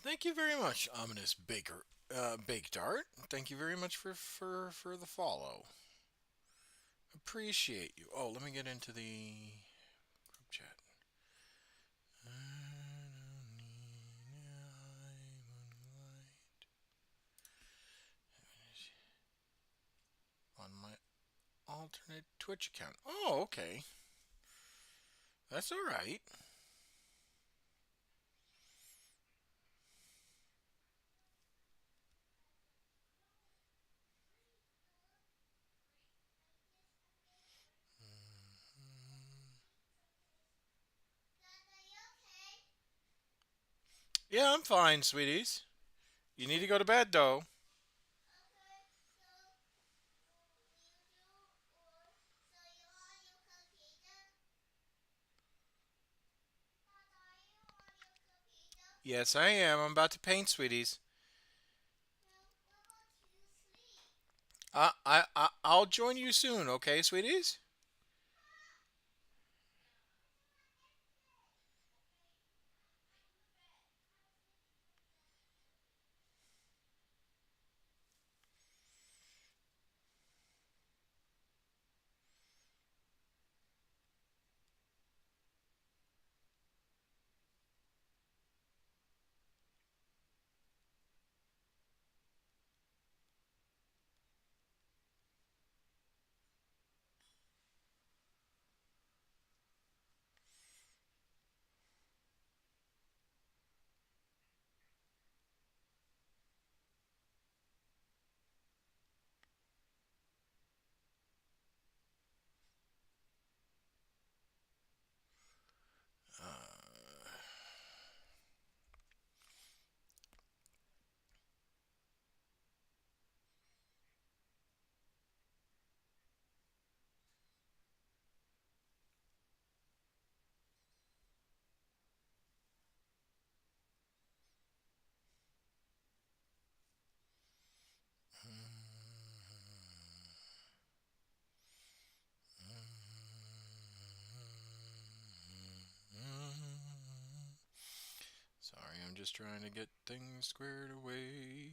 Thank you very much, ominous baker, baked art. Thank you very much for the follow. Appreciate you. Oh, let me get into the group chat. On my alternate Twitch account. Oh, okay. That's all right. Yeah, I'm fine, sweeties. You need to go to bed, though. Yes, I am. I'm about to paint, sweeties. I'll join you soon, okay, sweeties? Uh, Sorry, I'm just trying to get things squared away.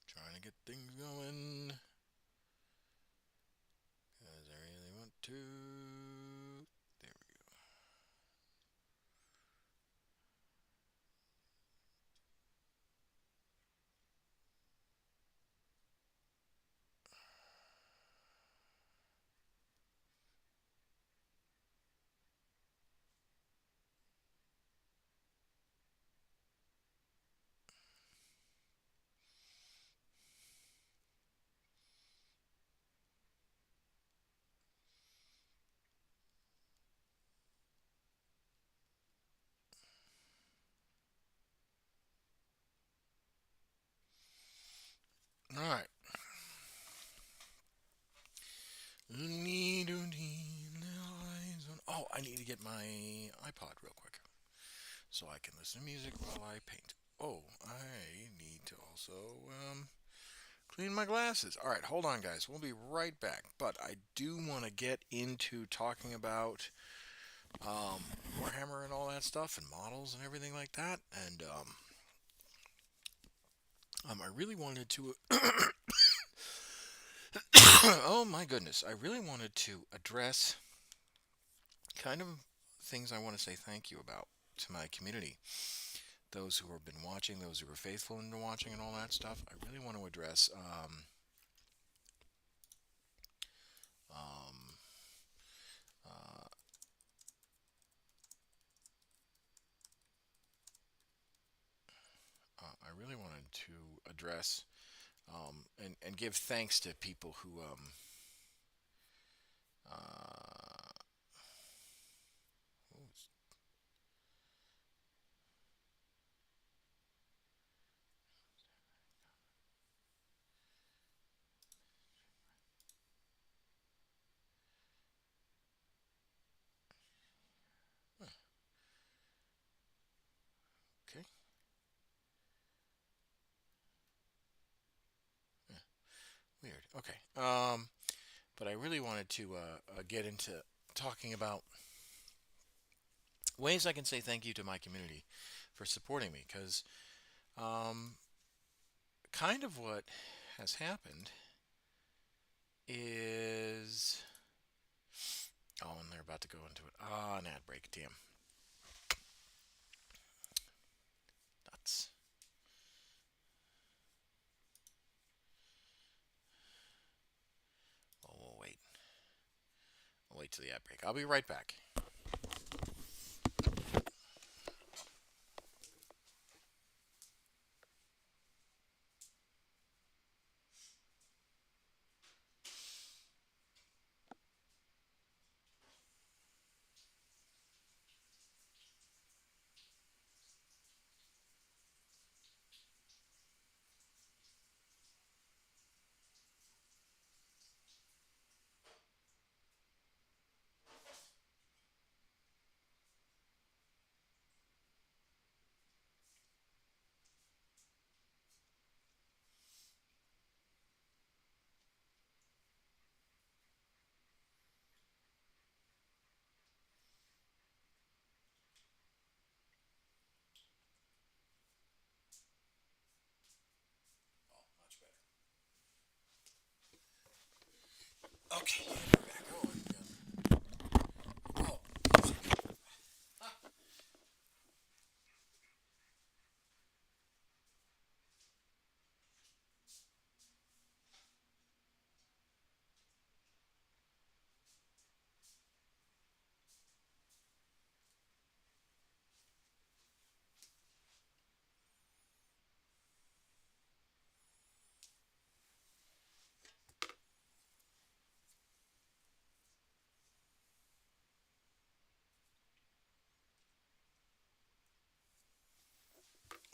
Trying to get things going. Because I really want to. There we go. All right. Oh, I need to get my iPod real quick so I can listen to music while I paint. Oh, I need to also clean my glasses. All right, hold on, guys. We'll be right back. But I do want to get into talking about um, Warhammer and all that stuff, and models and everything like that. And I really wanted to. Oh my goodness, I really wanted to address kind of things I want to say thank you about to my community. Those who have been watching, those who are faithful into watching, and all that stuff. I really want to address. Um, uh, I really wanted to address and give thanks to people who uh, okay. Okay. But I really wanted to get into talking about ways I can say thank you to my community for supporting me, because um, kind of what has happened is, oh, and they're about to go into it. Ah, an ad break. Damn. Nuts. Well, we'll wait. I'll wait till the ad break. I'll be right back. Oh, much better. Okay, we're back. Oh, music.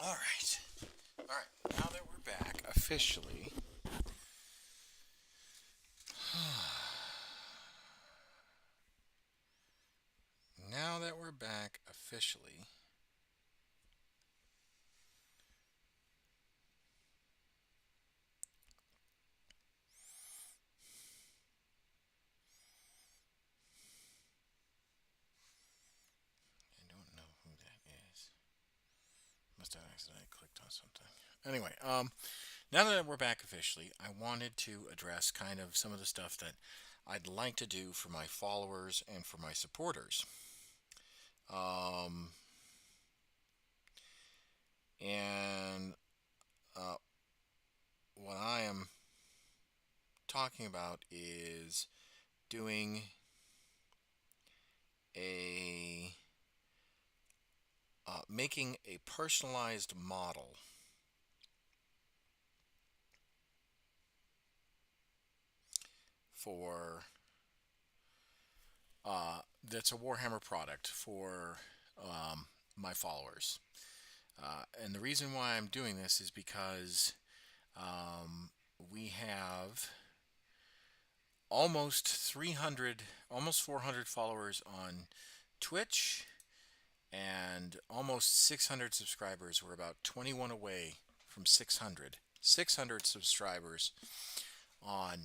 All right. All right. Now that we're back officially. Now that we're back officially. I don't know who that is. Must have accidentally clicked on something. Anyway, now that we're back officially, I wanted to address kind of some of the stuff that I'd like to do for my followers and for my supporters. Um, and what I am talking about is doing a making a personalized model for that's a Warhammer product for my followers. And the reason why I'm doing this is because we have almost 300, almost 400 followers on Twitch and almost 600 subscribers. We're about 21 away from 600. 600 subscribers on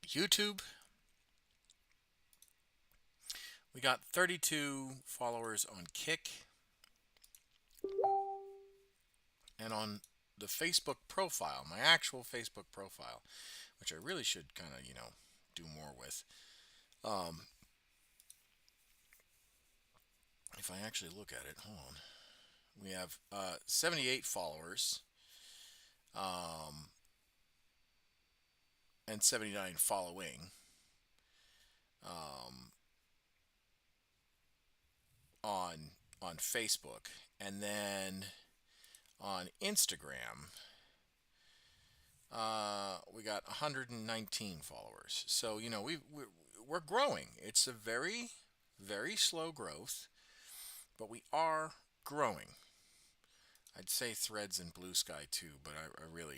YouTube. We got 32 followers on Kick. And on the Facebook profile, my actual Facebook profile, which I really should kind of, do more with. If I actually look at it, hold on. We have 78 followers and 79 following um, on Facebook, and then on Instagram we got 119 followers. So we're growing. It's a very, very slow growth, but we are growing. I'd say Threads and Blue Sky too, but I really,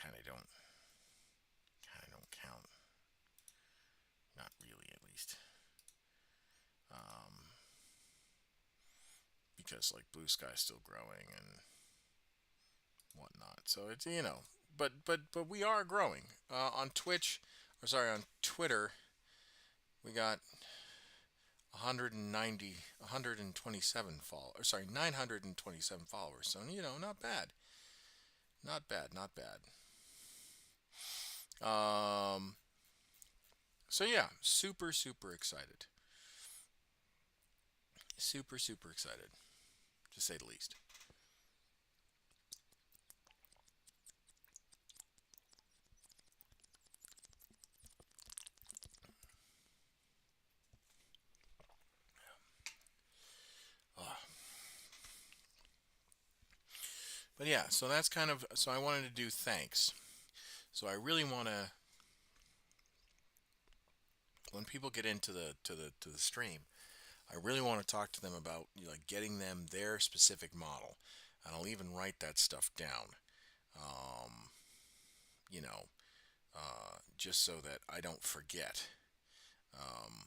kind of don't count. Not really, at least, um, because like Blue Sky is still growing and whatnot. So it's but we are growing. On Twitch, or sorry, on Twitter, we got 190, 127 followers. Or sorry, 927 followers. So not bad, not bad, not bad. So yeah, super super excited, super excited, to say the least. Uh, but yeah, so that's kind of so I wanted to do thanks. So I really want to, when people get into the stream, I really want to talk to them about like getting them their specific model, and I'll even write that stuff down. Um, you know, just so that I don't forget. Um,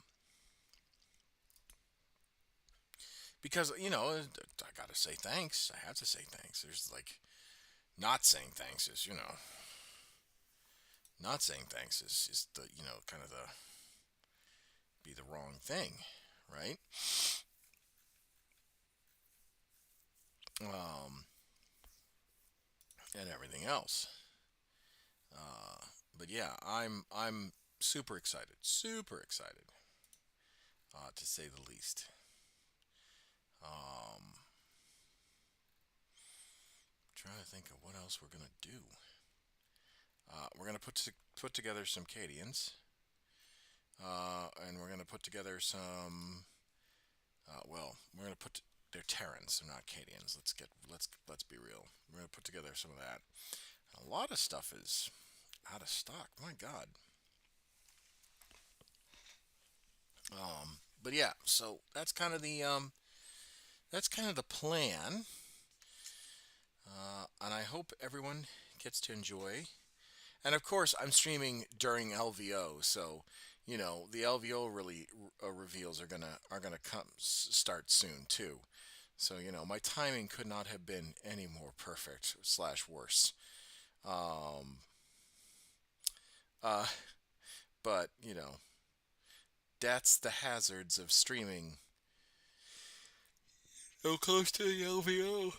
because I gotta say thanks. I have to say thanks. There's like not saying thanks is not saying thanks is the kind of the be the wrong thing, right? Um, and everything else. But yeah, I'm super excited, to say the least. Um, Trying to think of what else we're gonna do. We're gonna put together some Cadians, and we're gonna put together some. Well, we're gonna put they're Terrans. They're not Cadians. Let's be real. We're gonna put together some of that. A lot of stuff is out of stock. My God. But yeah, so that's kind of the plan, and I hope everyone gets to enjoy. And of course, I'm streaming during LVO, so the LVO really reveals are gonna start soon too. So my timing could not have been any more perfect slash worse. Um, uh, but that's the hazards of streaming so close to the LVO.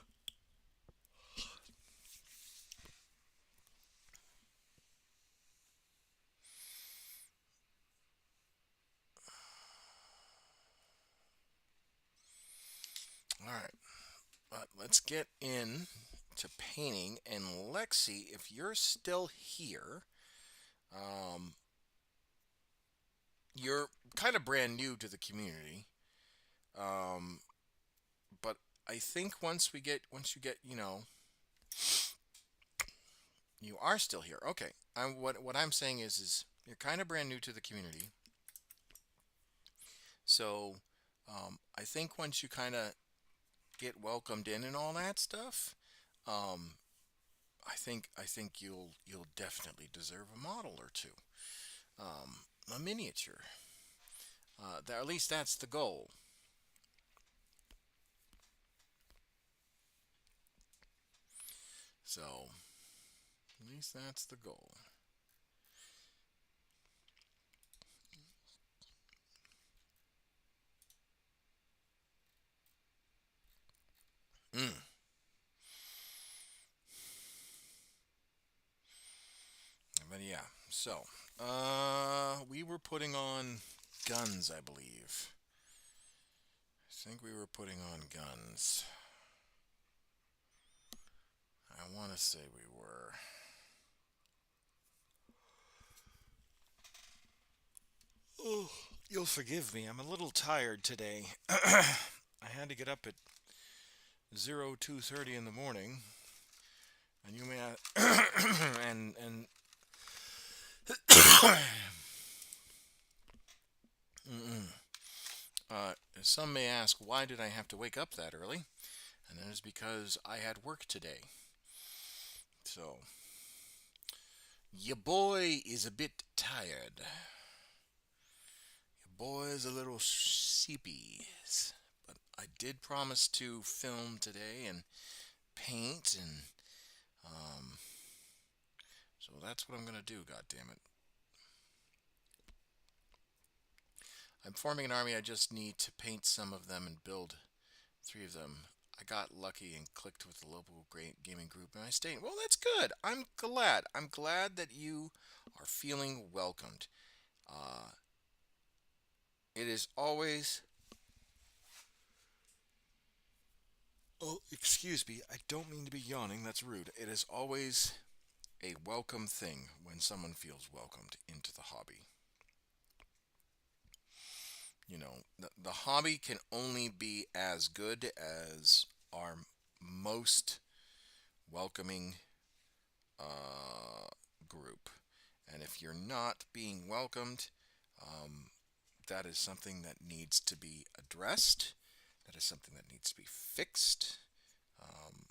All right, but let's get in to painting, and Lexi, if you're still here, um, you're kind of brand new to the community, um, but I think once you get you are still here. Okay, what I'm saying is you're kind of brand new to the community, so I think once you kind of get welcomed in and all that stuff, um, I think you'll definitely deserve a model or two, a miniature. At least that's the goal. So at least that's the goal. Mm. But yeah, so we were putting on guns, I believe. I think we were putting on guns. I want to say we were. Oh, you'll forgive me. I'm a little tired today. I had to get up at 02:30 in the morning, and you may and some may ask, why did I have to wake up that early? And that is because I had work today. So your boy is a bit tired. Your boy is a little sleepy. But I did promise to film today and paint and um, So that's what I'm going to do, God damn it. I'm forming an army. I just need to paint some of them and build 3 of them. I got lucky and clicked with the local gaming group and I stayed. Well, that's good. I'm glad. I'm glad that you are feeling welcomed. Uh, it is always. Oh, excuse me. I don't mean to be yawning. That's rude. It is always a welcome thing when someone feels welcomed into the hobby. The hobby can only be as good as our most welcoming uh, group. And if you're not being welcomed, um, that is something that needs to be addressed. That is something that needs to be fixed. Um,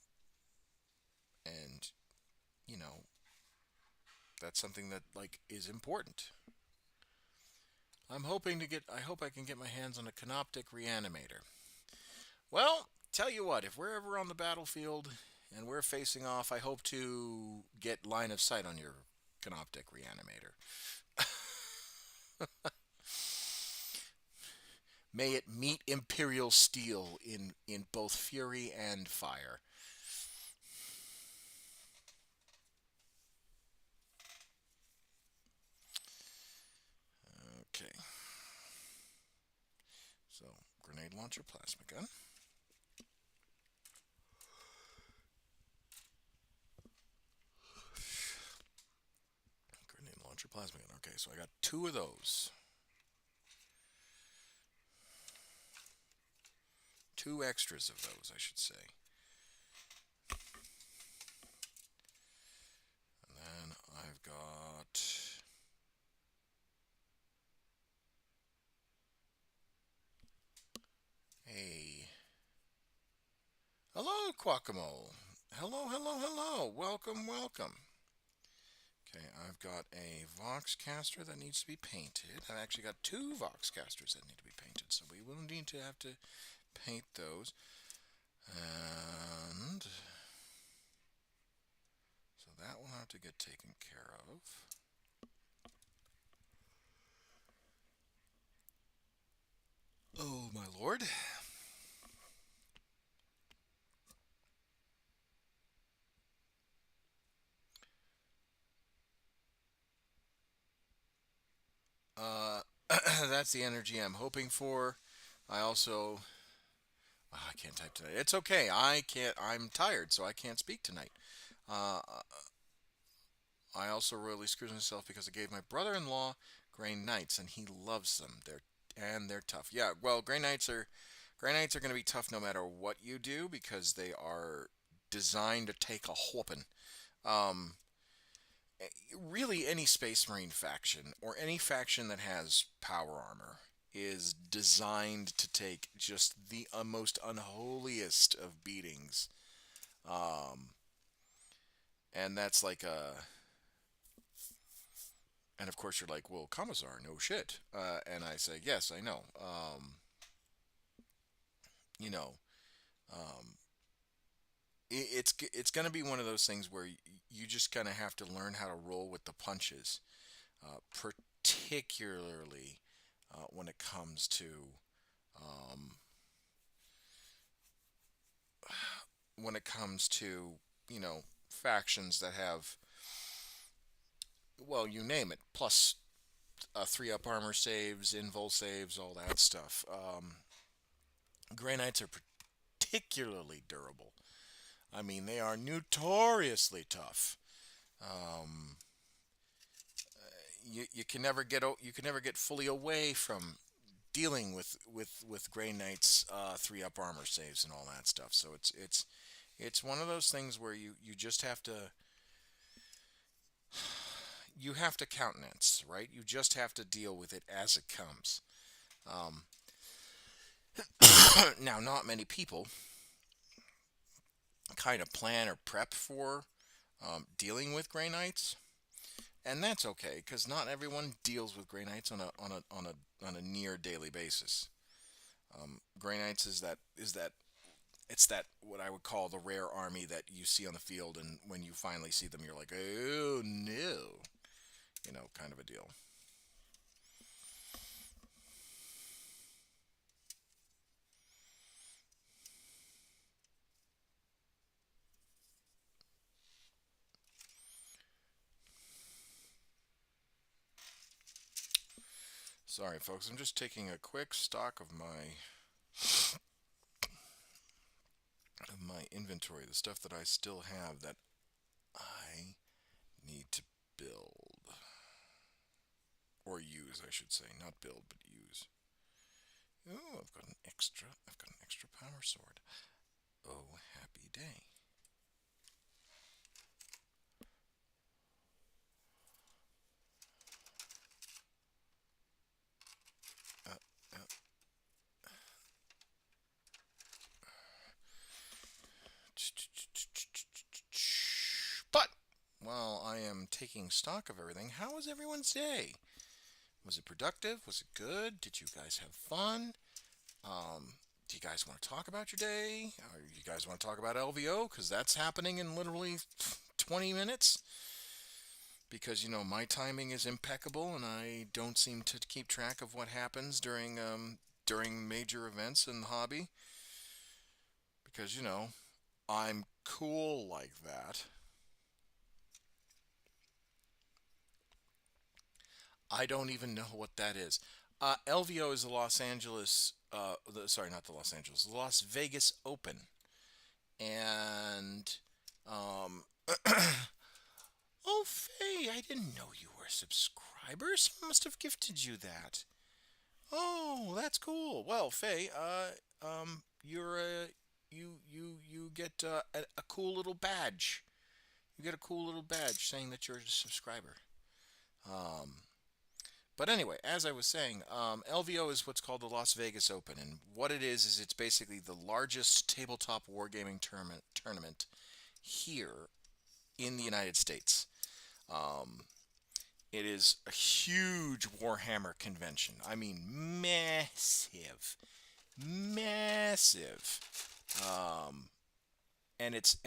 and, you know, that's something that, like, is important. I hope I can get my hands on a canoptic reanimator. Well, tell you what, if we're ever on the battlefield and we're facing off, I hope to get line of sight on your canoptic reanimator. May it meet Imperial steel in both fury and fire. Okay. So, grenade launcher, plasma gun. Grenade launcher, plasma gun. Okay, so I got 2 of those. 2 extras of those, I should say. And then I've got a. Hello, Quackamo. Hello, hello, hello. Welcome, welcome. Okay, I've got a Vox caster that needs to be painted. I've actually got 2 Vox casters that need to be painted, so we will need to have to paint those. And so that will have to get taken care of. Oh, my lord. Uh, that's the energy I'm hoping for. I also. Oh, I can't type tonight. It's okay. I can't. I'm tired, so I can't speak tonight. Uh, I also royally screwed myself because I gave my brother-in-law Grey Knights, and he loves them. They're tough. Yeah, well, Grey Knights are going to be tough no matter what you do because they are designed to take a whooping. Um, really, any Space Marine faction or any faction that has power armor is designed to take just the most unholiest of beatings. Um, and that's like a And of course, you're like, well, Commissar, no shit. And I say, yes, I know. You know, um, it's going to be one of those things where you just kind of have to learn how to roll with the punches, particularly when it comes to um, factions that have, well, you name it, plus 3 up armor saves, invul saves, all that stuff. Grey Knights are particularly durable. I mean, they are notoriously tough. Um, you can never get fully away from dealing with Grey Knight's 3 up armor saves and all that stuff. So it's one of those things where you just have to countenance, right? You just have to deal with it as it comes. Um, now, not many people kind of plan or prep for dealing with Grey Knights, and that's okay because not everyone deals with Grey Knights on a near daily basis. Grey Knights is that it's that what I would call the rare army that you see on the field, and when you finally see them, you're like, oh no, kind of a deal. Sorry, folks. I'm just taking a quick stock of my inventory, the stuff that I still have that I need to build or use, I should say, not build but use. Oh, I've got an extra. I've got an extra power sword. Oh, happy day. Uh, uh, but while I am taking stock of everything, how was everyone's day? Was it productive? Was it good? Did you guys have fun? Do you guys want to talk about your day? Or you guys want to talk about LVO? Because that's happening in literally 20 minutes. Because, my timing is impeccable and I don't seem to keep track of what happens during major events in the hobby. Because, I'm cool like that. I don't even know what that is. LVO is the Los Angeles, sorry, not the Los Angeles, the Las Vegas Open. And, um, oh, Faye, I didn't know you were a subscriber. Someone must have gifted you that. Oh, that's cool. Well, Faye, you're you get a cool little badge. You get a cool little badge saying that you're a subscriber. Um, but anyway, as I was saying, LVO is what's called the Las Vegas Open, and what it is it's basically the largest tabletop wargaming tournament here in the United States. Um, it is a huge Warhammer convention. I mean, massive, massive, um, and it's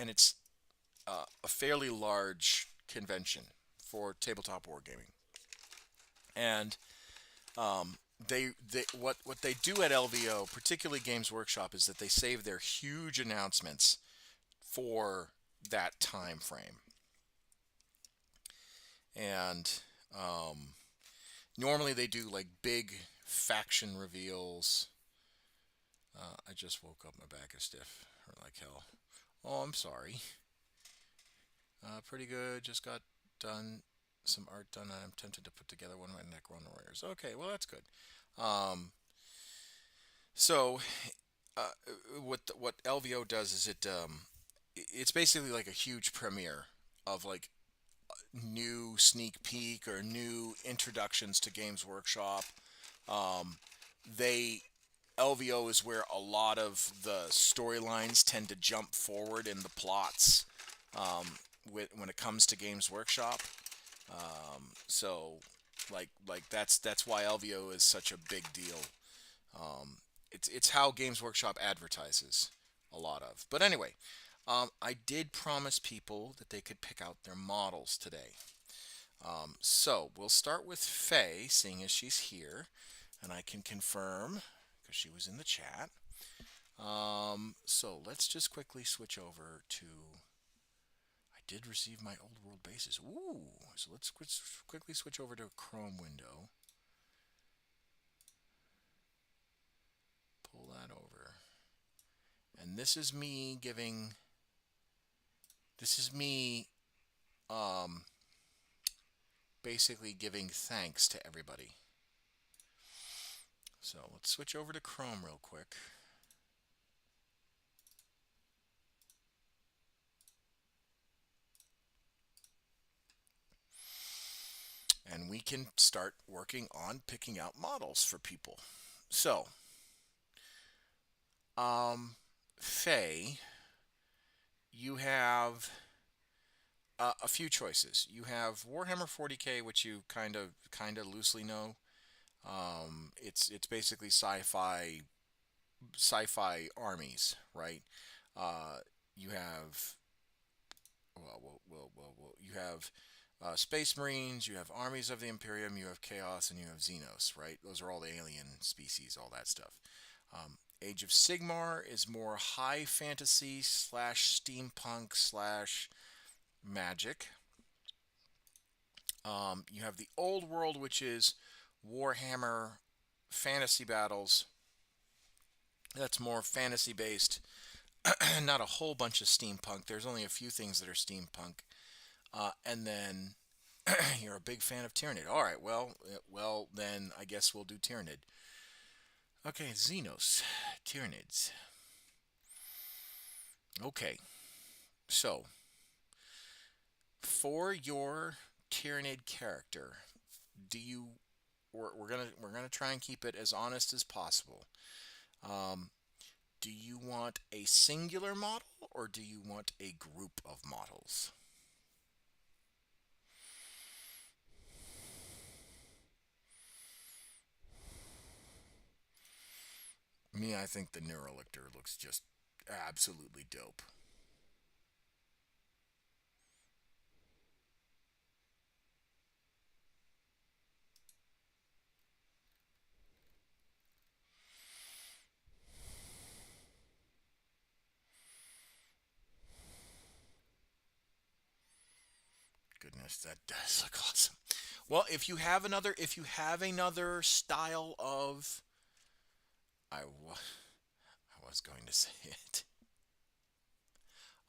a fairly large convention for tabletop wargaming. And what they do at LVO, particularly Games Workshop, is that they save their huge announcements for that time frame. And normally they do like big faction reveals. I just woke up. My back is stiff, or like hell. Oh, I'm sorry. Pretty good. Just got done some art done. I'm tempted to put together one of my Necron Warriors. Okay, well that's good. Um, so uh, what LVO does is it's basically like a huge premiere of like new sneak peek or new introductions to Games Workshop. Um, they LVO is where a lot of the storylines tend to jump forward in the plots um, when it comes to Games Workshop. So that's why LVO is such a big deal. It's how Games Workshop advertises a lot of. But anyway, I did promise people that they could pick out their models today. So we'll start with Faye, seeing as she's here, and I can confirm because she was in the chat. So let's just quickly switch over to. I did receive my old world bases. Ooh, so let's quickly switch over to a Chrome window. Pull that over. And this is me giving. This is me basically giving thanks to everybody. So let's switch over to Chrome real quick. And we can start working on picking out models for people. So, Faye, you have a few choices. You have Warhammer 40K, which you kind of loosely know. It's basically sci-fi armies, right? You have you have Space Marines, you have armies of the Imperium, you have Chaos, and you have Xenos, right? Those are all the alien species, all that stuff. Age of Sigmar is more high fantasy slash steampunk slash magic. You have the Old World, which is Warhammer fantasy battles. That's more fantasy based, not a whole bunch of steampunk. There's only a few things that are steampunk. And then you're a big fan of Tyranid. All right, well then I guess we'll do Tyranid. Okay, Xenos, Tyranids. Okay, so for your Tyranid character, do you? We're gonna try and keep it as honest as possible. Um, do you want a singular model or do you want a group of models? Me, I think the Neurolictor looks just absolutely dope. Goodness, that does look awesome. Well, if you have another style of, I was going to say it.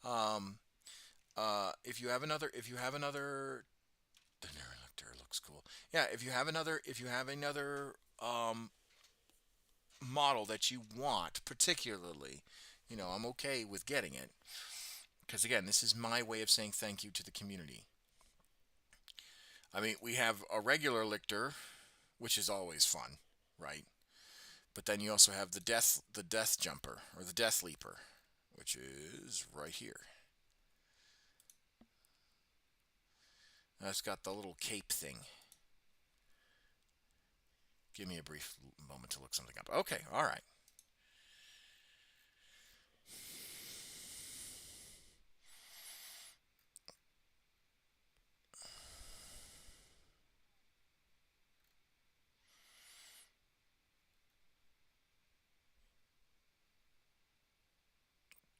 Um, if you have another, the Neurolictor looks cool. Yeah, if you have another model that you want particularly, I'm okay with getting it because again, this is my way of saying thank you to the community. I mean, we have a regular lictor, which is always fun, right? But then you also have the death jumper or the death leaper, which is right here. That's got the little cape thing. Give me a brief moment to look something up. Okay, all right.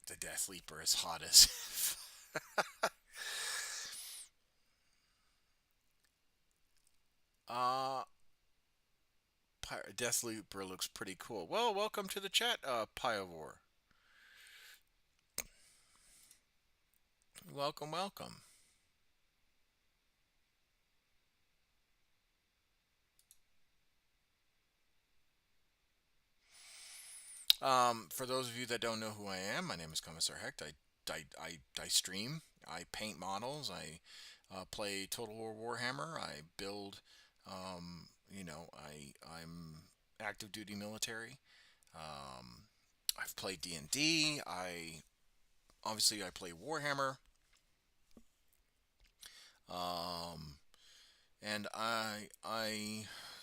The death leaper is hot as. uh, Death leaper looks pretty cool. Well, welcome to the chat, Pyovor. Welcome, welcome. For those of you that don't know who I am, my name is Commissar Hecht. I stream. I paint models. I play Total War Warhammer. I build. I'm active duty military. Um, I've played D&D. I play Warhammer. Um, and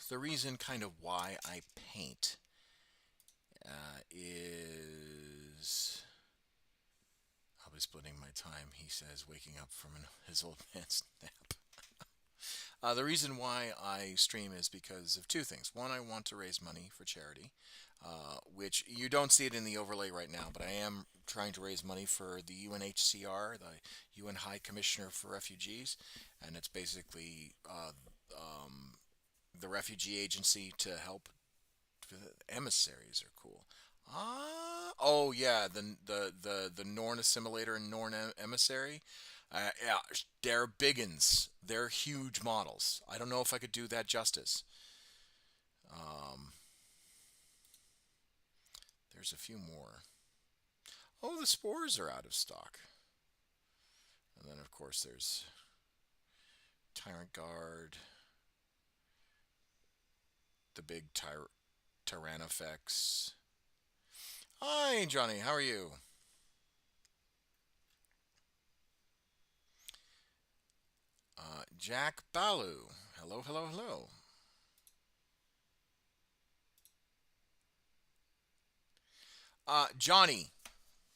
the reason kind of why I paint is I'll be splitting my time. He says, waking up from his old man's nap. The reason why I stream is because of two things. One, I want to raise money for charity, which you don't see it in the overlay right now, but I am trying to raise money for the UNHCR, the UN High Commissioner for Refugees, and it's basically the refugee agency to help. Emissaries are cool. Oh yeah, the Norn assimilator and Norn emissary. Yeah, they're biggins. They're huge models. I don't know if I could do that justice. Um, there's a few more. Oh, the spores are out of stock. And then of course there's Tyrant Guard, the big Tyrannofex. Hi, Johnny. How are you? Jack Balu. Hello, hello, hello. Johnny.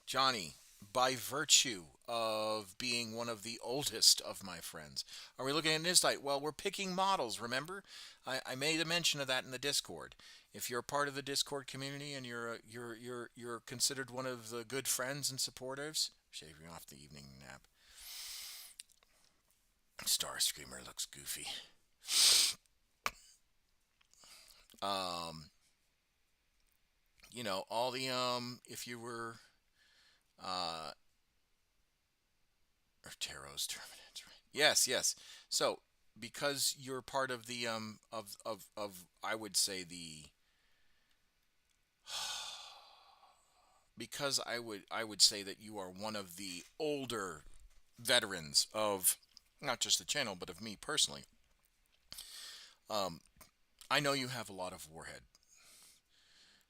Johnny. by virtue of being one of the oldest of my friends. Are we looking at an insight? Well, we're picking models, remember? I made a mention of that in the Discord. If you're a part of the Discord community and you're considered one of the good friends and supporters, shaving off the evening nap. Star Screamer looks goofy. Um, all the if you were uh or Tarot's Terminants, right? Yes, yes. So because you're part of the of I would say the because I would say that you are one of the older veterans of not just the channel but of me personally. Um, I know you have a lot of Warhead.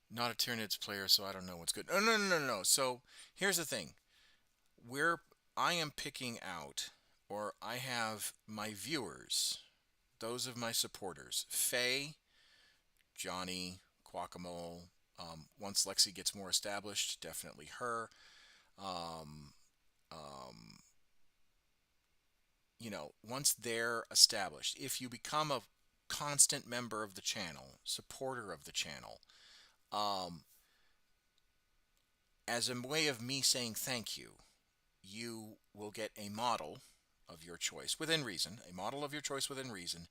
Not a Tyranids player, so I don't know what's good. No, no, no, no, no. So here's the thing: where I am picking out, or I have my viewers, those of my supporters, Faye, Johnny, Quackamo. Once Lexi gets more established, definitely her. Um, um, once they're established, if you become a constant member of the channel, supporter of the channel, um, as a way of me saying thank you, you will get a model of your choice within reason, a model of your choice within reason,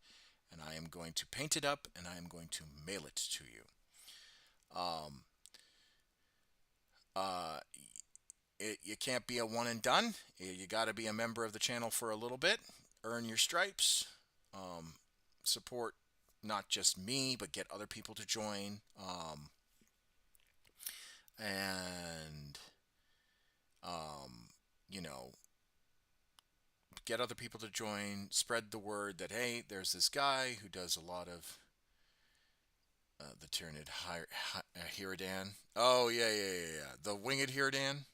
and I am going to paint it up and I am going to mail it to you. Um, uh, you can't be a one and done. You got to be a member of the channel for a little bit, earn your stripes, um, support not just me, but get other people to join. And, um, you know, get other people to join, spread the word that, hey, there's this guy who does a lot of the Tyranid Hiradan. Oh, yeah, yeah, yeah, yeah. The Winged Hiradan.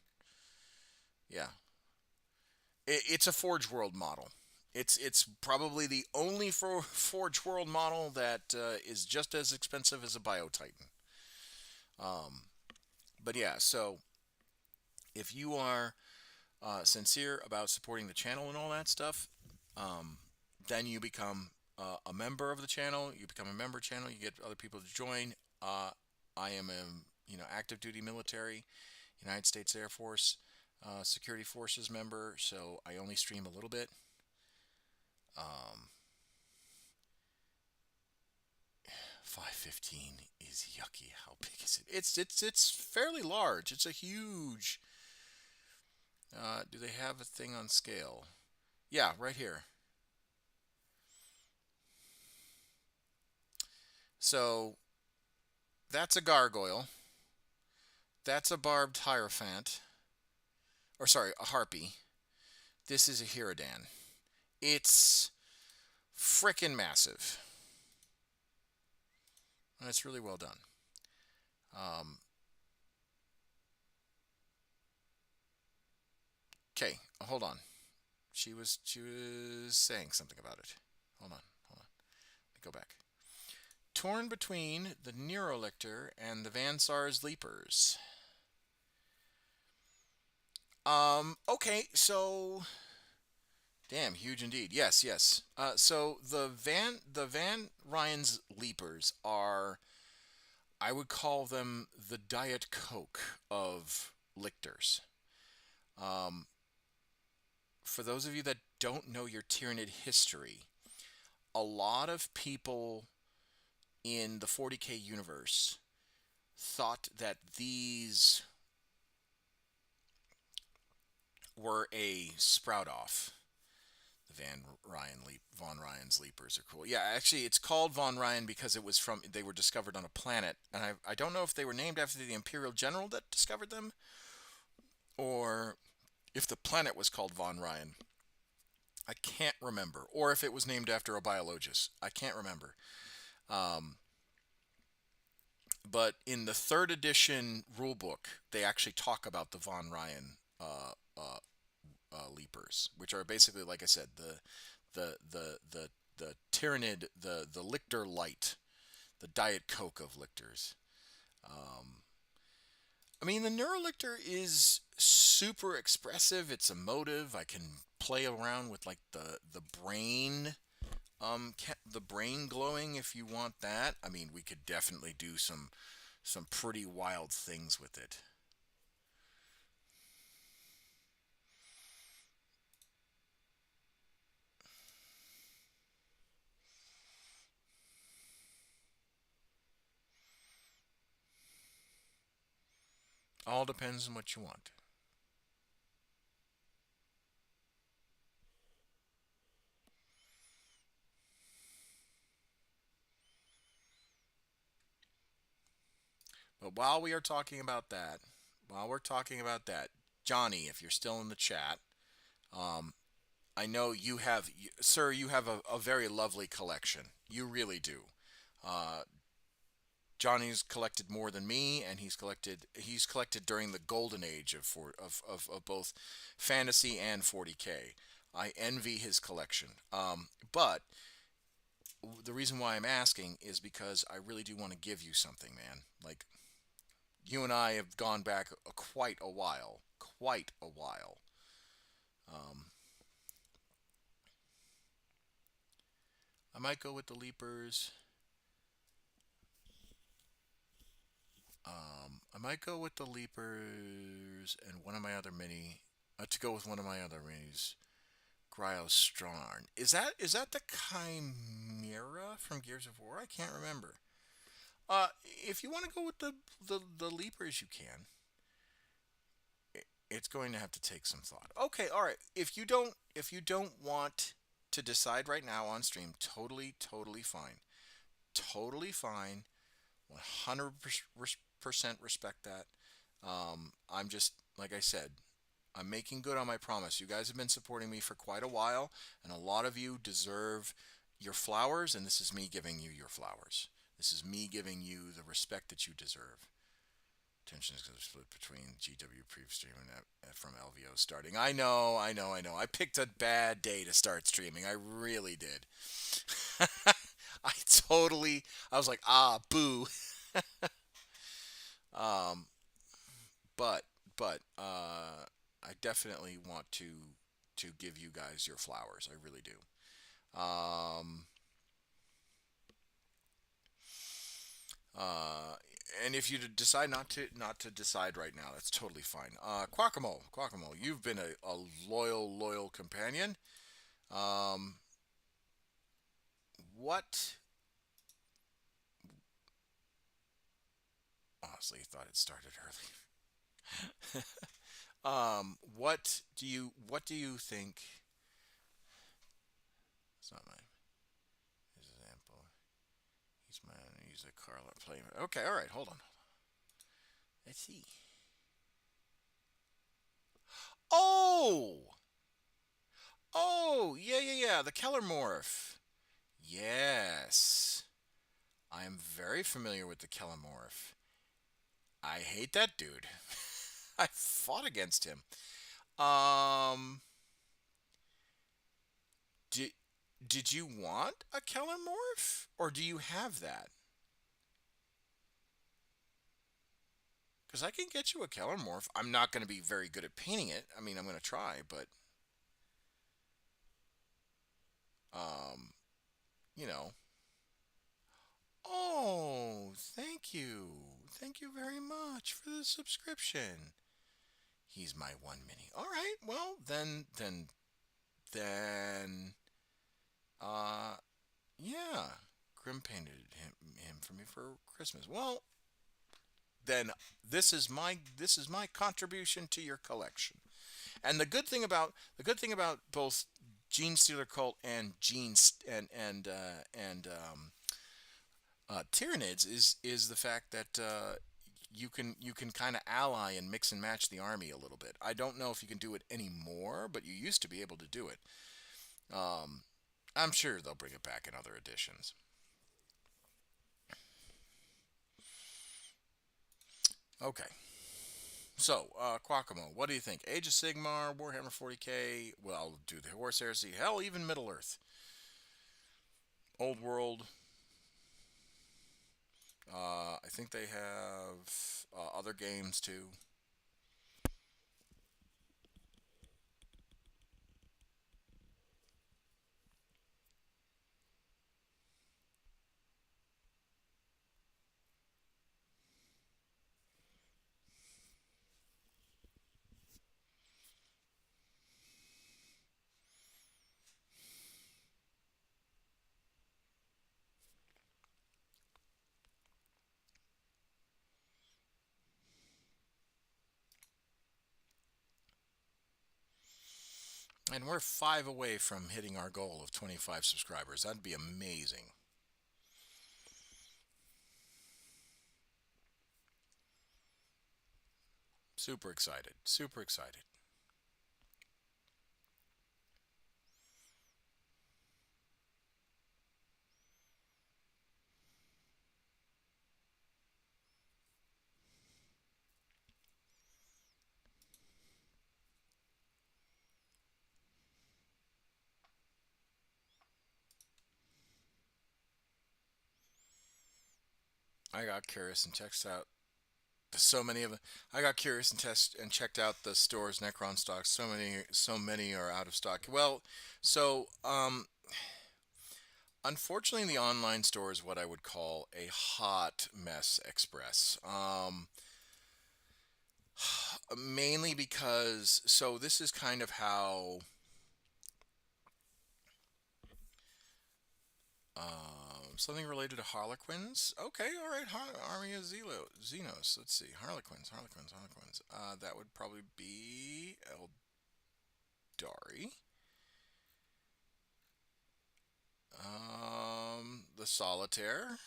Yeah. It's a Forge World model. It's probably the only Forge World model that is just as expensive as a Biotitan. Um, but yeah, so if you are sincere about supporting the channel and all that stuff, then you become a member of the channel. You become a member channel. You get other people to join. I am a active duty military, United States Air Force, security forces member. So I only stream a little bit. Um, 515 is yucky. How big is it? It's fairly large. It's a huge. Do they have a thing on scale? Yeah, right here. So that's a gargoyle. That's a barbed hierophant. Or sorry, a harpy. This is a hiradan. It's frickin' massive. And it's really well done. Um, okay, hold on. She was saying something about it. Hold on. Let me go back. Torn between the Neurolictor and the Vansar's Leapers. Okay, so damn, huge indeed. Yes, yes. So the Van Ryan's Leapers are, I would call them the Diet Coke of lictors. Um, for those of you that don't know your Tyranid history, a lot of people in the 40k universe thought that these were a sprout off. The Von Ryan's Leapers are cool. Yeah, actually, it's called Von Ryan because they were discovered on a planet, and I don't know if they were named after the Imperial General that discovered them, or if the planet was called Von Ryan. I can't remember, or if it was named after a biologist. I can't remember. Um, but in the third edition rulebook, they actually talk about the Von Ryan leapers, which are basically, like I said, the Tyranid, the Lictor Light, the Diet Coke of Lictors. Um, I mean, the Neurolictor is super expressive. It's emotive. I can play around with like the brain, the brain glowing if you want that. I mean, we could definitely do some pretty wild things with it. All depends on what you want. But while we are talking about that, while we're talking about that, Johnny, if you're still in the chat, um, I know you have, sir, you have a very lovely collection. You really do. Uh, Johnny's collected more than me, and he's collected during the golden age of both fantasy and 40K. I envy his collection. But the reason why I'm asking is because I really do want to give you something, man. Like, you and I have gone back quite a while, quite a while. Um, I might go with the Leapers. I might go with the Leapers and one of my other to go with one of my other minis, Strarn. Is that the Chimera from Gears of War? I can't remember. If you want to go with the Leapers, you can. It's going to have to take some thought. Okay, all right. If you don't want to decide right now on stream, totally totally fine. Totally fine. 100% respect that. I'm just, like I said, I'm making good on my promise. You guys have been supporting me for quite a while, and a lot of you deserve your flowers, and this is me giving you your flowers. This is me giving you the respect that you deserve. Tension is going to split between GW pre-stream and from LVO starting. I know, I know, I know. I picked a bad day to start streaming. I really did. I totally. I was like, boo. Um, but I definitely want to give you guys your flowers. I really do. Um, uh, and if you decide not to decide right now, that's totally fine. Quackamo, you've been a loyal companion. Um, what? Honestly, thought it started early. What do you think? It's not mine. Example. He's a Carla player. Okay, all right. Hold on. Let's see. Oh, yeah. The Keller morph. Yes, I am very familiar with the Keller morph. I hate that dude. I fought against him. Um, did did you want a Keller morph, or do you have that? Because I can get you a Keller morph. I'm not going to be very good at painting it. I mean, I'm going to try, but um, you know. Oh, thank you. Thank you very much for the subscription. He's my one mini. All right. Well, then, uh, yeah. Grim painted him for me for Christmas. Well, then this is my contribution to your collection. And the good thing about both Gene Stealer Cult and Tyranids is the fact that you can kind of ally and mix and match the army a little bit. I don't know if you can do it anymore, but you used to be able to do it. Um, I'm sure they'll bring it back in other editions. Okay, so Quackamo, what do you think? Age of Sigmar, Warhammer 40K. Well, I'll do the Horse Heresy. Hell, even Middle Earth, Old World. I think they have other games too. And we're 5 away from hitting our goal of 25 subscribers. That'd be amazing. Super excited. Super excited. I got curious and checked out so many of them. I got curious and checked out the store's Necron stocks. So many are out of stock. Well, so unfortunately, the online store is what I would call a hot mess express. Mainly because this is kind of how something related to Harlequins. Okay, all right. Army of Xenos. Let's see. Harlequins. That would probably be Eldari. The Solitaire.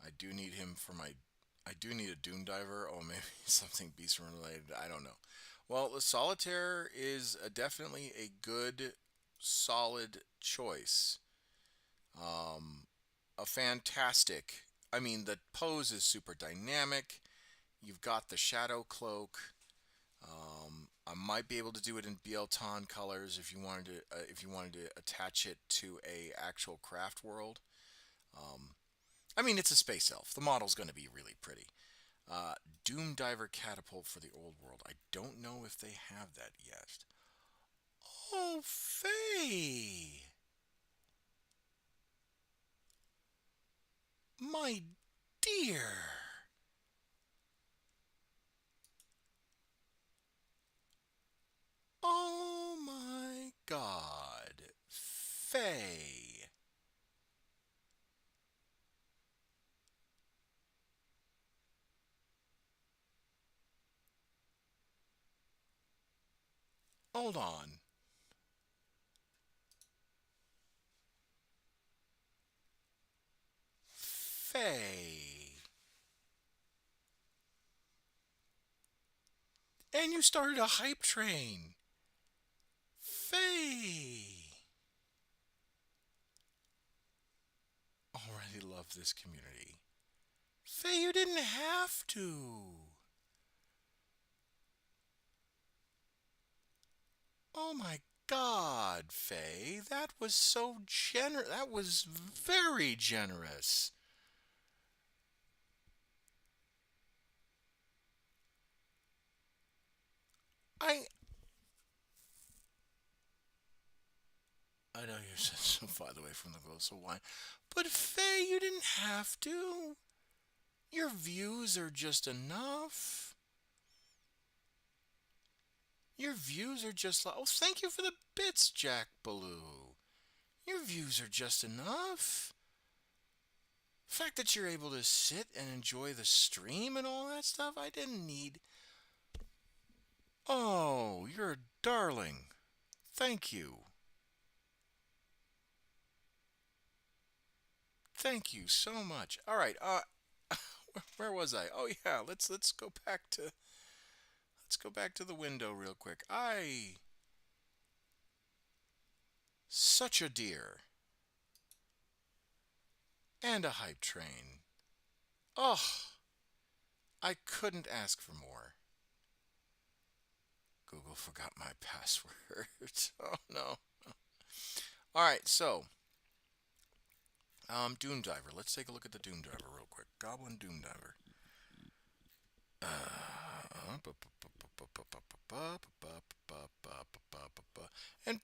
I do need him for my. I do need a Doom Diver. Oh, maybe something Beast related. I don't know. Well, the Solitaire is definitely a good, solid choice. A fantastic. I mean, the pose is super dynamic. You've got the Shadow Cloak. I might be able to do it in BL colors if you wanted to attach it to a actual craft world. Um, I mean, it's a space elf. The model's going to be really pretty. Doom Diver Catapult for the old world. I don't know if they have that yet. Oh, Faye! My dear! Oh my god! Faye! Hold on. Faye! And you started a hype train! Faye! Already love this community. Faye, you didn't have to! Oh my God, Faye, that was so generous. That was very generous. I I know you're so far away from the glass of wine, but Faye, you didn't have to. Your views are just enough. Your views are just like. Oh, thank you for the bits, Jack Baloo. Your views are just enough. The fact that you're able to sit and enjoy the stream and all that stuff, I didn't need. Oh, you're a darling. Thank you. Thank you so much. All right. Where was I? Oh yeah. Let's go back to the window real quick. Such a dear and a hype train. Oh, I couldn't ask for more. Google forgot my password. Oh no. All right. Doom Diver. Let's take a look at the Doom Diver real quick. Goblin Doom Diver. And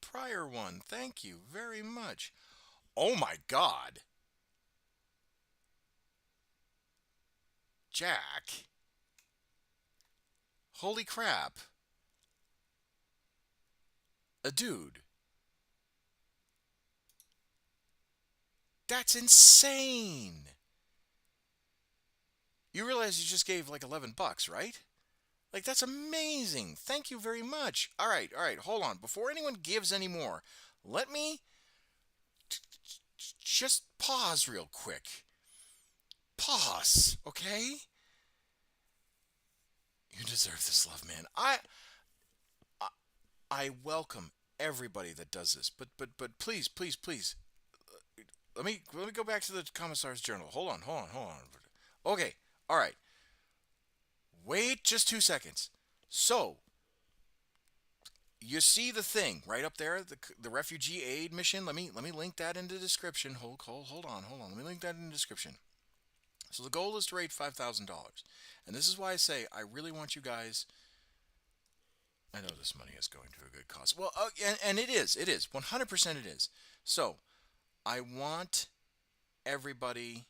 prior one. Thank you very much. Oh my God, Jack! Holy crap! A dude. That's insane. You realize you just gave like $11, right? Like, that's amazing. Thank you very much. All right, hold on. Before anyone gives any more, let me just pause real quick. Pause, okay? You deserve this love, man. I, I welcome everybody that does this, but please, please, please, let me go back to the Commissar's journal. Hold on. Okay, all right. Wait just 2 seconds. So, you see the thing right up there, the refugee aid mission. Let me link that into the description. Hold on. Let me link that in the description. So the goal is to raise $5,000, and this is why I say I really want you guys. I know this money is going to a good cause. Well, and it is 100% it is. So I want everybody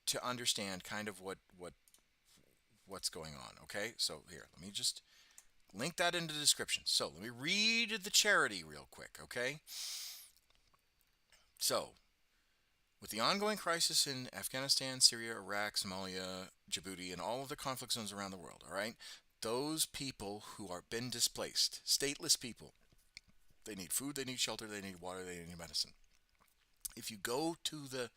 to understand kind of what's going on. Okay, so here, let me just link that into the description. So let me read the charity real quick. Okay, so with the ongoing crisis in Afghanistan, Syria, Iraq, Somalia, Djibouti, and all of the conflict zones around the world, all right, those people who are been displaced, stateless people, they need food, they need shelter, they need water, they need medicine. If you go to the,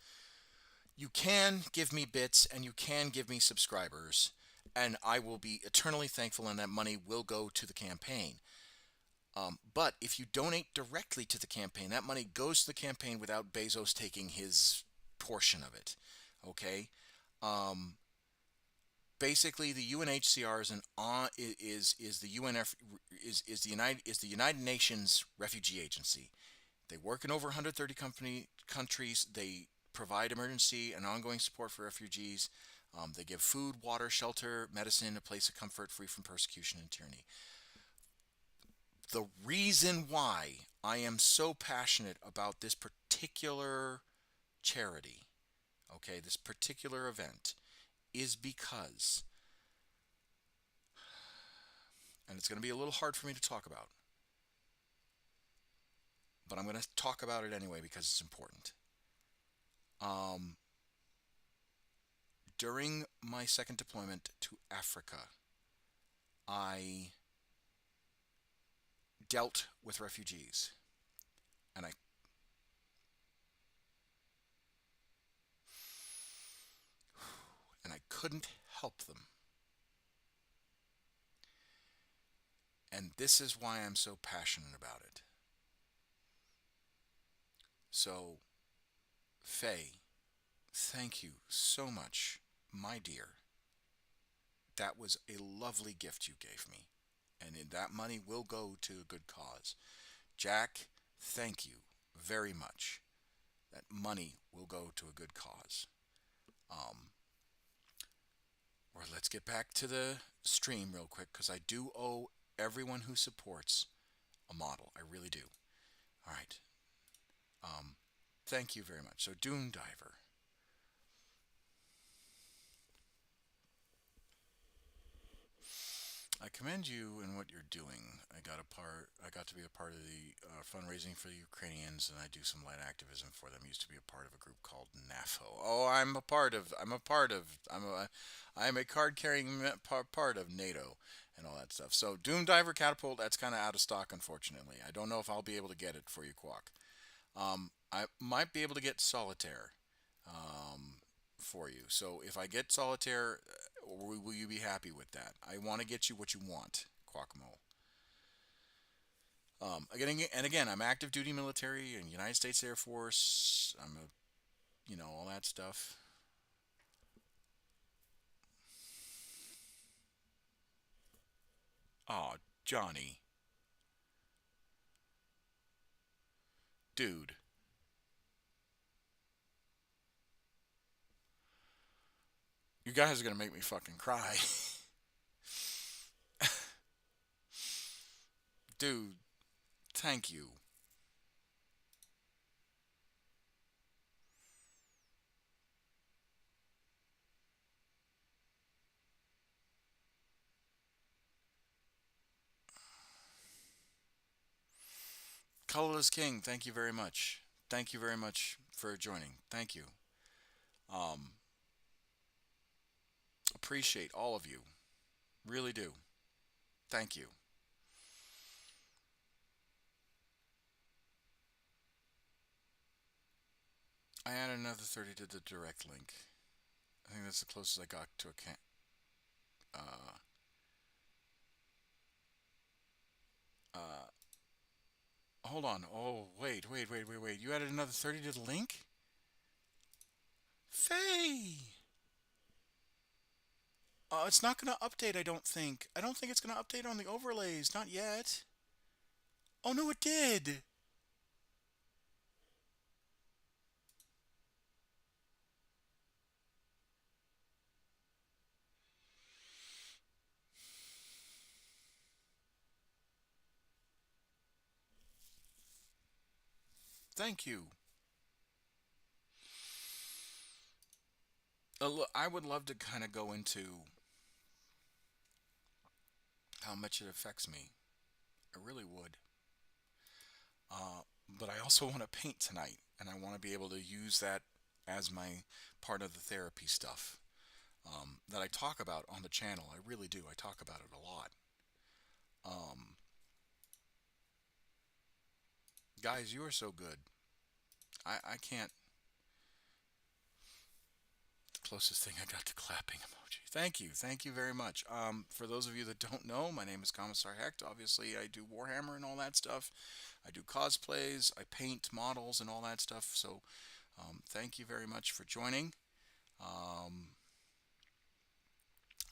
you can give me bits and you can give me subscribers, and I will be eternally thankful, and that money will go to the campaign. But if you donate directly to the campaign, that money goes to the campaign without Bezos taking his portion of it. Okay. Um, Basically, the UNHCR is the UNF is the United Nations Refugee Agency. They work in over 130 countries. They provide emergency and ongoing support for refugees. They give food, water, shelter, medicine, a place of comfort free from persecution and tyranny. The reason why I am so passionate about this particular charity, okay, this particular event, is because, and it's going to be a little hard for me to talk about, but I'm going to talk about it anyway because it's important. Um, During my second deployment to Africa, I dealt with refugees, and I couldn't help them. And this is why I'm so passionate about it. So, Faye, thank you so much, my dear. That was a lovely gift you gave me, and that money will go to a good cause. Jack, thank you very much. That money will go to a good cause. Um, or let's get back to the stream real quick because I do owe everyone who supports a model. I really do. All right. Um, Thank you very much. So, Doom Diver. I commend you in what you're doing. I got to be a part of the fundraising for the Ukrainians, and I do some light activism for them. Used to be a part of a group called NAFO. Oh, I am a card-carrying part of NATO and all that stuff. So, Doom Diver Catapult, that's kind of out of stock, unfortunately. I don't know if I'll be able to get it for you, Quack. I might be able to get Solitaire um, for you. So if I get Solitaire, will you be happy with that? I want to get you what you want, Quackmo. Again, I'm active duty military in United States Air Force. I'm all that stuff. Oh, Johnny, dude, you guys are gonna make me fucking cry, dude. Thank you. Colorless King, thank you very much. Thank you very much for joining. Thank you. Um, Appreciate all of you. Really do. Thank you. I added another 30 to the direct link. I think that's the closest I got to a can. Uh, uh, Hold on. Oh, wait. You added another 30 to the link? Faye! It's not going to update, I don't think. I don't think it's going to update on the overlays. Not yet. Oh, no, it did. Thank you. Look, I would love to kind of go into how much it affects me. I really would. Uh, but I also want to paint tonight, and I want to be able to use that as my part of the therapy stuff that I talk about on the channel. I really do. I talk about it a lot. Um, Guys, you are so good. I can't. The closest thing I got to clapping emoji. Thank you very much. For those of you that don't know, my name is Commissar Hecht. Obviously, I do Warhammer and all that stuff. I do cosplays, I paint models and all that stuff. So, thank you very much for joining. Um,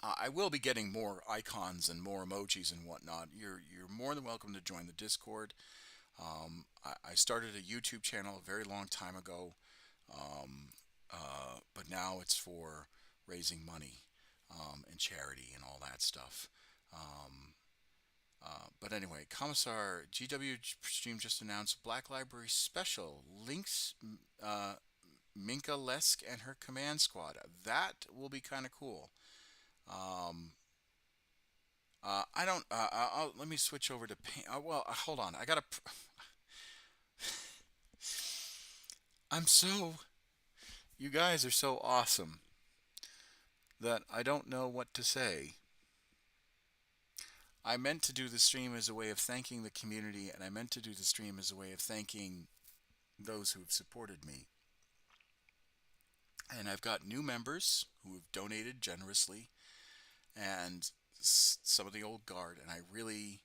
I will be getting more icons and more emojis and whatnot. You're more than welcome to join the Discord. I started a YouTube channel a very long time ago, but now it's for raising money and charity and all that stuff. Um, but anyway, Commissar GW Stream just announced Black Library Special links Minka Lesk and her command squad. That will be kind of cool. Um, I don't. Let me switch over to paint. Hold on. I gotta. I'm so. You guys are so awesome that I don't know what to say. I meant to do the stream as a way of thanking the community, and I meant to do the stream as a way of thanking those who have supported me. And I've got new members who have donated generously, and some of the old guard, and I really.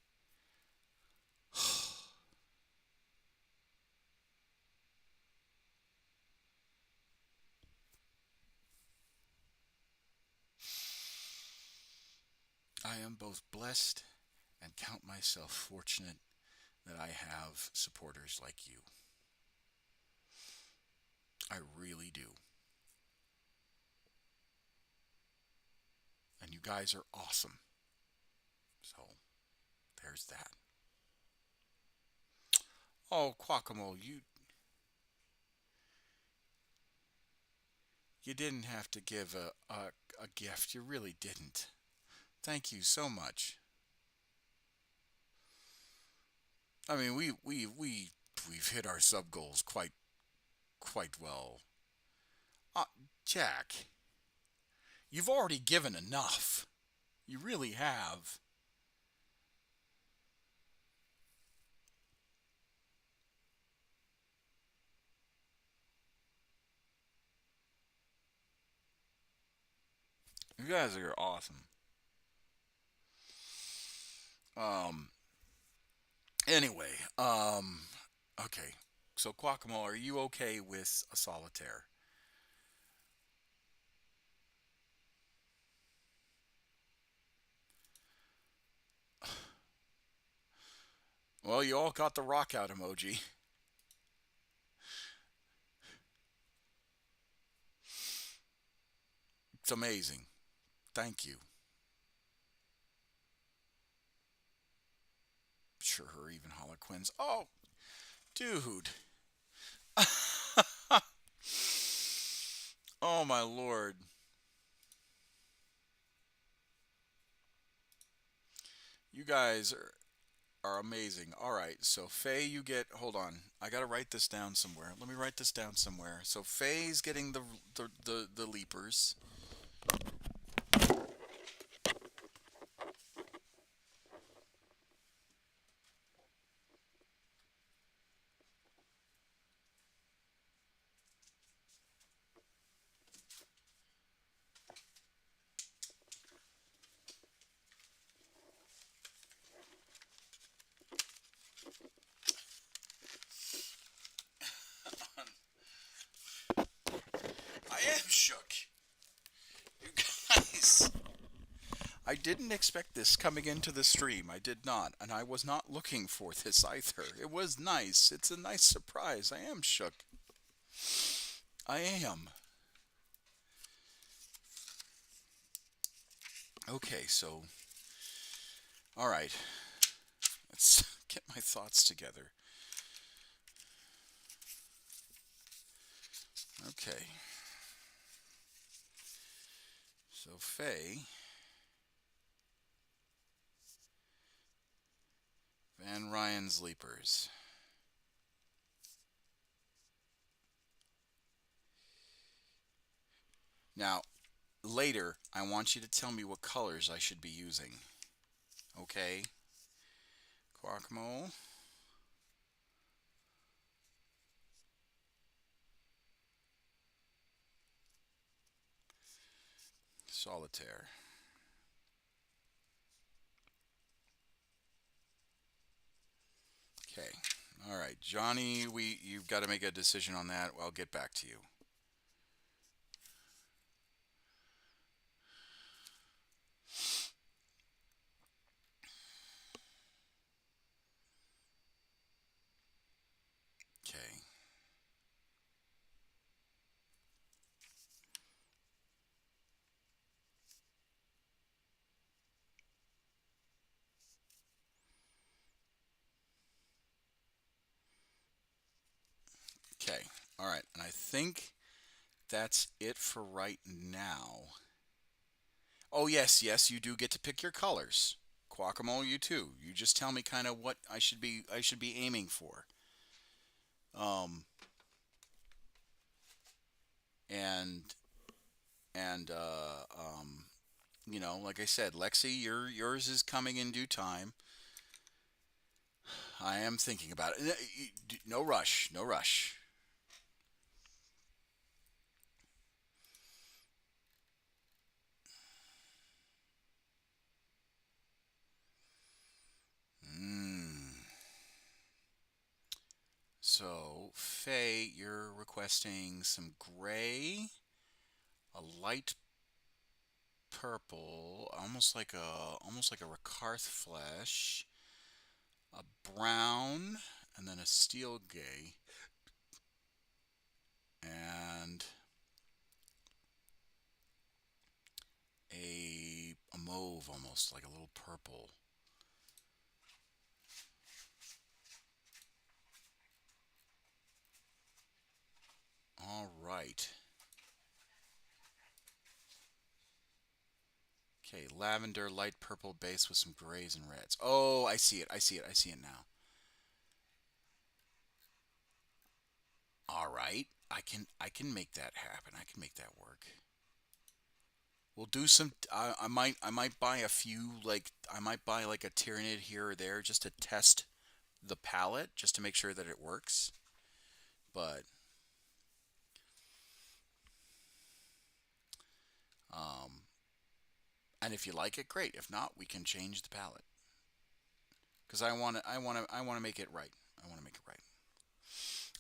I am both blessed and count myself fortunate that I have supporters like you. I really do. And you guys are awesome. So, there's that. Oh, Quackamo, you didn't have to give a gift. You really didn't. Thank you so much. I mean, we've hit our sub goals quite well. Uh, Jack, you've already given enough. You really have. You guys are awesome. Um. Anyway. Okay. So, Quackamo, are you okay with a solitaire? Well, you all got the rock out emoji. It's amazing. Thank you. Sure, even Holoquins. Oh, dude. Oh, my lord. You guys are amazing. All right, so Faye, you get. Hold on, I gotta write this down somewhere. Let me write this down somewhere. So Faye's getting the leapers. shook. You guys. I didn't expect this coming into the stream. I did not. And I was not looking for this either. It was nice. It's a nice surprise. I am shook. I am. Okay, so. Alright. Let's get my thoughts together. Okay. So, Faye. Van Ryan's Leapers. Now, later, I want you to tell me what colors I should be using. Okay? Guacamole. Solitaire. Okay. All right, Johnny, you've got to make a decision on that. I'll get back to you. Okay. Okay. All right. And I think that's it for right now. Oh, yes, yes, you do get to pick your colors. Guacamole, you too. You just tell me kind of what I should be aiming for. Um and and like I said, Lexi, yours is coming in due time. I am thinking about it. No rush, no rush. Mm. So, Faye, you're requesting some gray, a light purple, almost like a Rakarth flesh, a brown, and then a steel gray, and a mauve, almost like a little purple. All right. Okay, lavender, light purple base with some grays and reds. Oh, I see it. I see it. I see it now. All right. I can make that happen. I can make that work. We'll do some. I might buy a few. Like I might buy like a Tyranid here or there just to test the palette, just to make sure that it works. But um, and if you like it, great. If not, we can change the palette because I want to make it right. I want to make it right.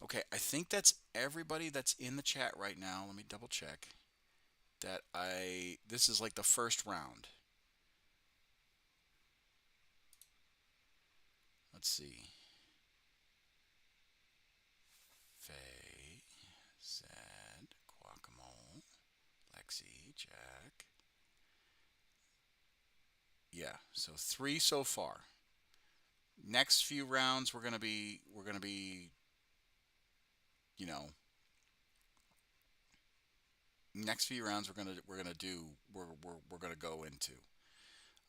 Okay, I think that's everybody that's in the chat right now. Let me double check that this is like the first round. Let's see. Faye, Zed, Guacamole, Lexi, Jack. Yeah, so 3 so far. Next few rounds we're gonna be, you know, next few rounds we're gonna go into.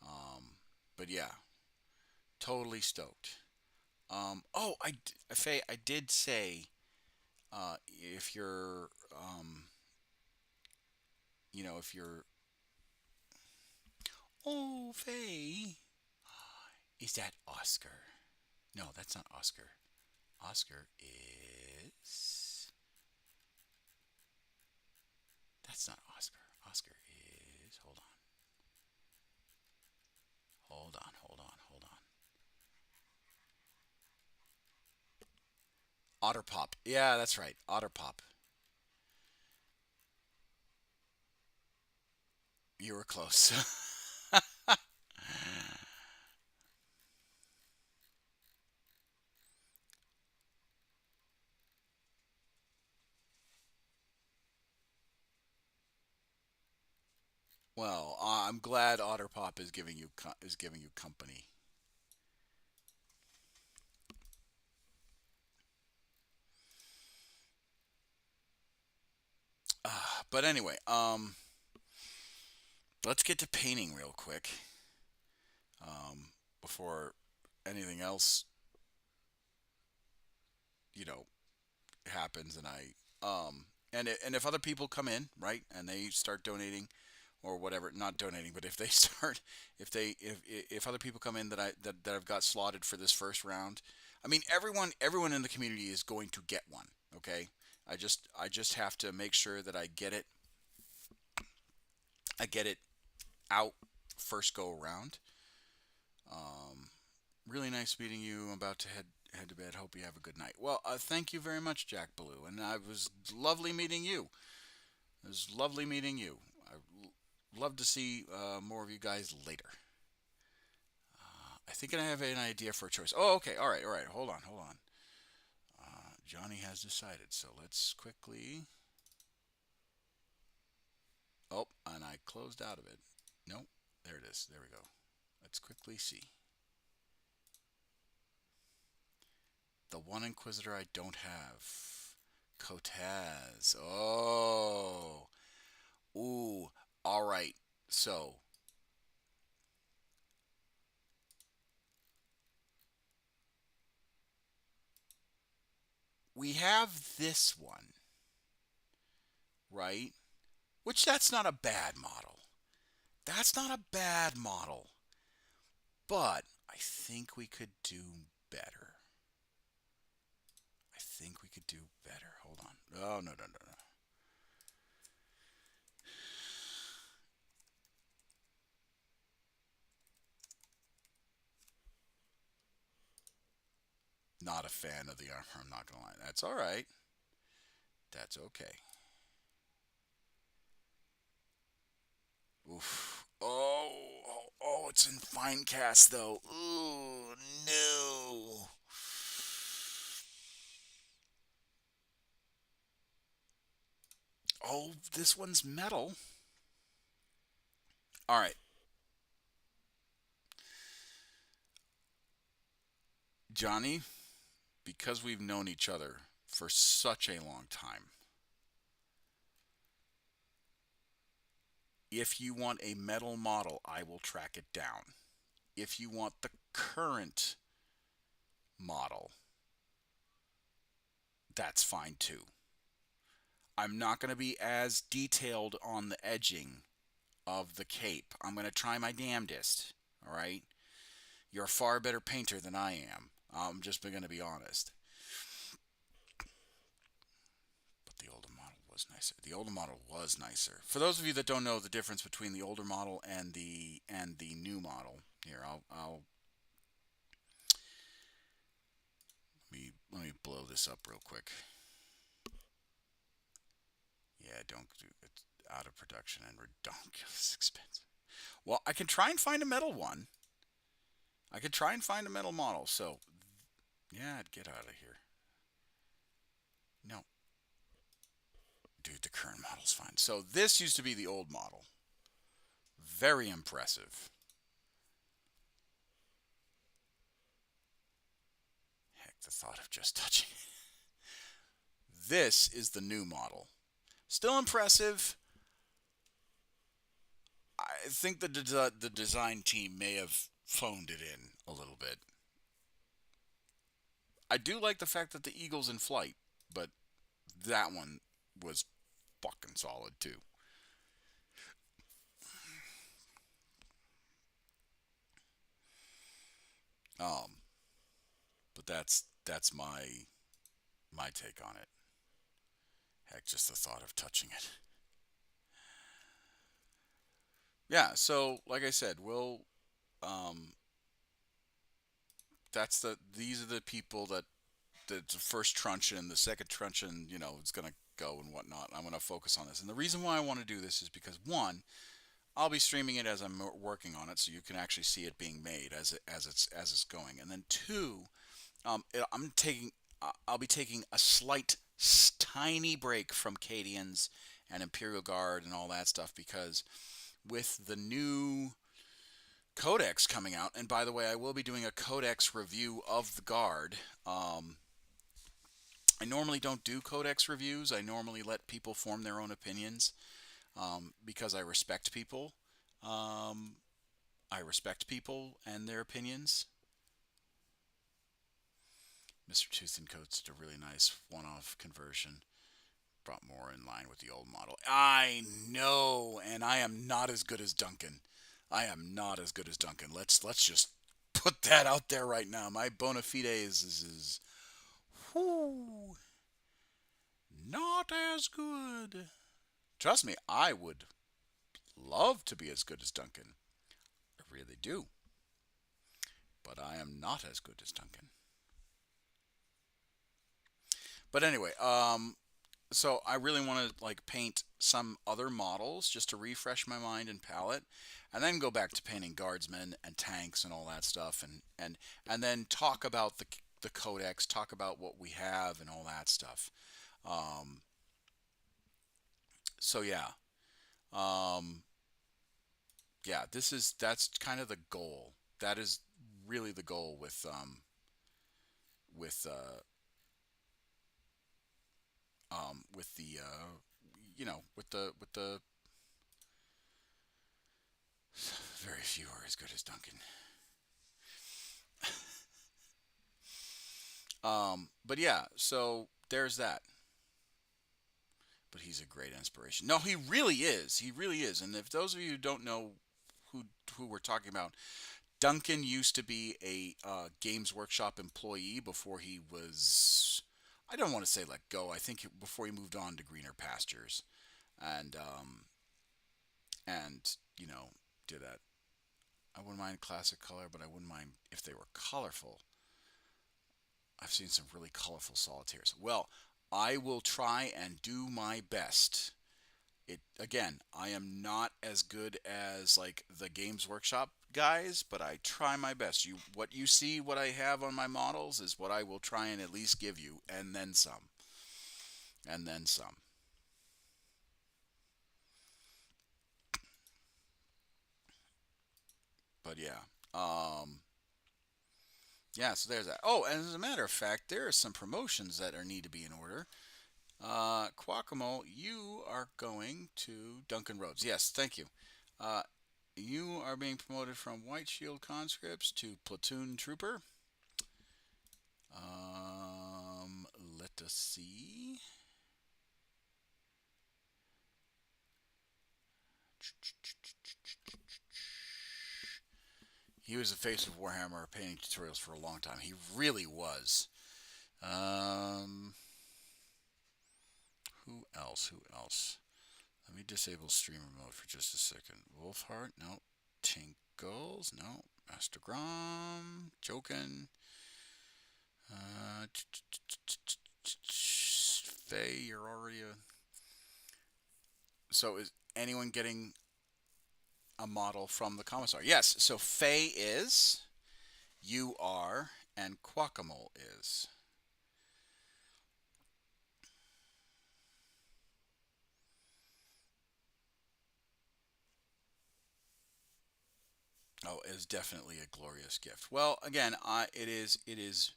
Um, but yeah, totally stoked. Oh, Faye, I did say, if you're, if you're, oh, Faye, is that Oscar? No, that's not Oscar. Oscar is, that's not Oscar. Oscar is, hold on. Otterpop. Yeah, that's right. Otterpop. You were close. Well, I'm glad Otterpop is giving you company. But anyway, let's get to painting real quick before anything else, you know, happens. And if other people come in, right, and they start donating or whatever, not donating, but if they start, if other people come in that I've got slotted for this first round, I mean, everyone in the community is going to get one. Okay, I just have to make sure that I get it out first go around. Um, really nice meeting you. I'm about to head to bed. Hope you have a good night. Well, thank you very much, Jack Ballou, and I was lovely meeting you. It was lovely meeting you. I love to see more of you guys later. I think I have an idea for a choice. Oh, okay. All right. All right. Hold on. Hold on. Johnny has decided. So let's quickly. Oh, and I closed out of it. Nope. There it is. There we go. Let's quickly see. The one Inquisitor I don't have. Kotaz. Oh. Ooh. All right. So we have this one, right? Which that's not a bad model. That's not a bad model. But I think we could do better. I think we could do better. Hold on. Oh, no, no, no, no. Not a fan of the armor. I'm not going to lie. That's all right. That's okay. Oof. Oh, it's in fine cast, though. Ooh, no. Oh, this one's metal. All right, Johnny, because we've known each other for such a long time, if you want a metal model, I will track it down. If you want the current model, that's fine too. I'm not going to be as detailed on the edging of the cape. I'm going to try my damnedest. All right? You're a far better painter than I am. I'm just going to be honest. But the older model was nicer. The older model was nicer. For those of you that don't know the difference between the older model and the new model, here I'll let me blow this up real quick. Yeah, don't do it's out of production and ridiculous expensive. Well, I can try and find a metal one. I could try and find a metal model. So, yeah, I'd get out of here. No, dude, the current model's fine. So this used to be the old model. Very impressive. Heck, the thought of just touching it. This is the new model. Still impressive. I think the design team may have phoned it in a little bit. I do like the fact that the eagle's in flight, but that one was fucking solid too. Um, but that's my take on it. Heck, just the thought of touching it. Yeah, so like I said, we'll um that's these are the people that the first truncheon, the second truncheon, it's gonna go and whatnot. I'm gonna focus on this, and the reason why I want to do this is because one, I'll be streaming it as I'm working on it, so you can actually see it being made as it's going. And then two, I'll be taking a slight, tiny break from Cadians and Imperial Guard and all that stuff because with the new Codex coming out, and by the way, I will be doing a Codex review of the Guard. I normally don't do Codex reviews. I normally let people form their own opinions because I respect people. Um, I respect people and their opinions. Mr. Tooth and Coat's did a really nice one-off conversion. Brought more in line with the old model. I know, and I am not as good as Duncan. I am not as good as Duncan. Let's just put that out there right now. My bona fides is whoo, not as good. Trust me, I would love to be as good as Duncan. I really do. But I am not as good as Duncan. But anyway, so I really want to like paint some other models just to refresh my mind and palette, and then go back to painting guardsmen and tanks and all that stuff, and then talk about the codex, talk about what we have and all that stuff. Um, so yeah, um, yeah, that's kind of the goal. That is really the goal with with the with the very few are as good as Duncan. But yeah, so there's that. But he's a great inspiration. No, he really is. He really is. And if those of you who don't know who who we're talking about, Duncan used to be a Games Workshop employee before he was. I don't want to say let go. I think before he moved on to greener pastures, and you know did that. I wouldn't mind classic color, but I wouldn't mind if they were colorful. I've seen some really colorful solitaires. Well, I will try and do my best. It again, I am not as good as like the Games Workshop guys, but I try my best. What you see what I have on my models is what I will try and at least give you and then some. And then some. But yeah. Yeah, so there's that. Oh, and as a matter of fact, there are some promotions that are need to be in order. Quackamo, you are going to Duncan Rhodes. Yes, thank you. Uh, you are being promoted from White Shield Conscripts to Platoon Trooper. Let us see. He was the face of Warhammer painting tutorials for a long time. He really was. Um, who else? Who else? Let me disable streamer mode for just a second. Wolfheart? No. Tinkles? No. Master Grom? Jokin? Uh, Faye, you're already a. So is anyone getting a model from the Commissar? Yes. So Faye is, you are, and Quackamo is. Oh, it is definitely a glorious gift. Well, again, it is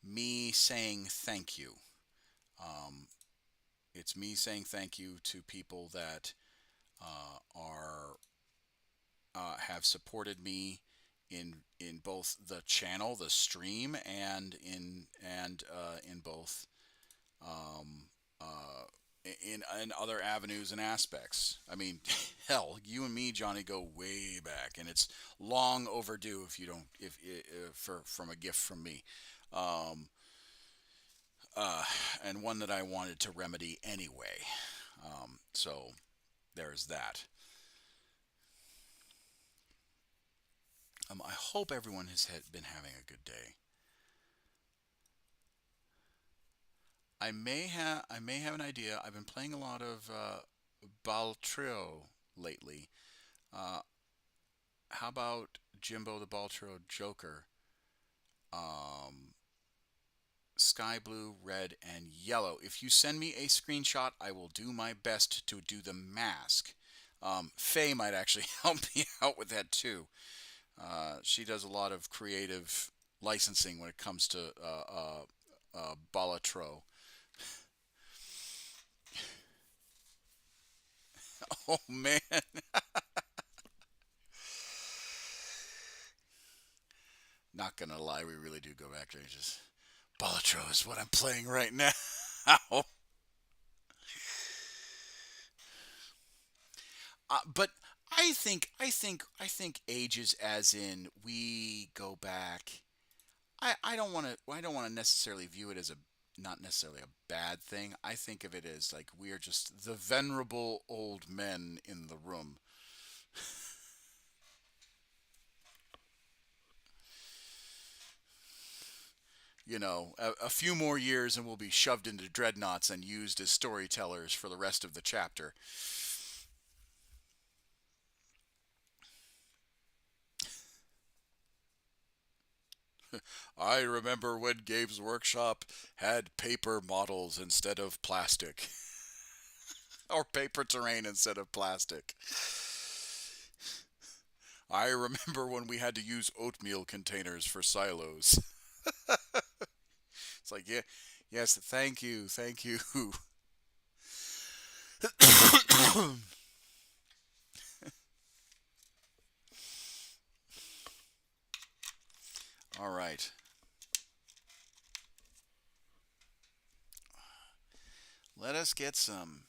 me saying thank you. Um, it's me saying thank you to people that are have supported me in both the channel, the stream, and in both um, uh, in other avenues and aspects. I mean, hell, you and me, Johnny, go way back, and it's long overdue if you don't if for from a gift from me. Um, and one that I wanted to remedy anyway. So there's that. I hope everyone has been having a good day. I may have an idea. I've been playing a lot of Baltrio lately. Uh, how about Jimbo the Baltro Joker? Um, Sky blue, red, and yellow. If you send me a screenshot, I will do my best to do the mask. Faye might actually help me out with that too. She does a lot of creative licensing when it comes to Balatro. Oh man, not gonna lie, we really do go back there. Just Balatro is what I'm playing right now. But I think ages as in we go back. I don't want to necessarily view it as a not necessarily a bad thing. I think of it as like we are just the venerable old men in the room. A few more years and we'll be shoved into dreadnoughts and used as storytellers for the rest of the chapter. I remember when Gabe's Workshop had paper models instead of plastic, or paper terrain instead of plastic. I remember when we had to use oatmeal containers for silos. It's like, yeah, yes, thank you, thank you. All right, let us get some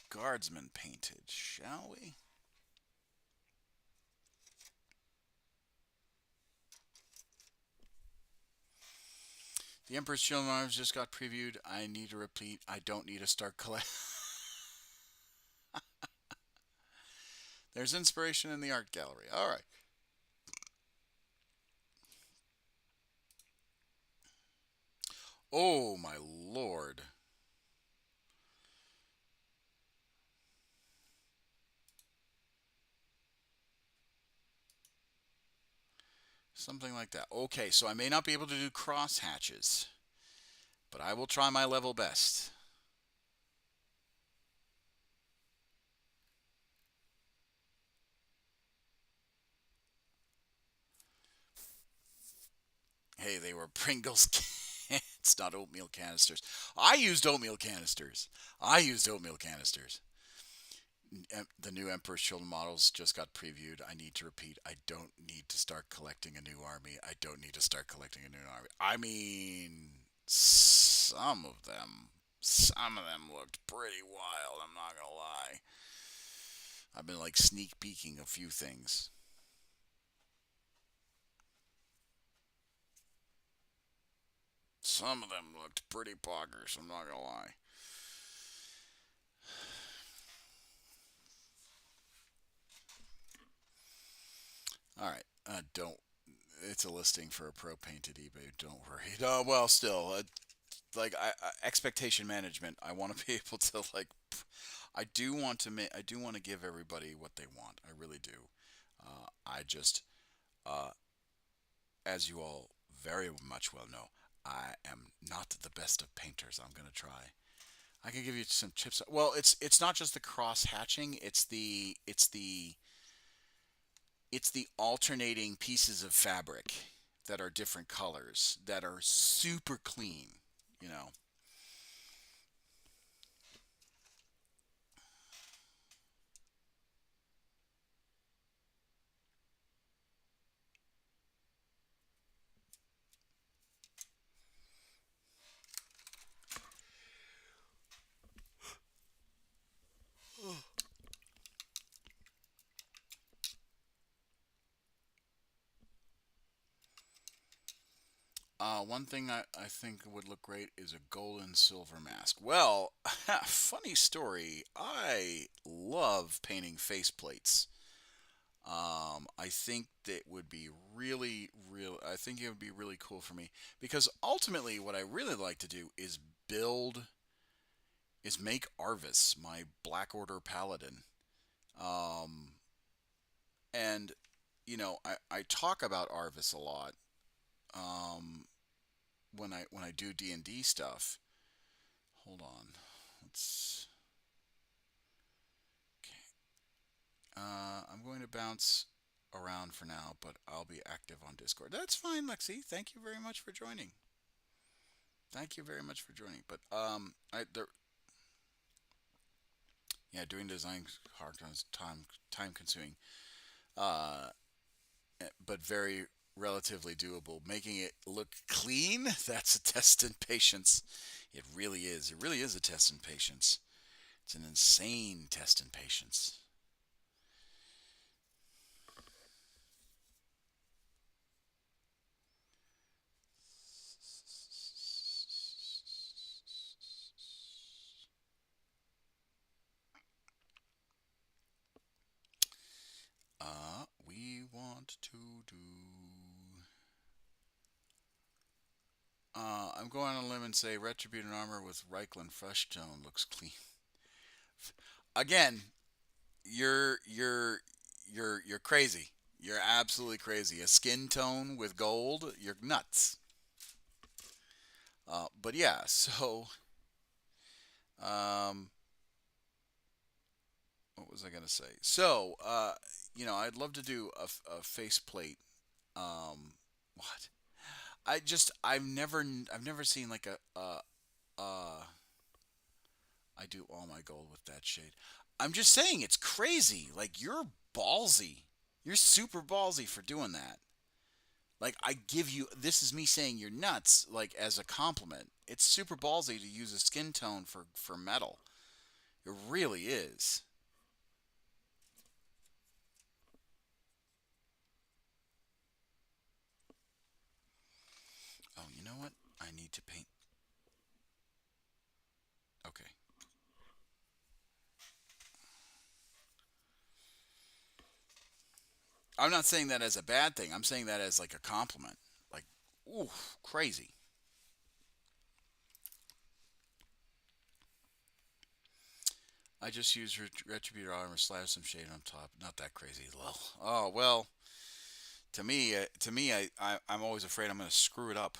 guardsmen painted, shall we? The Emperor's Children Arms just got previewed. I need to repeat. I don't need to start collect. There's inspiration in the art gallery. All right. Oh my lord. Something like that. Okay, so I may not be able to do cross hatches, but I will try my level best. Hey, they were Pringles cans, not oatmeal canisters. I used oatmeal canisters. I used oatmeal canisters. The new Emperor's Children models just got previewed. I need to repeat. I don't need to start collecting a new army. I don't need to start collecting a new army. I mean, some of them looked pretty wild. I'm not gonna lie. I've been like sneak peeking a few things. Some of them looked pretty poggers. I'm not gonna lie. All right. Don't. It's a listing for a pro painted eBay. Don't worry. Well, still, like expectation management. I want to be able to like. I do want to give everybody what they want. I really do. I just, uh, as you all very much well know, I am not the best of painters. I'm gonna try. I can give you some tips. Well, it's not just the cross hatching. It's the alternating pieces of fabric that are different colors that are super clean. You know. One thing I think would look great is a gold and silver mask. Well, funny story. I love painting faceplates. I think that would be really, real. I think it would be really cool for me because ultimately, what I really like to do is make Arvis my Black Order Paladin. Um, and I talk about Arvis a lot when I do D&D stuff. Hold on. Let's Okay. I'm going to bounce around for now, but I'll be active on Discord. That's fine, Lexi. Thank you very much for joining. Thank you very much for joining. But yeah, doing design hard time consuming. Uh, but very relatively doable. Making it look clean, that's a test in patience. It really is. It really is a test in patience. It's an insane test in patience. We want to do. I'm going on a limb and say Retributed armor with Reichland fresh tone looks clean. Again, you're crazy. You're absolutely crazy. A skin tone with gold, you're nuts. But yeah, so um, what was I gonna say? So I'd love to do a faceplate. What? I've never seen like I do all my gold with that shade. I'm just saying it's crazy. Like you're ballsy. You're super ballsy for doing that. Like I give you this is me saying you're nuts like as a compliment. It's super ballsy to use a skin tone for metal. It really is. Oh, you know what? I need to paint. Okay. I'm not saying that as a bad thing. I'm saying that as like a compliment. Like, ooh, crazy. I just used Retributor armor, slash some shade on top. Not that crazy. Lol. Oh well. I'm always afraid I'm going to screw it up.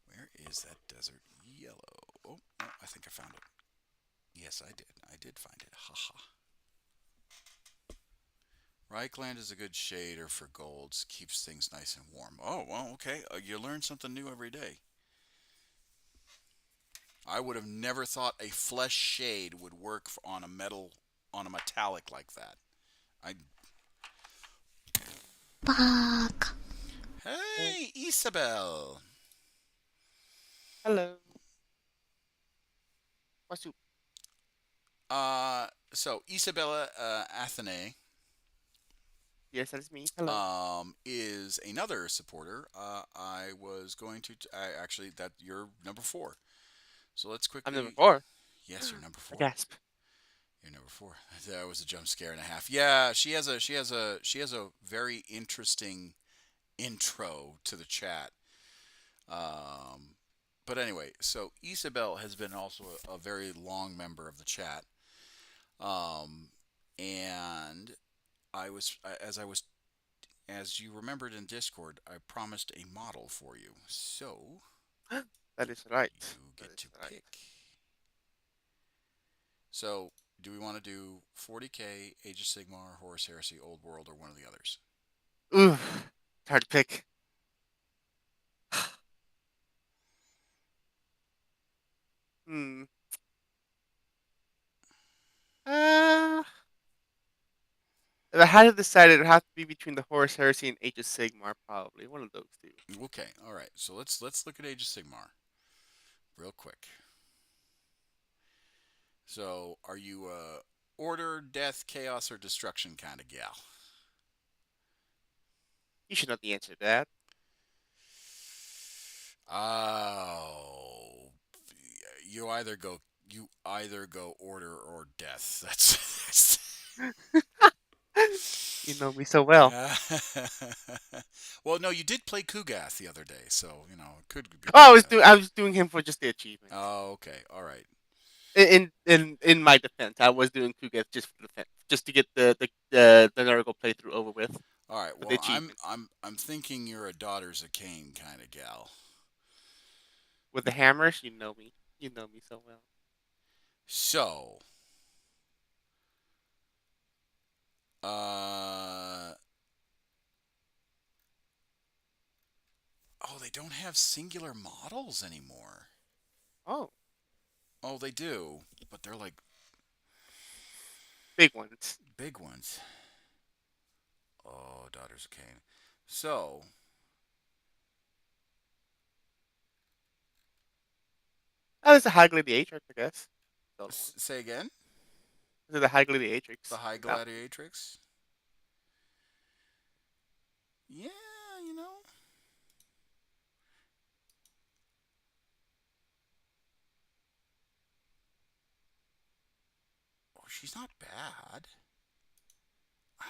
Where is that desert yellow? Oh, no, I think I found it. Yes, I did. I did find it. Haha. Reichland is a good shader for golds. Keeps things nice and warm. Oh, well, okay. You learn something new every day. I would have never thought a flesh shade would work on on a metallic like that. I. Fuck. And Hey, Isabel. hello. What's up? So Isabella Athene Yes, that is me. Hello. is another supporter. I was going to actually that you're number 4. So let's I'm number quickly. 4. Yes, you're number I 4. gasp. You're number 4. That was a jump scare and a half. Yeah, she has a very interesting intro to the chat. Um, but anyway, so Isabel has been also a very long member of the chat. Um, and I was as you remembered in Discord, I promised a model for you. So That is right. you That get is to right. pick. So, do we want to do 40K, Age of Sigmar, Horus Heresy, Old World, or one of the others? Ooh, it's hard to pick. Hmm. Uh, if I had to decide, it would have to be between the Horus Heresy and Age of Sigmar, probably one of those two. Okay, all right. So let's look at Age of Sigmar real quick. So, are you a order, death, chaos, or destruction kind of gal? You should know the answer to that. Oh, you either go order or death. You know me so well. Well, no, you did play Kugath the other day, so it could Oh, be. I was doing him for just the achievement. Oh, okay, all right. In my defense, I was doing 2 gets just for defense, just to get the Nurgle playthrough over with All right. for the Well, achievement. I'm thinking you're a Daughters of Cain kind of gal. With the hammers, you know me so well. So, uh, oh, they don't have singular models anymore. Oh, Oh, they do, but they're like big ones. big ones. Oh, Daughters of Cain. So, Oh, there's a High Gladiatrix, I guess. The other one. say again. There's the High The Gladiatrix. High That one. Gladiatrix. Yeah, you know. Oh, she's not bad.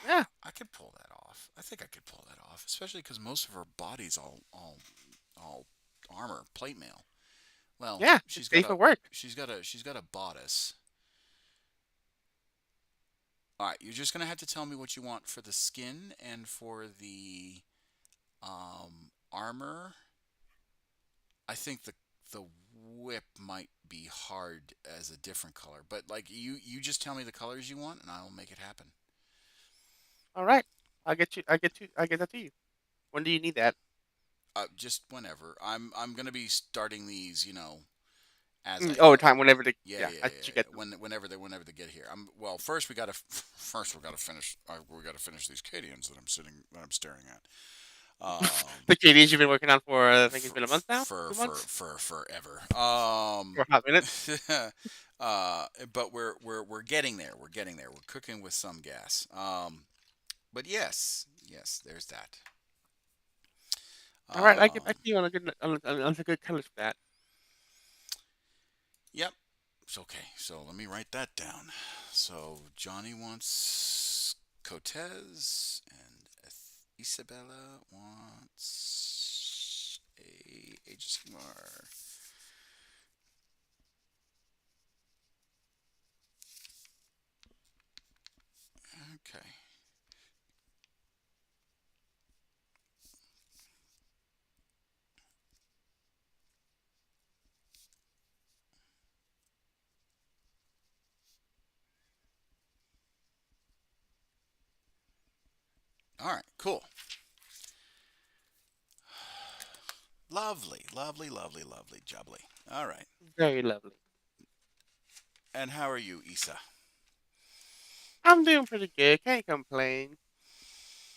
Yeah, I could pull that off. I think I could pull that off, especially because most of her body's all armor, plate mail. Well, yeah. It's safe for work. she's got a bodice. All right, you're just gonna have to tell me what you want for the skin and for the armor. I think the whip might be hard as a different color, but like you just tell me the colors you want, and I'll make it happen. All right, I'll get you. I get that to you. When do you need that? Just whenever. I'm gonna be starting these, as I Over go. time, whenever the Yeah, yeah, yeah, I yeah, should yeah. get them. Whenever they get here. Well, first we gotta first we gotta finish we gotta finish these Cadians that I'm staring at. The KDs you've been working on for I think it's been a month now, 2 months, For forever. for a hot minute. Uh, but we're getting there. We're getting there. We're cooking with some gas. But yes, there's that. All right, I get Um, back to you on a good colors for that. yep. It's okay. So let me write that down. So Johnny wants Cortez and Isabella wants a Age of Sigmar. Okay. All right. Cool. Lovely, lovely, lovely, lovely, jubbly. All right. Very lovely. And how are you, Isa? I'm doing pretty good. Can't complain.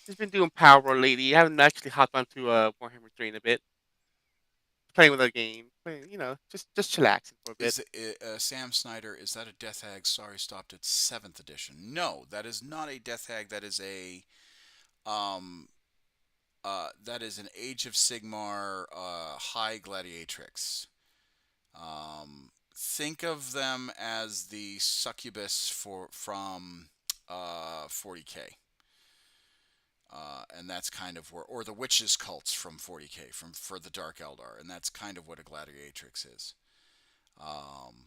Just been doing Power Roll lately. I haven't actually hopped onto Warhammer 3 in a bit. Playing with a game. Playing, just chillaxing for a bit. Is it, Sam Snyder? Is that a Death Hag? Sorry, stopped at seventh edition. No, that is not a Death Hag. That is a um that is an Age of Sigmar High Gladiatrix. Think of them as the succubus from 40k. And that's kind of where, or the witches cults from 40k, from for the Dark Eldar, and that's kind of what a gladiatrix is. Um,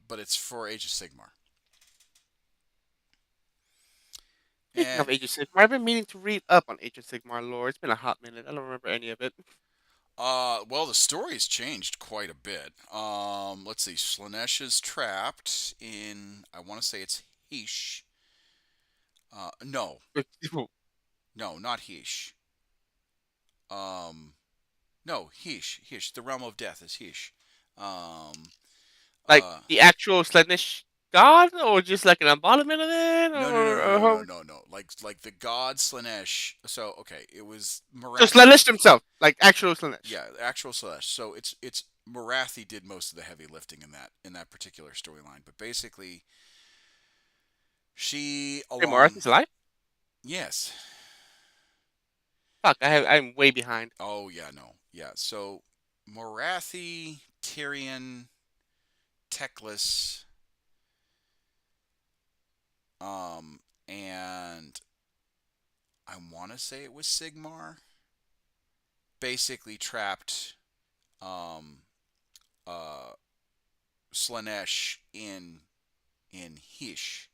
but it's for Age of Sigmar. Speaking of And Age of Sigmar, I've been meaning to read up on Age of Sigmar lore. It's been a hot minute. I don't remember any of it. well, the story's changed quite a bit. Let's see. Slanesh is trapped in. I want to say it's Hesh. No, no, not Hesh. Um, no, Hesh. The realm of death is Hesh. Um, Like uh, the actual Slaanesh god, or just like an embodiment of it, no, no, no, no, or no, how? no, no, no. Like the god Slanesh. So okay, it was So Marathi. Slaanesh himself, like actual Slaanesh. Yeah, actual Slanesh. So it's Marathi did most of the heavy lifting in that particular storyline. But basically, she Wait, Morath along. is alive? Yes. Fuck, I'm way behind. Oh yeah, no, yeah. So Morathi, Tyrion, Teclis, and I want to say it was Sigmar. Basically trapped um, uh, Slanesh in Hish.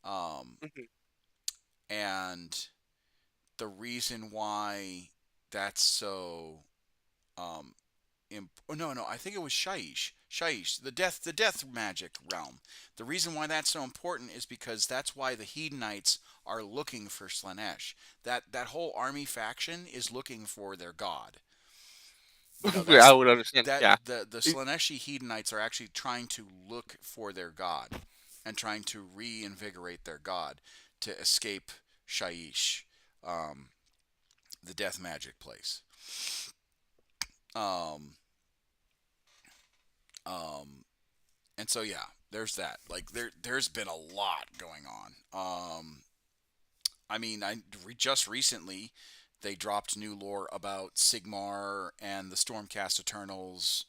Um, Mhm. and the reason why that's so um, oh, no, I think it was Shaish, the death magic realm. The reason why that's so important is because that's why the Hedonites are looking for Slanesh. That whole army faction is looking for their god. Yeah, I That's would understand. that Yeah. the It- Slaneshi Hedonites are actually trying to look for their god and trying to reinvigorate their god to escape Shaish, um, the death magic place. Um, um, and so yeah, there's that. Like there's been a lot going on. I mean, just recently they dropped new lore about Sigmar and the Stormcast Eternals,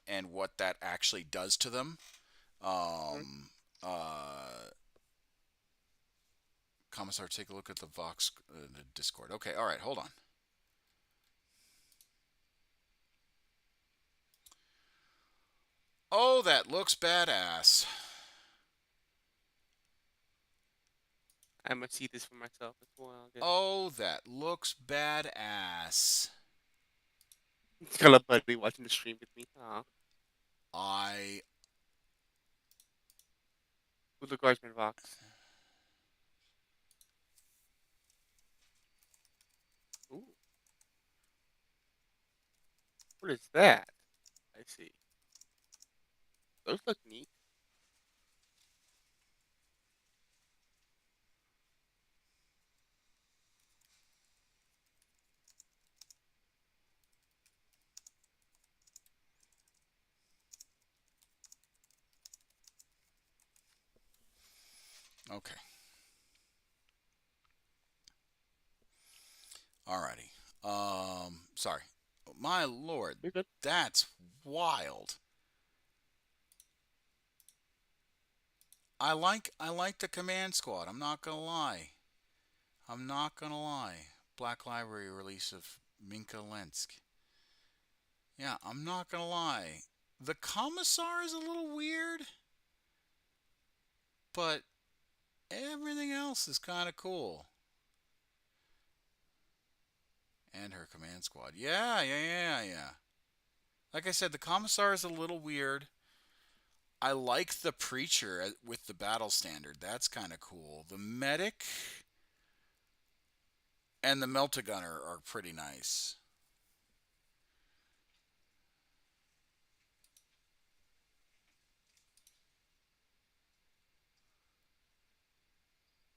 and what that actually does to them. mhm. Um, uh, Commissar, take a look at the Vox the Discord. Okay, all right, hold on. Oh, that looks badass. I must see this for myself as well. Then. Oh, that looks badass. Got a buddy watching the stream with me. I With the Guardsman Vox. Ooh, what is that? I see. Those look neat. okay. Alrighty. Sorry. My lord, They're good. that's wild. I like the command squad. I'm not gonna lie. I'm not gonna lie. Black Library release of Minka Lensk. Yeah, I'm not gonna lie. The Commissar is a little weird, but everything else is kind of cool. And her command squad. Yeah, yeah, yeah, yeah. Like I said, the Commissar is a little weird. I like the Preacher with the battle standard. That's kind of cool. The Medic and the Meltagunner are pretty nice.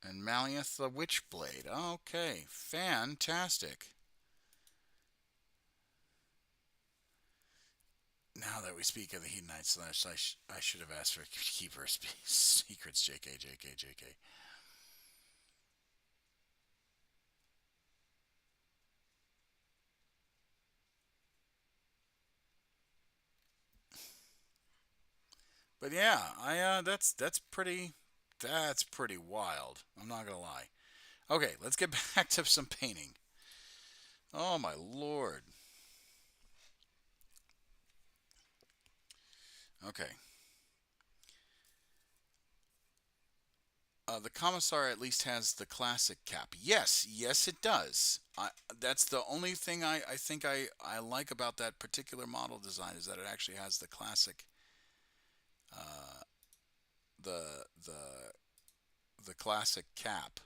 And Maliath the Witchblade. Okay, fantastic. Now that we speak of the Hedonite Slash, I should have asked for Keeper Secrets. JK, JK, JK. But yeah, I that's pretty wild. I'm not gonna lie. Okay, let's get back to some painting. Oh my lord. Okay. The Commissar at least has the classic cap. Yes, yes, it does. That's the only thing I think I like about that particular model design is that it actually has the classic, uh, the the the classic cap.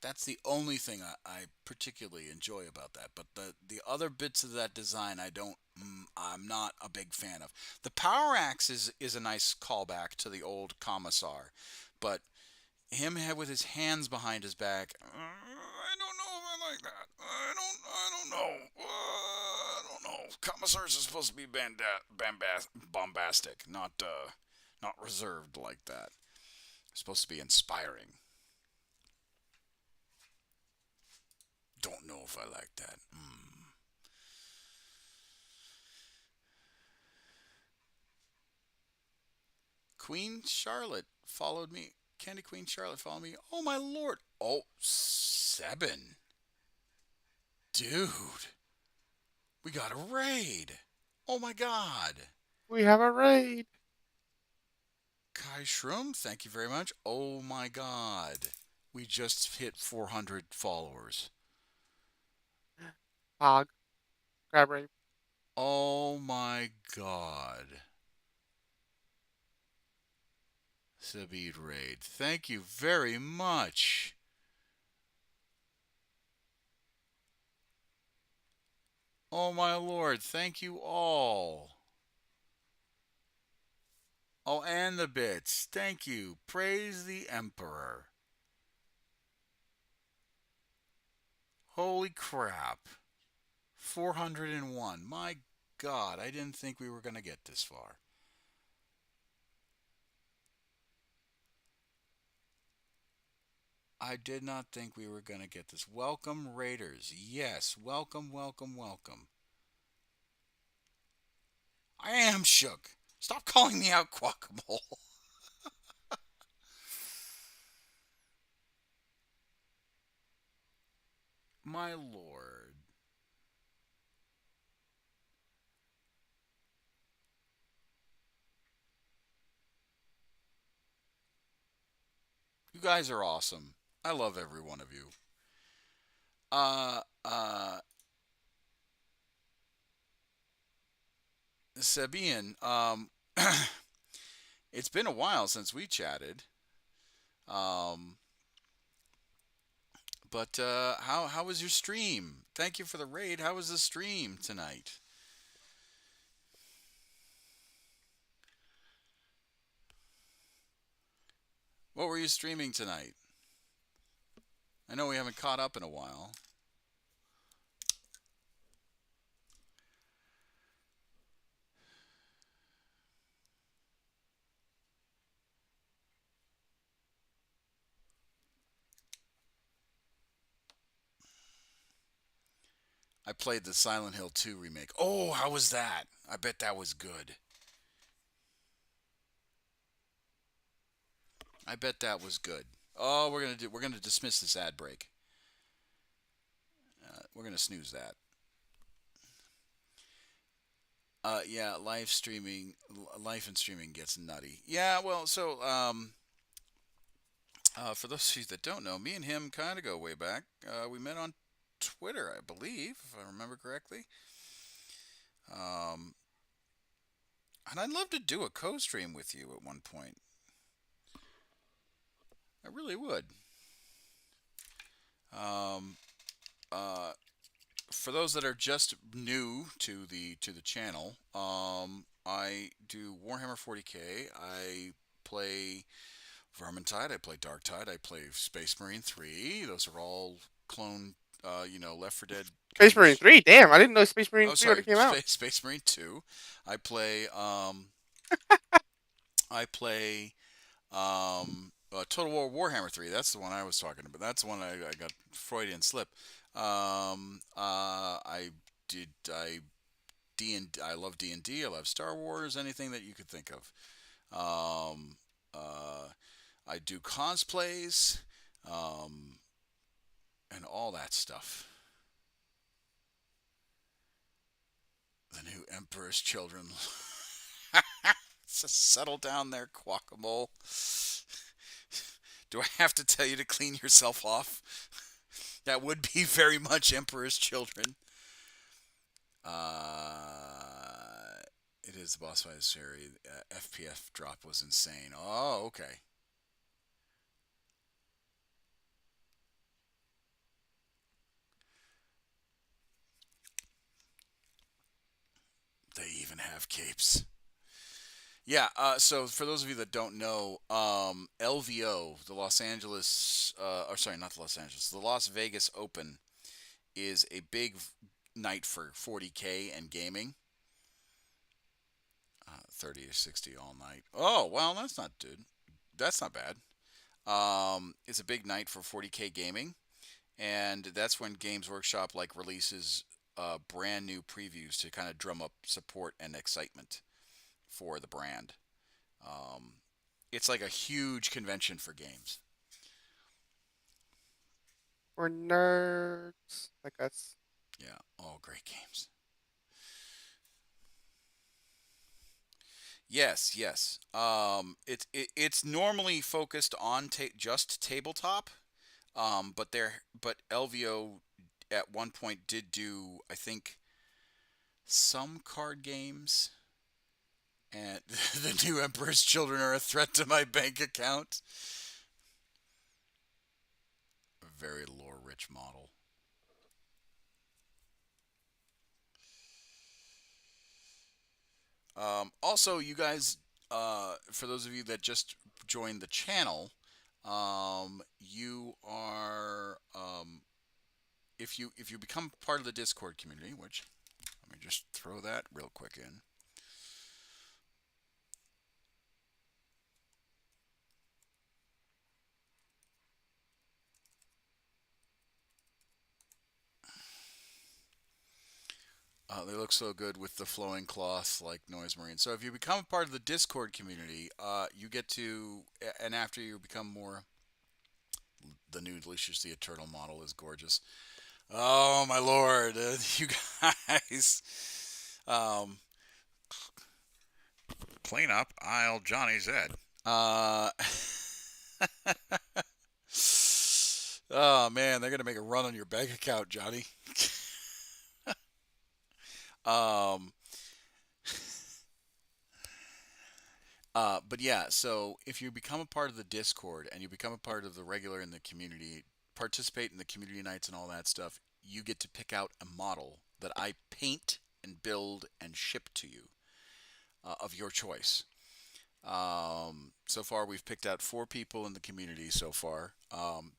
That's the only thing I particularly enjoy about that. But the other bits of that design, I'm not a big fan of. The power axe is a nice callback to the old Commissar, but him with his hands behind his back, I don't know if I like that. I don't know. I don't know. Commissars are supposed to be bombastic, not reserved like that. They're supposed to be inspiring. Don't know if I like that. Queen Charlotte followed me. Candy Queen Charlotte, follow me. Oh my lord. Oh, Sebin. Dude, we got a raid. Oh my god. We have a raid. Kai Shroom, thank you very much. Oh my god. We just hit 400 followers. Hog. Crab raid. Oh my god. Sabid Raid. Thank you very much. Oh my lord, thank you all. Oh, and the bits. Thank you. Praise the Emperor. Holy crap. 401. My god, I didn't think we were going to get this far. I did not think we were going to get this. Welcome, Raiders. Yes, welcome, welcome, welcome. I am shook. Stop calling me out, Guacamole. My lord. You guys are awesome. I love every one of you. Uh, uh, Sabian, it's been a while since we chatted. Um, but how was your stream? Thank you for the raid. How was the stream tonight? What were you streaming tonight? I know we haven't caught up in a while. I played the Silent Hill 2 remake. Oh, how was that? I bet that was good. I bet that was good. Oh, we're gonna dismiss this ad break. We're gonna snooze that. Yeah, live and streaming gets nutty. Yeah, well, so for those of you that don't know, me and him kind of go way back. We met on Twitter, I believe, if I remember correctly. Um, and I'd love to do a co-stream with you at one point. I really would. Um, uh, for those that are just new to the channel, I do Warhammer 40k. I play Vermintide. I play Darktide. I play Space Marine 3. Those are all clone, Left 4 Dead. Space Marine 3? Damn, I didn't know Space Marine Oh, 3 already sorry, came out. Space Marine 2. I play I play Total War Warhammer 3. That's the one I was talking about. That's the one I got Freudian slip. I did I D and I love D&D. I love Star Wars. Anything that you could think of. Um, I do cosplays, um, and all that stuff. The new Emperor's Children. Just settle down there, Guacamole. Do I have to tell you to clean yourself off? That would be very much Emperor's Children. It is the boss fight series. FPF drop was insane. Oh, okay. They even have capes. Yeah, so for those of you that don't know, LVO, the Los Angeles, or sorry, not the Los Angeles, the Las Vegas Open is a big night for 40K and gaming. 30 to 60 all night. Oh, well, that's not good. That's not bad. It's a big night for 40K gaming, and that's when Games Workshop releases brand new previews to kind of drum up support and excitement for the brand. Um, it's like a huge convention for games. For nerds like us. Yeah, all great games. Yes, yes. It's normally focused on just tabletop. But LVO at one point did do, I think, some card games. And the new Emperor's Children are a threat to my bank account. A very lore-rich model. Also, you guys, for those of you that just joined the channel, you are if you become part of the Discord community, which let me just throw that real quick in. They look so good with the flowing cloth like Noise Marine. So if you become a part of the Discord community, you get to, and after you become more, the new Lucius the Eternal model is gorgeous. Oh my lord, you guys! Um, Clean up aisle Johnny Zed. Uh, oh man, they're gonna make a run on your bank account, Johnny. Um, but yeah, so if you become a part of the Discord and you become a part of the regular in the community, participate in the community nights and all that stuff, you get to pick out a model that I paint and build and ship to you of your choice. So far, we've picked out 4 people in the community so far.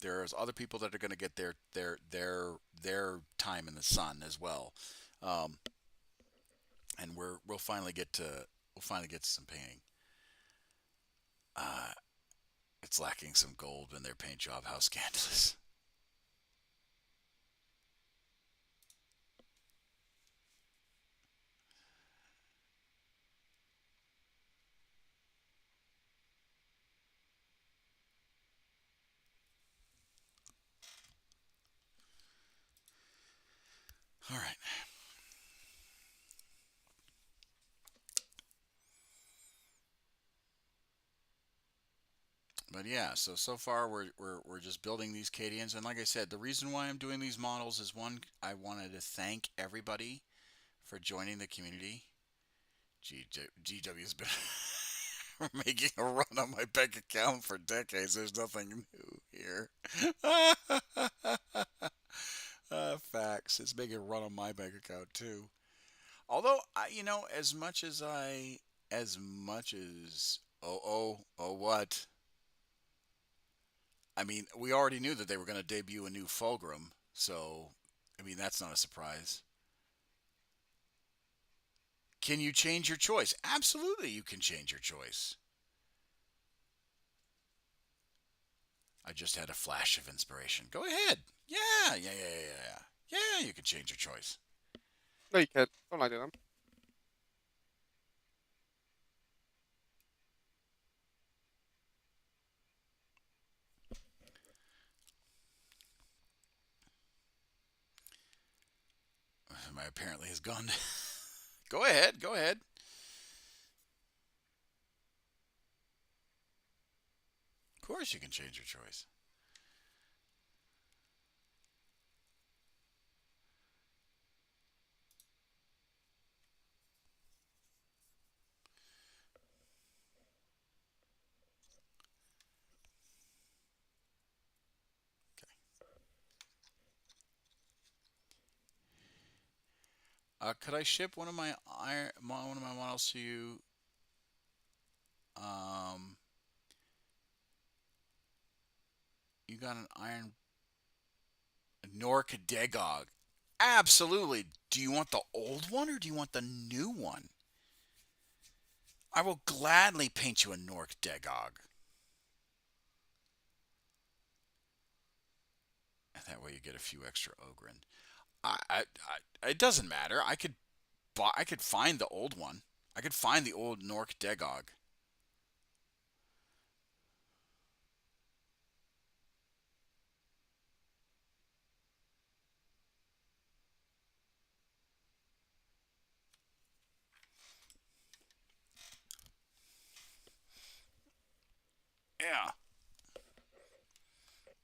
There's other people that are going to get their time in the sun as well, um, and we'll finally get to some painting. Uh, it's lacking some gold in their paint job. How scandalous! All right, but yeah. So far we're just building these Cadians, and like I said, the reason why I'm doing these models is one, I wanted to thank everybody for joining the community. GW's been making a run on my bank account for decades. There's nothing new here. Facts. It's making a run on my bank account too. Although, as much as, what? I mean, we already knew that they were going to debut a new Fulgrim, so, I mean, that's not a surprise. Can you change your choice? Absolutely, you can change your choice. I just had a flash of inspiration. Go ahead. Yeah, yeah, yeah, yeah, yeah. Yeah, you can change your choice. No, you can't. Don't lie to them. My apparently has gone. Go ahead. Go ahead. Of course, you can change your choice. Could I ship one of my models to you? Um, you got an iron Nork Dagog. Absolutely. Do you want the old one or do you want the new one? I will gladly paint you a Nork Dagog. And that way you get a few extra Ogren. It doesn't matter. I could find the old one. I could find the old Nork Dagog.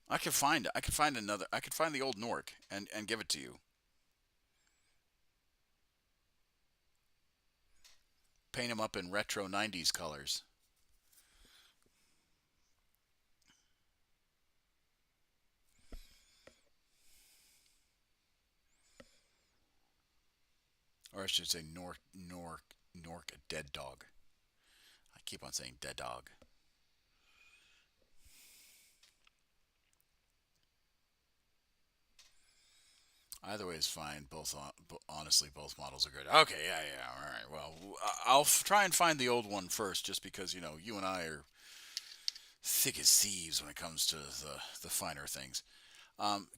I could find another. I could find the old Nork and give it to you. Paint him up in retro '90s colors. Or I should say Nork, a dead dog. I keep on saying dead dog. Either way is fine. Honestly, both models are good. Okay, yeah, yeah. All right. Well, I'll try and find the old one first, just because you and I are thick as thieves when it comes to the finer things.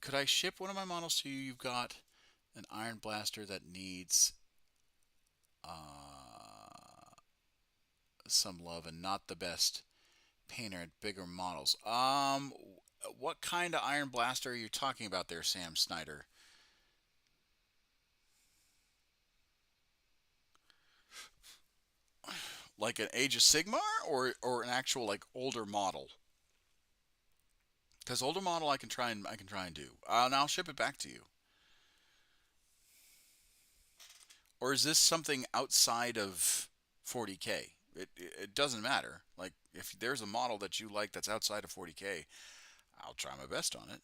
Could I ship one of my models to you? You've got an Iron Blaster that needs some love and not the best painter at bigger models. What kind of Iron Blaster are you talking about there, Sam Snyder? Like an Age of Sigmar or an actual like older model? Because older model I can try and do. And I'll ship it back to you. Or is this something outside of 40K? It doesn't matter. Like if there's a model that you like that's outside of 40K, I'll try my best on it.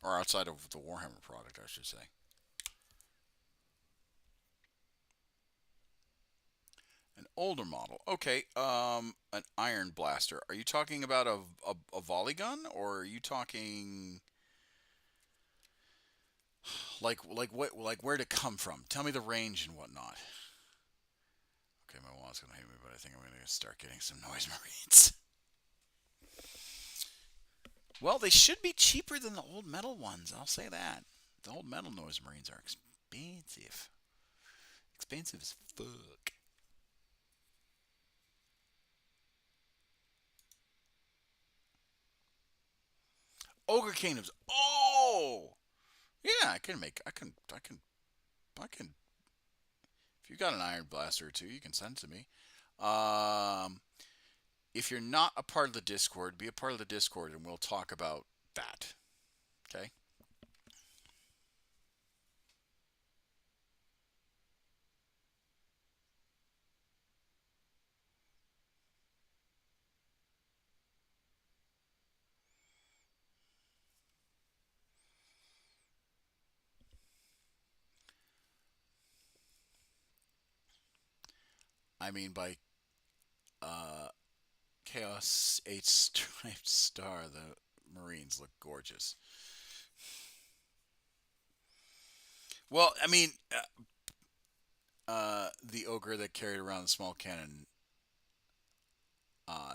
Or outside of the Warhammer product, I should say. An older model. Okay, an Iron Blaster. Are you talking about a volley gun, or are you talking like where to come from? Tell me the range and whatnot. Okay, my wallet's gonna hate me, but I think I'm gonna start getting some noise marines. Well, they should be cheaper than the old metal ones. I'll say that. The old metal noise marines are expensive. Expensive as fuck. Ogre Kingdoms. Oh, yeah. I can. If you got an Iron Blaster or two, you can send it to me. Um, if you're not a part of the Discord, be a part of the Discord, and we'll talk about that. Okay. I mean, by uh, Chaos 8 Striped Star, the Marines look gorgeous. Well, I mean, the ogre that carried around the small cannon.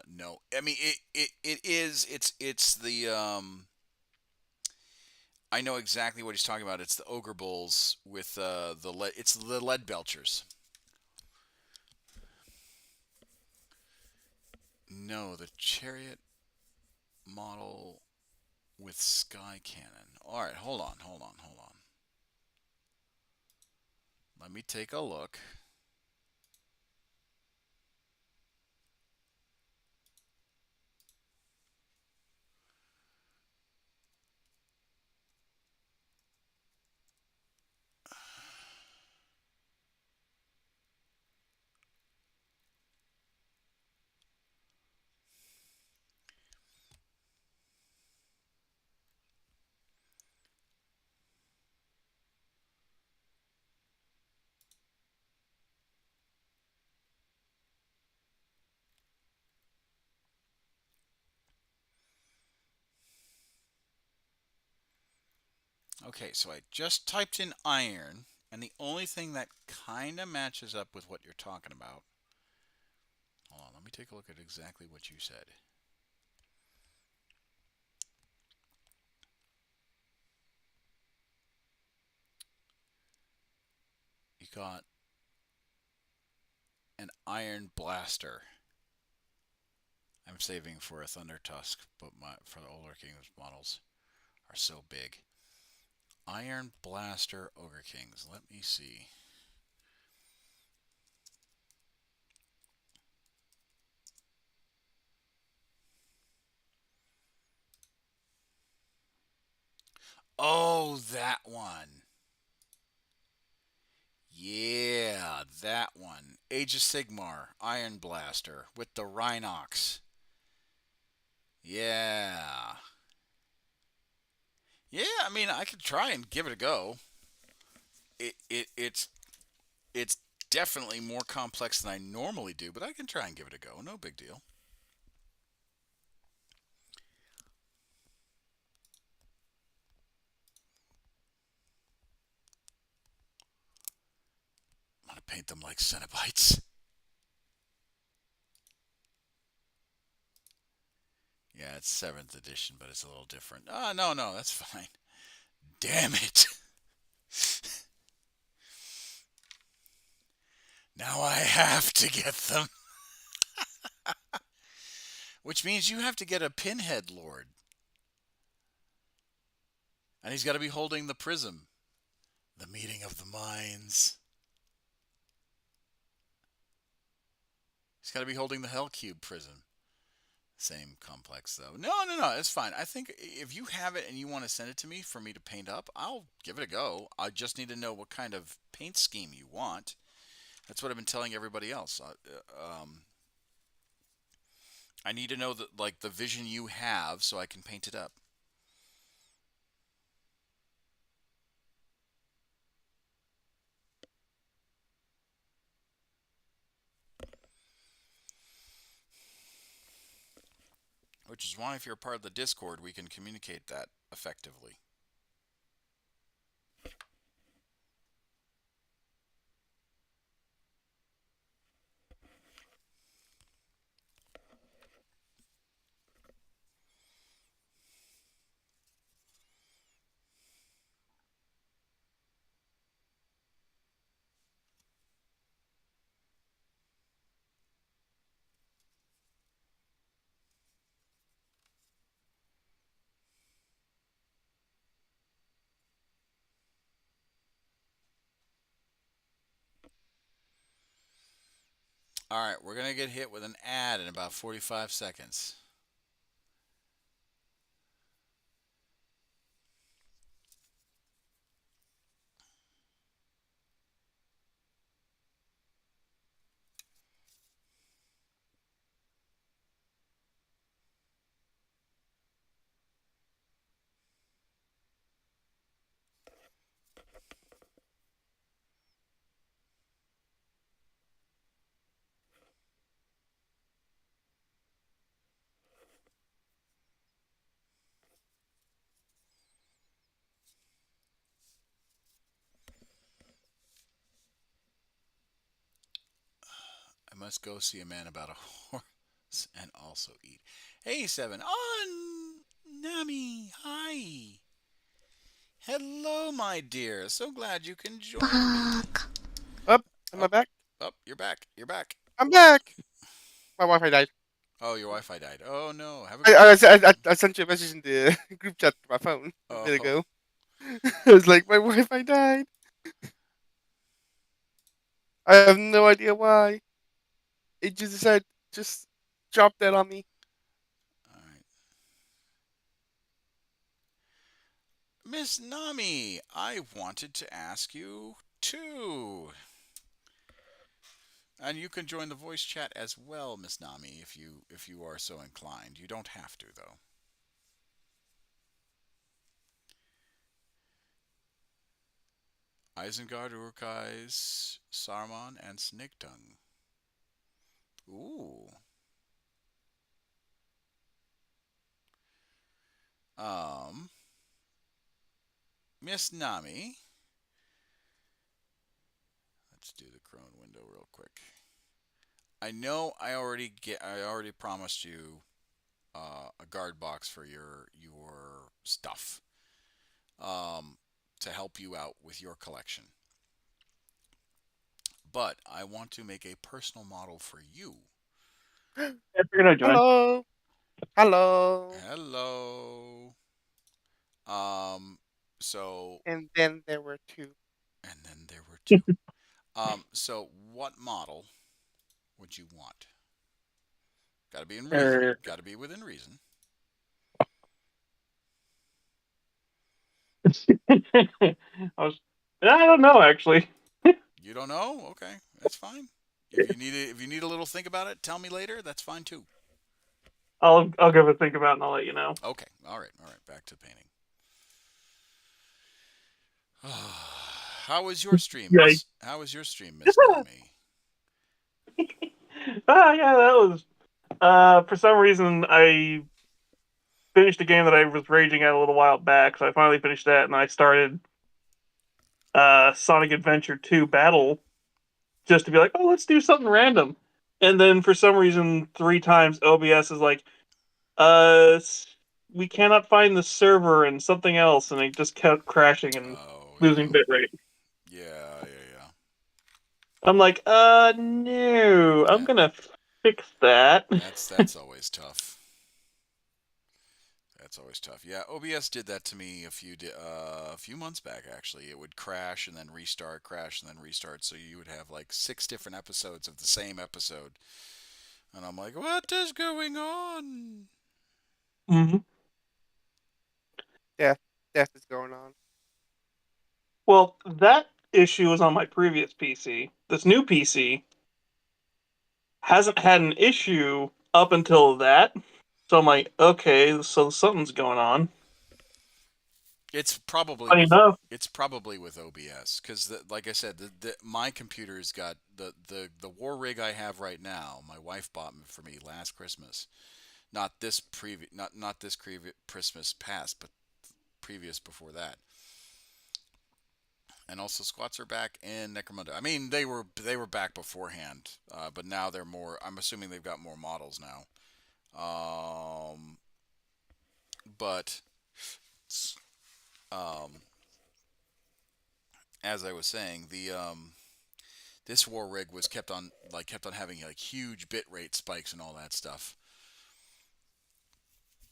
No, I mean it is it's the I know exactly what he's talking about. It's the ogre bulls with it's the lead belchers. No, the chariot model with sky cannon. All right, hold on. Let me take a look. Okay, so I just typed in iron, and the only thing that kind of matches up with what you're talking about. Hold on, let me take a look at exactly what you said. You got an iron blaster. I'm saving for a Thunder Tusk, but for the older Kingdoms models are so big. Iron Blaster Ogre Kings. Let me see. Oh, that one. Yeah, that one. Age of Sigmar, Iron Blaster with the Rhinox. Yeah. Yeah, I mean, I could try and give it a go. It's definitely more complex than I normally do, but I can try and give it a go. No big deal. I'm gonna paint them like Cenobites. Yeah, it's seventh edition, but it's a little different. Oh, no, no, that's fine. Damn it! Now I have to get them. Which means you have to get a Pinhead Lord, and he's got to be holding the prism, the meeting of the minds. He's got to be holding the Hell Cube prism. Same complex though. No, no, no. It's fine. I think if you have it and you want to send it to me for me to paint up, I'll give it a go. I just need to know what kind of paint scheme you want. That's what I've been telling everybody else. I need to know that like the vision you have so I can paint it up. Which is why if you're a part of the Discord, we can communicate that effectively. All right, we're going to get hit with an ad in about 45 seconds. I must go see a man about a horse and also eat. Hey, Seven. Oh, Nami. Hi. Hello, my dear. So glad you can join me. Fuck. Up, am I Oh, back? oh, you're back. You're back. I'm back. My Wi-Fi died. Oh, your Wi-Fi died. Oh no. Have a I, good. I, I, I sent you a message in the group chat to my phone a bit Oh, ago. I was like, my Wi-Fi died. I have no idea why. It just decided just drop that on me. all right. Miss Nami, I wanted to ask you too. And you can join the voice chat as well, Miss Nami, if you are so inclined. You don't have to though. Isengard, Urukais, Saruman, and Snaketongue. Ooh. Um, Miss Nami. Let's do the Crone window real quick. I know I already promised you a guard box for your stuff to help you out with your collection. But I want to make a personal model for you. If you're gonna join. Hello. Hello. Hello. Um, so And then there were two. and then there were two. So what model would you want? Got to be in reason. Er, Got to be within reason. I I don't know actually. You don't know? Okay, that's fine. If you need a little think about it, tell me later. That's fine too. I'll give it a think about it and I'll let you know. Okay. All right. Back to painting. How was your stream, Yeah. Miss? How was your stream, Miss Nami? Yeah, that was for some reason I finished a game that I was raging at a little while back, so I finally finished that and I started Sonic Adventure 2 Battle just to be like, oh, let's do something random. And then for some reason, 3 times OBS is like, uh, we cannot find the server and something else, and it just kept crashing and Oh losing bitrate. yeah. I'm like, no, I'm That gonna fix that. that's always tough. That's always tough. Yeah, OBS did that to me a few months back. Actually, it would crash and then restart, crash and then restart. So you would have like 6 different episodes of the same episode, and I'm like, what is going on? hmm Death, death is going on. Well, that issue was on my previous PC. This new PC hasn't had an issue up until that. So I'm like, okay, so something's going on. It's probably Funny with enough, OBS because, like I said, my computer's got the war rig I have right now. My wife bought for me last Christmas. Not this Christmas past, but previous before that. And also Squats are back and Necromunda. I mean, they were back beforehand, but now they're more. I'm assuming they've got more models now. But um, as I was saying, the this war rig was kept on having like huge bit rate spikes and all that stuff.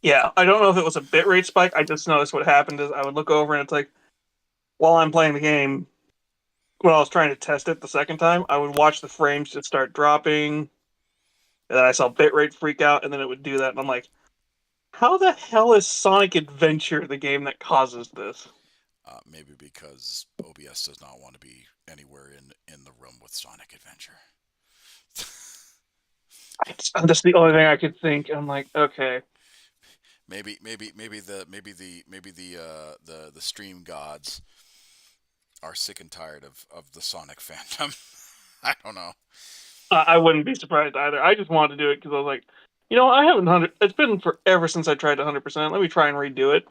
yeah, I don't know if it was a bitrate spike. I just noticed what happened is I would look over and it's like while I'm playing the game, when I was trying to test it the second time, I would watch the frames just start dropping, and then I saw bitrate freak out, and then it would do that, and I'm like, how the hell is Sonic Adventure the game that causes this? Maybe because OBS does not want to be anywhere in the room with Sonic Adventure. That's the only thing I could think. I'm like, okay, Maybe the stream gods are sick and tired of the Sonic fandom. I don't know. I wouldn't be surprised either. I just wanted to do it because I was like, I haven't 100. It's been forever since I tried 100%. Let me try and redo it.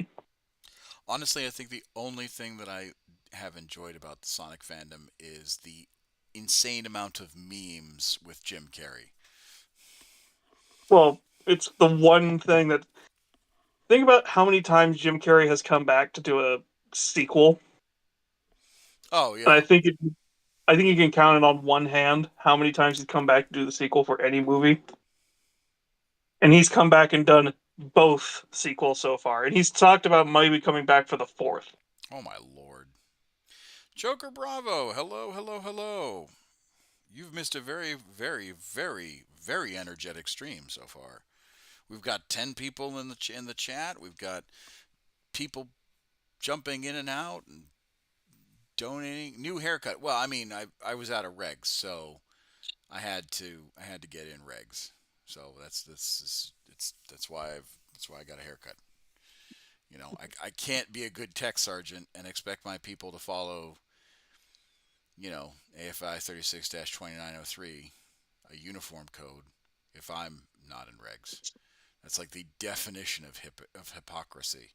Honestly, I think the only thing that I have enjoyed about the Sonic fandom is the insane amount of memes with Jim Carrey. Well, it's the one thing that. Think about how many times Jim Carrey has come back to do a sequel, Oh and yeah. I think you can count it on one hand how many times he's come back to do the sequel for any movie. And he's come back and done both sequels so far. And he's talked about maybe coming back for the fourth. Oh my lord. Joker Bravo. Hello. You've missed a very energetic stream so far. We've got 10 people in the chat. We've got people jumping in and out and donating. New haircut. Well, I mean, I was out of regs, so I had to get in regs. So that's why I got a haircut. I can't be a good tech sergeant and expect my people to follow, AFI 36-2903, a uniform code, if I'm not in regs. That's like the definition of hypocrisy.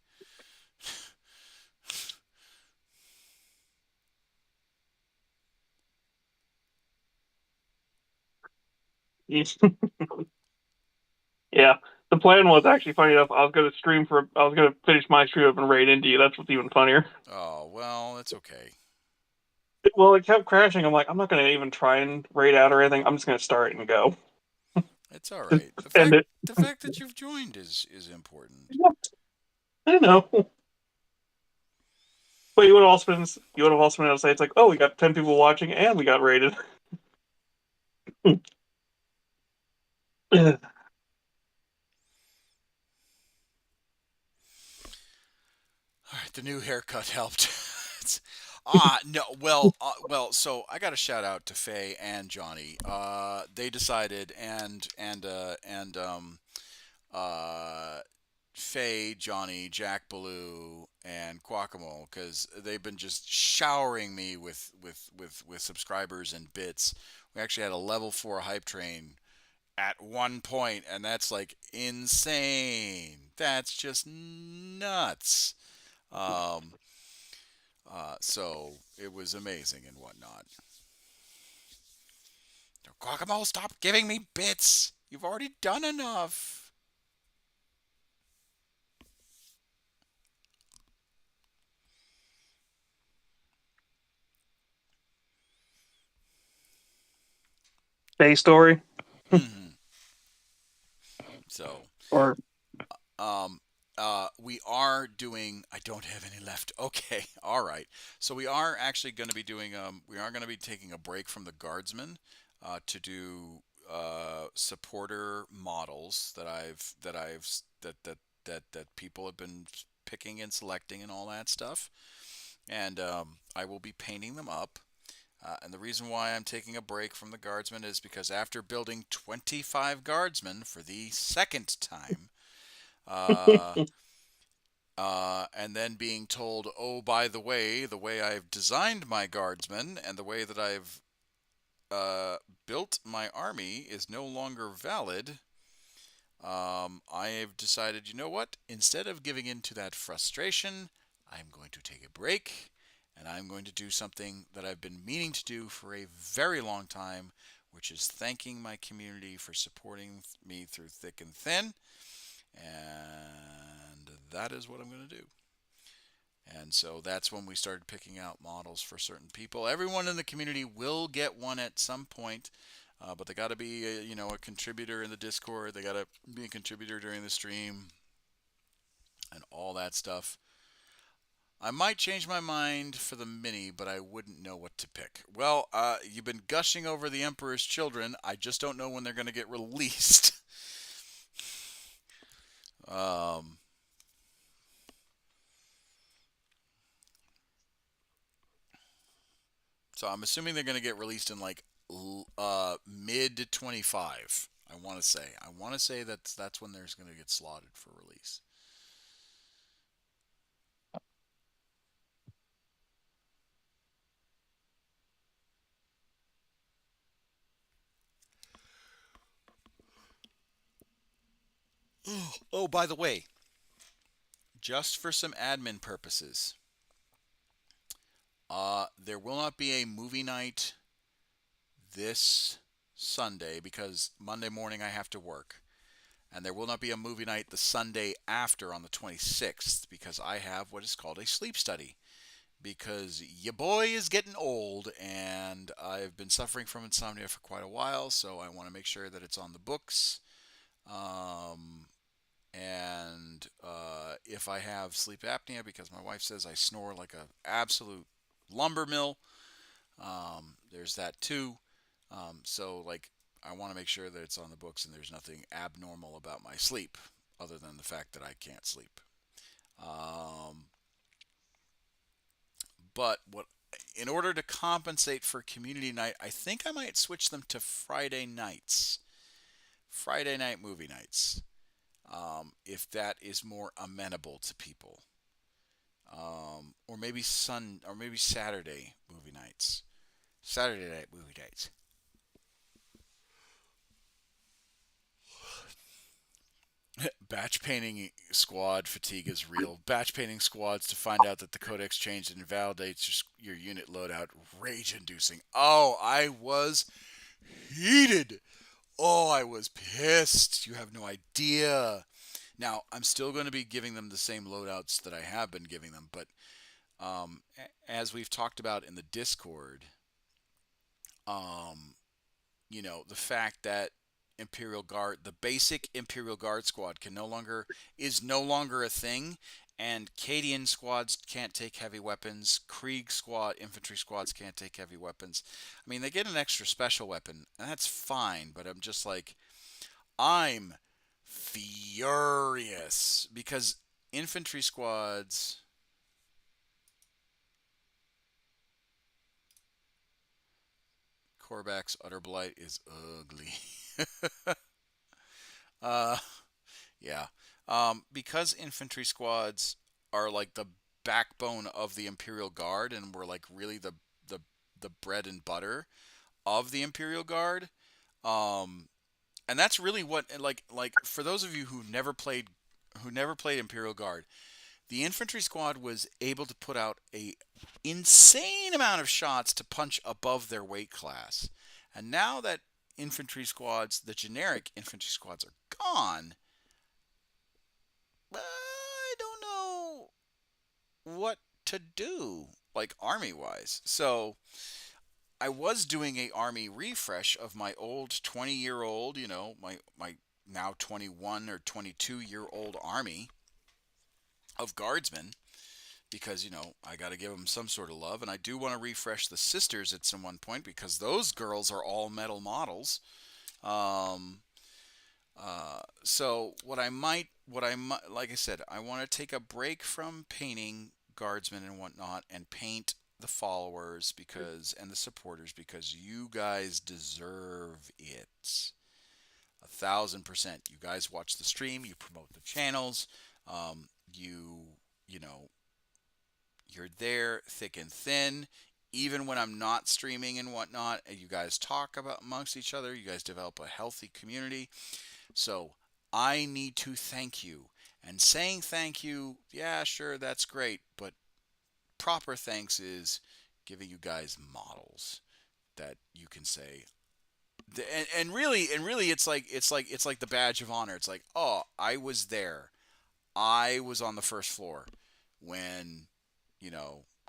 Yeah. The plan was actually funny enough. I was gonna finish my stream up and raid into you. That's what's even funnier. Oh well, that's okay. Well, it kept crashing. I'm like, I'm not gonna even try and raid out or anything. I'm just gonna start and go. It's all Just right. end it. The fact that you've joined is important. Yeah, I know. But you would have also been able to say it's like, oh, we got 10 people watching and we got rated. All right, the new haircut helped. No, so I got a shout out to Faye and Johnny. They decided, uh, Faye, Johnny, Jack Baloo, and Guacamole, because they've been just showering me with subscribers and bits. We actually had a level 4 hype train at one point, and that's like insane. That's just nuts. Um, so it was amazing and whatnot. Guacamole, stop giving me bits. You've already done enough. Bay story Hmm. So, or um, we are doing. I don't have any left. Okay, all right. So we are actually going to be doing. We are going to be taking a break from the guardsmen, to do supporter models that people have been picking and selecting and all that stuff. And I will be painting them up. And the reason why I'm taking a break from the guardsmen is because after building 25 guardsmen for the second time, uh, and then being told, oh, by the way I've designed my guardsmen and the way that I've built my army is no longer valid, I have decided, you know what? Instead of giving in to that frustration, I'm going to take a break and I'm going to do something that I've been meaning to do for a very long time, which is thanking my community for supporting me through thick and thin. And that is what I'm going to do. And so that's when we started picking out models for certain people. Everyone in the community will get one at some point, but they got to be a contributor in the Discord. They got to be a contributor during the stream and all that stuff. I might change my mind for the mini, but I wouldn't know what to pick. Well, you've been gushing over the Emperor's Children. I just don't know when they're going to get released. um, so I'm assuming they're going to get released in like mid 25. I want to say. I want to say that's when there's going to get slotted for release. Oh, by the way, just for some admin purposes, there will not be a movie night this Sunday because Monday morning I have to work. And there will not be a movie night the Sunday after on the 26th because I have what is called a sleep study. Because your boy is getting old and I've been suffering from insomnia for quite a while, so I want to make sure that it's on the books. Um, and if I have sleep apnea, because my wife says I snore like an absolute lumber mill, there's that too. So, like, I want to make sure that it's on the books and there's nothing abnormal about my sleep other than the fact that I can't sleep. Um, but in order to compensate for community night, I think I might switch them to Friday nights, Friday night movie nights, if that is more amenable to people, or maybe Saturday movie nights, Saturday night movie nights. Batch painting squad fatigue is real. Batch painting squads to find out that the codex changed and invalidates your unit loadout. Rage inducing. Oh, I was heated. Oh, I was pissed. You have no idea. Now, I'm still going to be giving them the same loadouts that I have been giving them, but as we've talked about in the Discord, um, the fact that Imperial Guard, the basic Imperial Guard squad is no longer a thing, and Cadian squads can't take heavy weapons. Krieg squad, infantry squads can't take heavy weapons. I mean, they get an extra special weapon, and that's fine, but I'm just like, I'm furious because infantry squads Korvax's Utter Blight is ugly. uh, yeah. Because infantry squads are like the backbone of the Imperial Guard, and we're like really the the bread and butter of the Imperial Guard. Um, and that's really what like for those of you who never played Imperial Guard, the infantry squad was able to put out a insane amount of shots to punch above their weight class. And now that infantry squads, the generic infantry squads are gone, I don't know what to do like army wise. So I was doing a army refresh of my old 20-year-old, my now 21 or 22-year-old army of guardsmen because, I got to give them some sort of love. And I do want to refresh the sisters at some one point because those girls are all metal models. Um, so like I said, I want to take a break from painting guardsmen and whatnot and paint the followers and the supporters because you guys deserve it. 1,000%. You guys watch the stream, you promote the channels, you you know you're there thick and thin. Even when I'm not streaming and whatnot, you guys talk about amongst each other. You guys develop a healthy community. So I need to thank you. And saying thank you, yeah, sure, that's great. But proper thanks is giving you guys models that you can say. And really, it's like the badge of honor. It's like, oh, I was there. I was on the first floor when,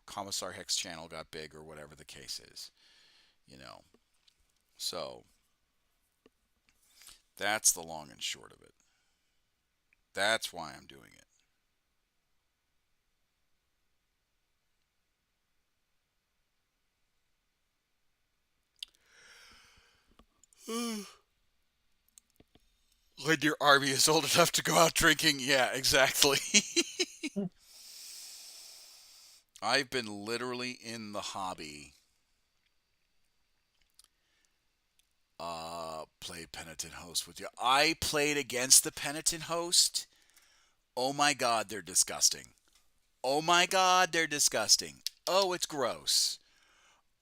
Commissar Hecht's channel got big or whatever the case is. So that's the long and short of it. That's why I'm doing it. When your army is old enough to go out drinking, yeah, exactly. I've been literally in the hobby. Play Penitent Host with you. I played against the Penitent Host. Oh my god, they're disgusting. Oh my god, they're disgusting. Oh, it's gross.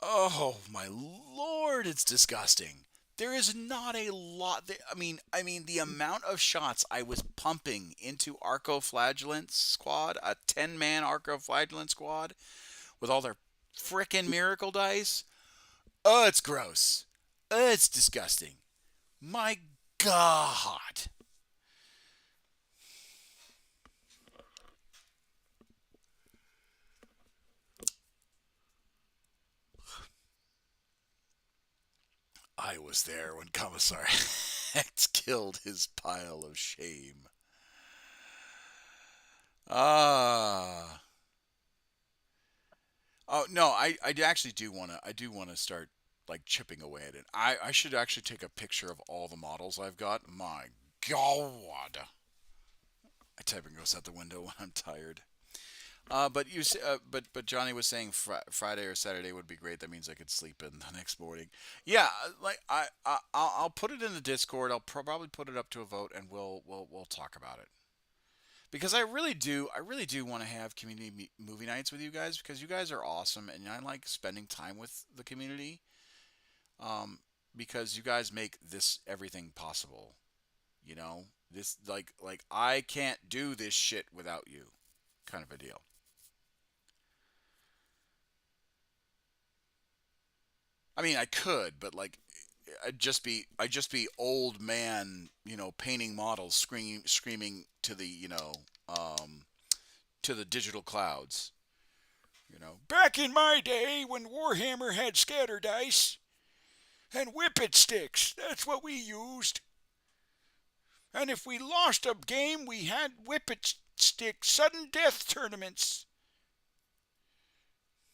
Oh my lord, it's disgusting. There is not a lot. I mean, the amount of shots I was pumping into Arco-Flagellant squad, a 10-man Arco-Flagellant squad, with all their frickin' miracle dice. Oh, it's gross. Oh, it's disgusting. My God. I was there when Commissar Hecht killed his pile of shame. Ah. Oh no, I actually do wanna start like chipping away at it. I should actually take a picture of all the models I've got. My God. My typing goes out the window when I'm tired. But Johnny was saying Friday or Saturday would be great. That means I could sleep in the next morning. Yeah, like I'll put it in the Discord. I'll probably put it up to a vote, and we'll talk about it. Because I really do want to have community movie nights with you guys because you guys are awesome, and I like spending time with the community. Um, because you guys make this everything possible. This like I can't do this shit without you, kind of a deal. I mean, I could, but like, I'd just be old man, painting models, screaming to the, to the digital clouds. Back in my day when Warhammer had scatter dice and whippet sticks, that's what we used. And if we lost a game, we had whippet stick sudden death tournaments.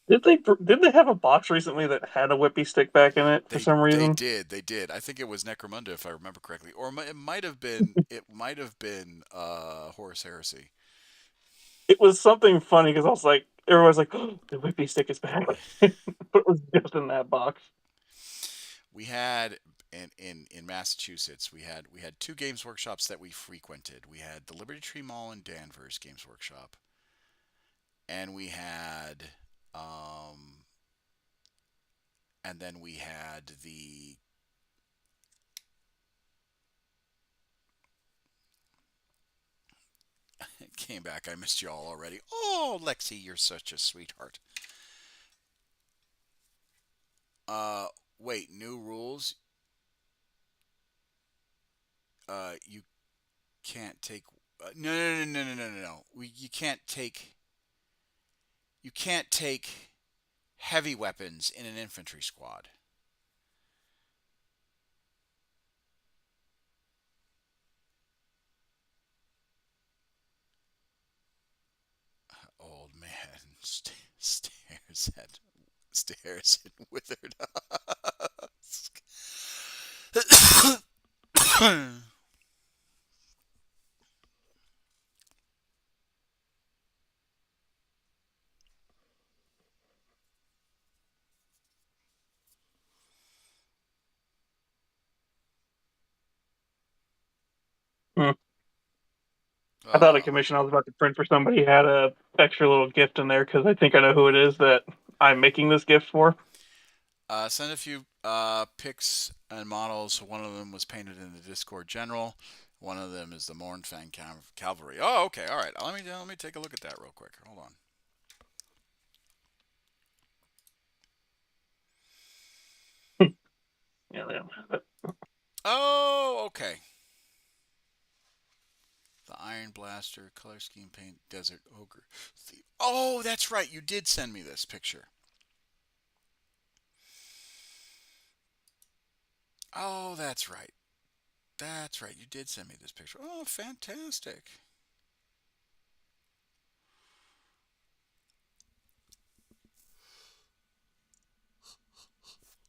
Did they have a box recently that had a whippy stick back in it for some They reason? did. They did. I think it was Necromunda, if I remember correctly, or it might have been. It might have been Horus Heresy. It was something funny because I was like, everyone's like, oh, the whippy stick is back, but it was just in that box. We had in Massachusetts, we had two games workshops that we frequented. We had the Liberty Tree Mall in Danvers Games Workshop, and um, then we had the it came back. I missed you all already. Oh, Lexi, you're such a sweetheart. Uh, Wait, new rules. You can't take. No, no, no, no, no, no, no, no. You can't take heavy weapons in an infantry squad. Old man stares in withered husk. Hmm. I thought a uh, commission I was about to print for somebody had a extra little gift in there because I think I know who it is that I'm making this gift for. Send a few pics and models. One of them was painted in the Discord General. One of them is the Mornfang Cavalry. Oh, okay, all right. Let me take a look at that real quick. Hold on. Yeah, they don't have it. Oh, okay. The Iron Blaster, color scheme paint, Desert Ogre. Oh, that's right. You did send me this picture. Oh, that's right. That's right. You did send me this picture. Oh, fantastic.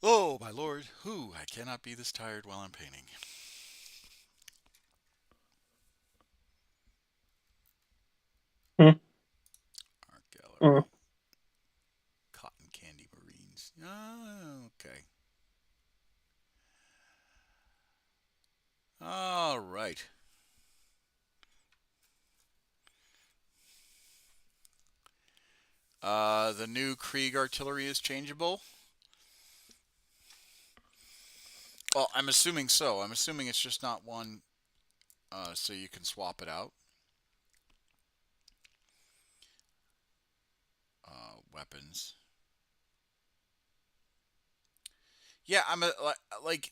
Oh, my lord. Who? I cannot be this tired while I'm painting. Hmm. Art Hmm. Gallery. Cotton Candy Marines. Oh, okay. All right. The new Krieg artillery is changeable. Well, I'm assuming so. I'm assuming it's just not one, so you can swap it out. Weapons. Yeah, I'm a, like.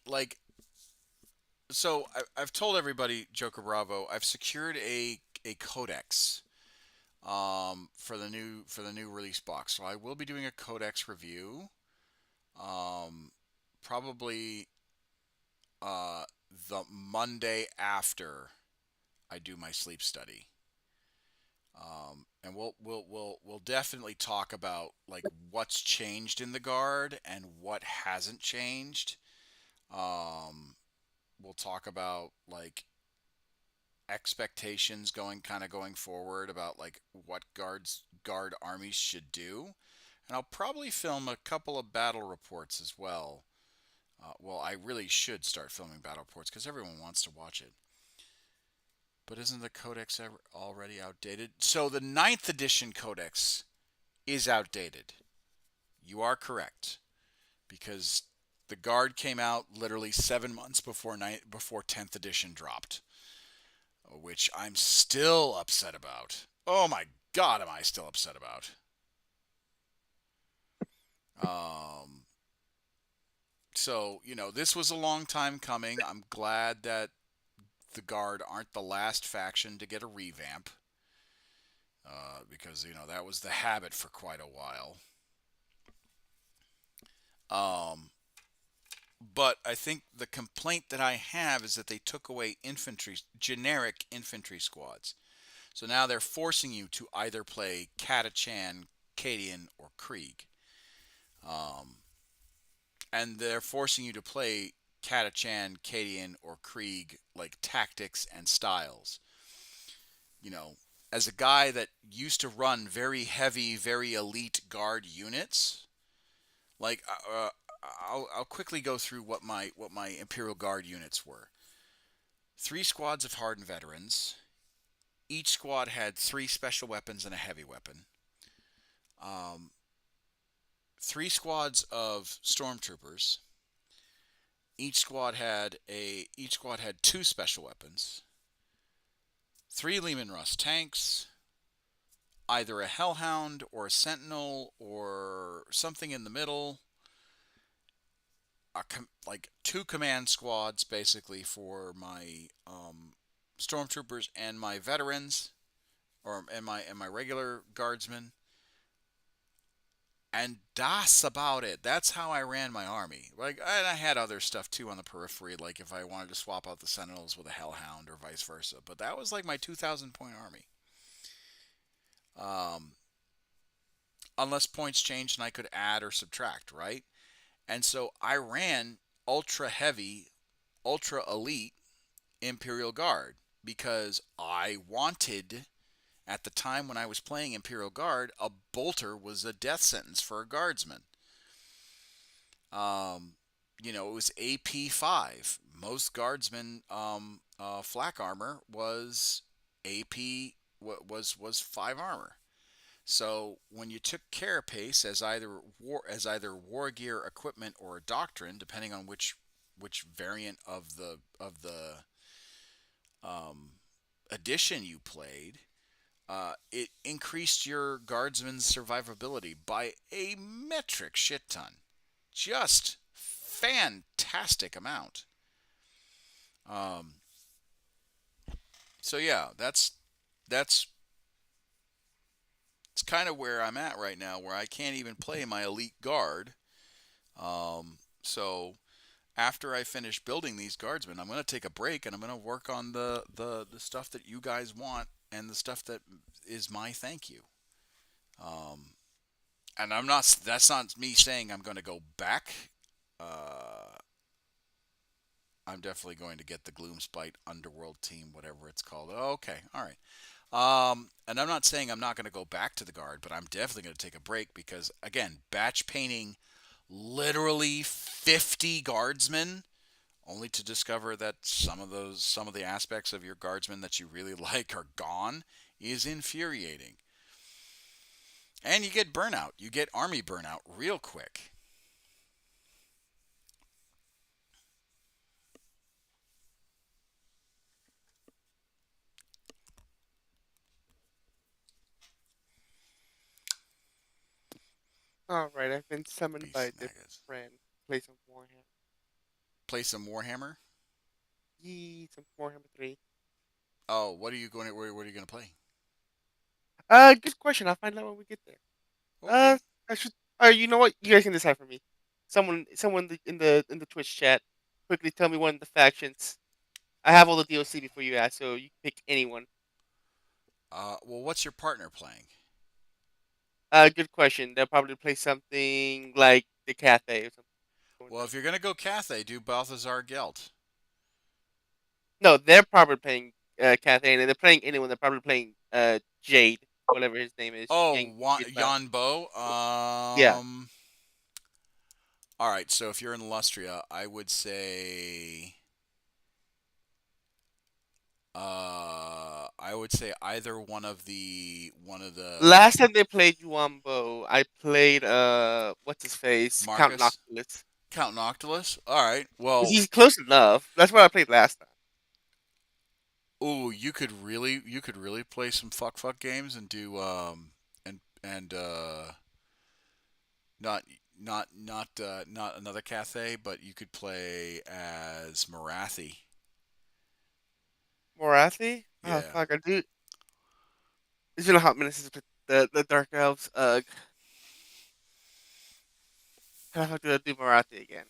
So I've told everybody, Joker Bravo, I've secured a codex for the new release box. So I will be doing a codex review. Um, Probably uh, the Monday after I do my sleep study. And we'll definitely talk about like what's changed in the guard and what hasn't changed. Um, we'll talk about like expectations going forward about like what guard armies should do. And I'll probably film a couple of battle reports as well. Well, I really should start filming battle reports because everyone wants to watch it. But isn't the codex already outdated? So the ninth edition codex is outdated. You are correct because the guard came out literally 7 months before 10th edition dropped, which I'm still upset about. Oh my god, am I still upset about? Um, so this was a long time coming. I'm glad that the guard aren't the last faction to get a revamp, because that was the habit for quite a while. Um, but I think the complaint that I have is that they took away generic infantry squads. So now they're forcing you to either play Catachan, Cadian, or Krieg. Um, and they're forcing you to play Catachan, Cadian, or Krieg like tactics and styles. You know, as a guy that used to run very heavy, very elite guard units, like I'll quickly go through what my Imperial Guard units were. 3 squads of hardened veterans. Each squad had 3 special weapons and a heavy weapon. Um, 3 squads of stormtroopers. Each squad had 2 special weapons. 3 Lehman Russ tanks. Either a Hellhound or a Sentinel or something in the middle. Like 2 command squads basically for my stormtroopers and my veterans, and my regular guardsmen. And that's about it. That's how I ran my army. Like, and I had other stuff too on the periphery, like if I wanted to swap out the Sentinels with a Hellhound or vice versa. But that was like my 2,000 point army. Um, unless points changed and I could add or subtract, right? And so I ran ultra heavy, ultra elite Imperial Guard because I wanted, at the time when I was playing Imperial Guard, a bolter was a death sentence for a guardsman. It was AP 5. Most guardsmen flak armor was AP was 5 armor. So when you took carapace as either war gear, equipment, or a doctrine, depending on which variant of the edition you played, it increased your guardsman's survivability by a metric shit ton. Just fantastic amount. So yeah, that's it's kind of where I'm at right now, where I can't even play my elite guard. So after I finish building these guardsmen, I'm going to take a break and I'm going to work on the stuff that you guys want and the stuff that is my thank you. And that's not me saying I'm going to go back. I'm definitely going to get the Gloomspite Underworld team, whatever it's called. Okay, all right. And I'm not saying I'm not going to go back to the guard, but I'm definitely going to take a break because, again, batch painting literally 50 guardsmen, only to discover that some of the aspects of your guardsmen that you really like are gone, is infuriating. And you get burnout. You get army burnout real quick. Alright, I've been summoned by a Beast different maggots. friend. Play some Warhammer. Play some Warhammer. Yee, some Warhammer 3. Oh, what are you going to play? Good question. I'll find out when we get there. Okay. I should. You know what? You guys can decide for me. Someone in the Twitch chat, quickly tell me one of the factions. I have all the DLC before you ask, so you can pick anyone. Well, what's your partner playing? Good question. They'll probably play something like the Cathay or something. Well, if you're going to go Cathay, do Balthazar Gelt. No, they're probably playing Cathay, and if they're playing anyone, they're probably playing Jade, whatever his name is. Oh, Yang Bao. Yan Bo. Yeah. All right. So if you're in Lustria, I would say. I would say either one of the. Last time they played Yuambo, I played what's his face? Count Marcus? Noctilus. Count Noctilus. All right. 'Cause Well, he's close enough. That's what I played last time. ooh, you could really play some fuck games and do and not not another Cathay, but you could play as Marathi. Morathi? Oh Yeah. fuck, I do. It's been a hot minute since I played the Dark Elves. How the fuck do I do Morathi again?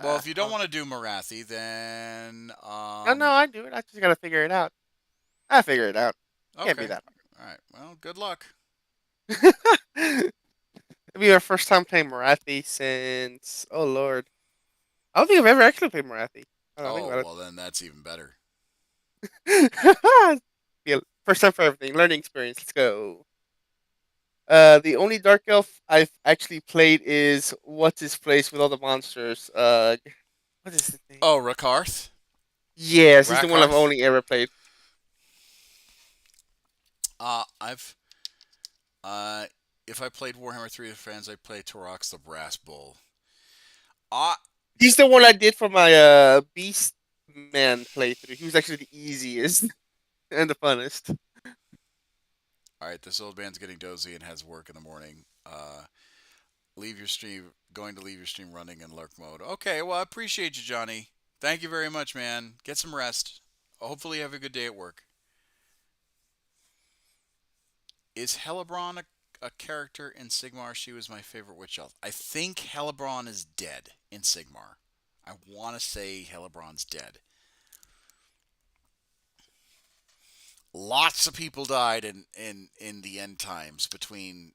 Well, if you don't Oh. want to do Marathi, then No, I do it. I just gotta figure it out. I figure it out. Can't be okay. that All right. Well, good luck. hard. It'll be our first time playing Morathi since. Oh lord, I don't think I've ever actually played Morathi. I don't think Oh, about well then that's even better. it. Yeah, first time for everything. Learning experience. Let's go. The only Dark Elf I've actually played is what's his place with all the monsters. What is his name? Oh, Rakarth. Yes, he's the one I've Rakarth. only ever played. I've uh, if I played Warhammer 3 with friends, I played Torox the Brass Bull. Ah, He's the one I did for my Beast Man playthrough. He was actually the easiest and the funnest. all right. This old man's getting dozy and has work in the morning. Leave your stream. Going to leave your stream running in lurk mode. Okay. Well, I appreciate you, Johnny. Thank you very much, man. Get some rest. Hopefully, you have a good day at work. Is Hellebrand a character in Sigmar? She was my favorite witch elf. I think Hellebrand is dead in Sigmar. I want to say Hellebrand's dead. Lots of people died in the end times between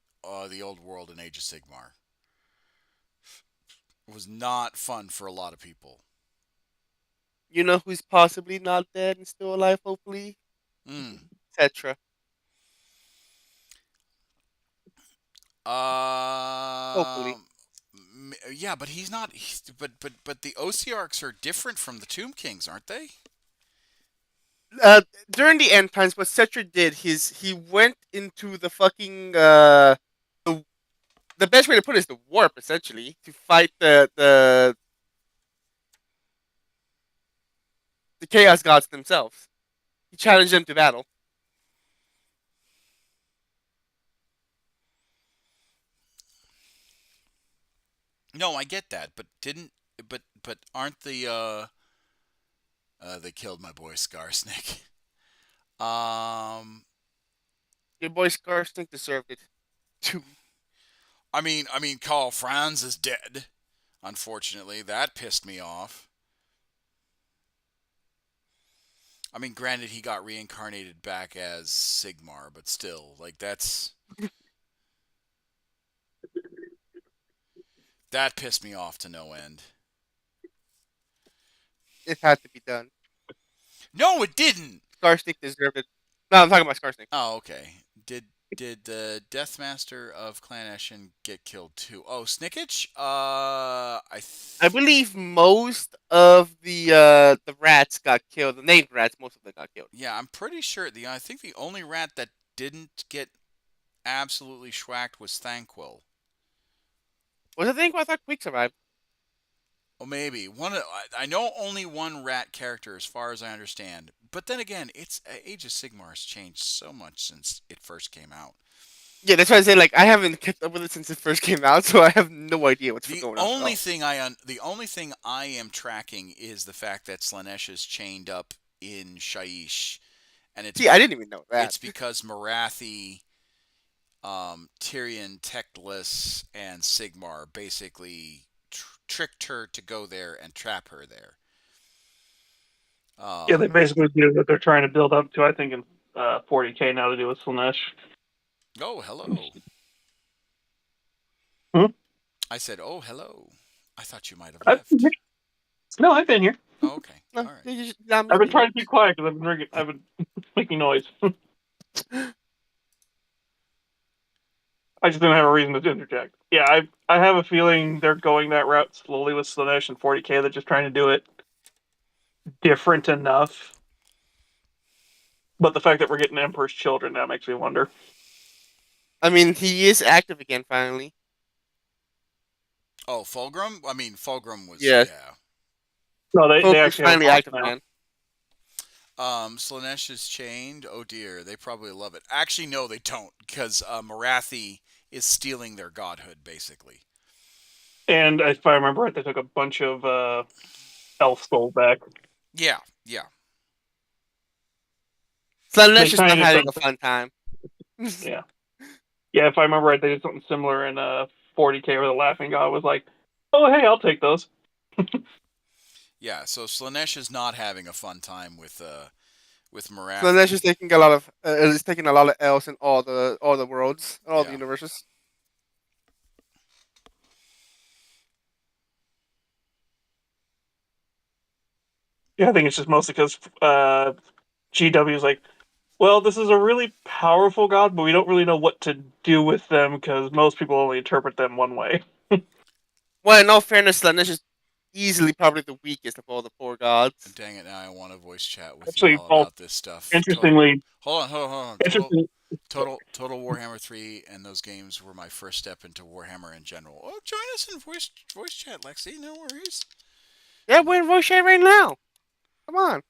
the old world and Age of Sigmar. It was not fun for a lot of people. You know who's possibly not dead and still alive, hopefully? Mm. Tetra. Hopefully. Yeah, but he's not. But the Osiarchs are different from the Tomb Kings, aren't they? During the end times, what Tetra did he went into the fucking the best way to put it is the warp, essentially, to fight the chaos gods themselves. He challenged them to battle. No, I get that, but didn't but aren't they killed my boy Skarsnik. Um, Your boy Skarsnik deserved it. Too. I mean, Carl Franz is dead. Unfortunately, that pissed me off. I mean, granted, he got reincarnated back as Sigmar, but still, like that pissed me off to no end. It had to be done. No, it didn't. Skarsnik deserved it. No, I'm talking about Skarsnik. Oh, okay. Did the Deathmaster of Clan Eshin get killed too? Oh, Snickage? I believe most of the rats got killed. The named rats, most of them got killed. Yeah, I'm pretty sure I think the only rat that didn't get absolutely schwacked was Thanquil. Was the thing I thought Quick survived? Well, maybe I know only one rat character, as far as I understand. But then again, it's Age of Sigmar has changed so much since it first came out. Yeah, that's why I say like I haven't kept up with it since it first came out, so I have no idea what's The going on. only thing I am tracking is the fact that Slanesh is chained up in Shaiish, and See, I didn't even know that. it's because Marathi, Tyrion, Teclis, and Sigmar basically tricked her to go there and trap her there. Yeah, they basically do what they're trying to build up to, I think, in 40K now to do with Slanesh. Oh, hello. Hmm? I said, oh, hello. I thought you might have I've left. been here. No, I've been here. Oh, okay. No, All right. I've been trying to be quiet because I've been making noise. I just didn't have a reason to interject. Yeah, I have a feeling they're going that route slowly with Slanesh and 40K. They're just trying to do it different enough. But the fact that we're getting Emperor's Children, that makes me wonder. I mean, he is active again finally. Oh, Fulgrim? I mean, Fulgrim was, Yeah. yeah. No, they Focus actually have finally a active now. again. Slanesh is chained. Oh dear, they probably love it. Actually, no, they don't, because Marathi is stealing their godhood, basically. And if I remember right, they took a bunch of Elf Soul back. Yeah, yeah. Slanesh is kinda not did having a something- fun time. Yeah. Yeah, if I remember right, they did something similar in 40K where the Laughing God was like, oh, hey, I'll take those. Yeah, so Slanesh is not having a fun time with Marathi. Slanesh is taking a lot of L's in all the worlds, all the Yeah. universes. Yeah, I think it's just mostly because GW is like, well, this is a really powerful god, but we don't really know what to do with them because most people only interpret them one way. Well, in all fairness, Slanesh is easily probably the weakest of all the four gods. Dang it! Now I want to voice chat with you Actually, all well, about this stuff. interestingly, Hold on. interesting. Total Warhammer 3 and those games were my first step into Warhammer in general. Oh, join us in voice chat, Lexi. No worries. Yeah, we're in voice chat right now. Come on.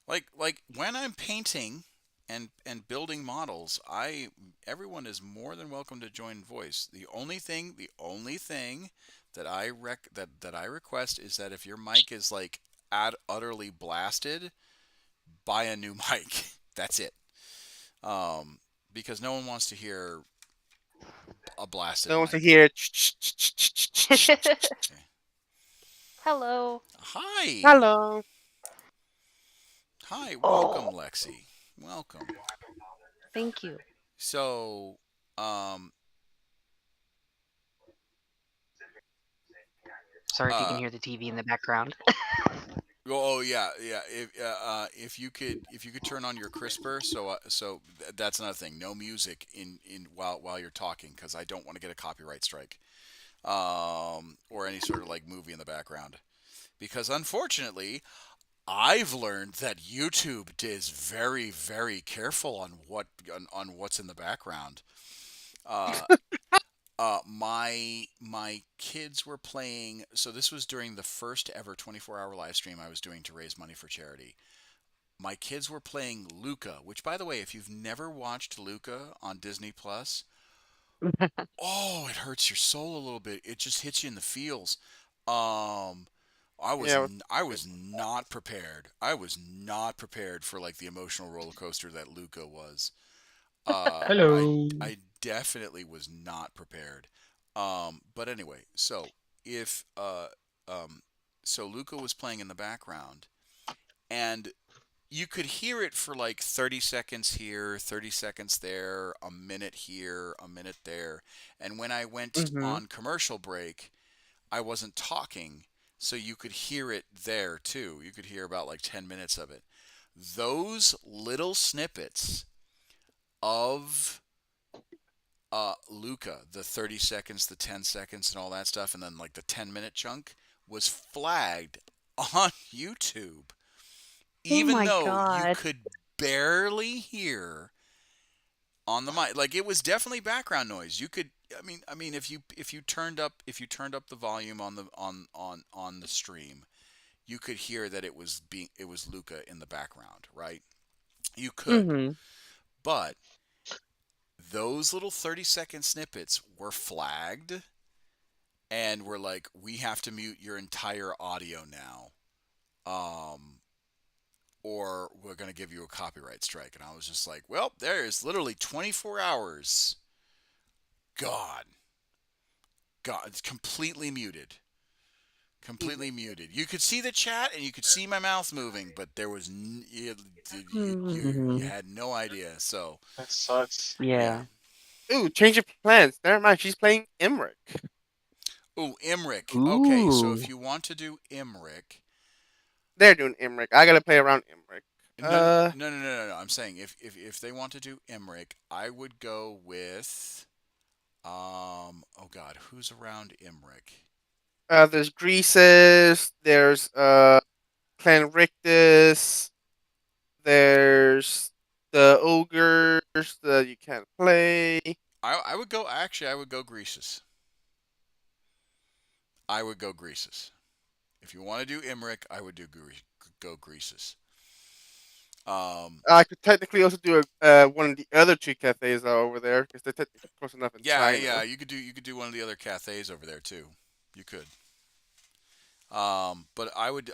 Like when I'm painting and building models, everyone is more than welcome to join voice. The only thing that that I request is that if your mic is like utterly blasted, buy a new mic. That's it. Um, because no one wants to hear a blasted No one wants to mic. hear. Hello. Hi. Hello. Hi, welcome, Oh, Lexi. Welcome. thank you. So, um, Sorry if you can uh, hear the TV in the background. oh yeah. If you could turn on your crisper, that's another thing. No music in while you're talking, because I don't want to get a copyright strike, or any sort of like movie in the background. Because unfortunately, I've learned that YouTube is very, very careful on what's in the background. Uh, my kids were playing. So this was during the first ever 24-hour live stream I was doing to raise money for charity. My kids were playing Luca, which, by the way, if you've never watched Luca on Disney Plus, oh, it hurts your soul a little bit. It just hits you in the feels. Um, Yeah. I was not prepared. I was not prepared for like the emotional roller coaster that Luca was. Hello. I definitely was not prepared. But anyway, if um, so Luca was playing in the background, and you could hear it for like 30 seconds here, 30 seconds there, a minute here, a minute there. And when I went Mm-hmm. on commercial break, I wasn't talking, so you could hear it there too. You could hear about like 10 minutes of it. Those little snippets of Luca, the 30 seconds, the 10 seconds, and all that stuff, and then like the 10-minute chunk was flagged on YouTube, Oh even my though you god. could barely hear on the mic. Like it was definitely background noise. You could, I mean, if you turned up the volume on the stream, you could hear that it was Luca in the background, right? You could, Mm-hmm. but those little 30-second snippets were flagged and were like, we have to mute your entire audio now, or we're going to give you a copyright strike. And I was just like, well, there is literally 24 hours gone. God, it's completely muted. Completely muted. You could see the chat and you could see my mouth moving, but there was you Hmm. had no idea. So That sucks. yeah. Yeah. Ooh, change of plans. Never mind. She's playing Imric. Oh, Imric. Okay, so if Ooh. you want to do Imric, They're doing Imric. I gotta play around Imric. no. I'm saying if they want to do Imric, I would go with oh God, who's around Imric? There's Greases. There's Clan Rictus. There's the ogres that you can't play. I would go I would go Greases. I would go Greases. If you want to do Imric, I would go Greases. I could technically also do one of the other two cafes that are over there because they're technically close enough in Yeah, China. you could do one of the other cafes over there too. You could. But I would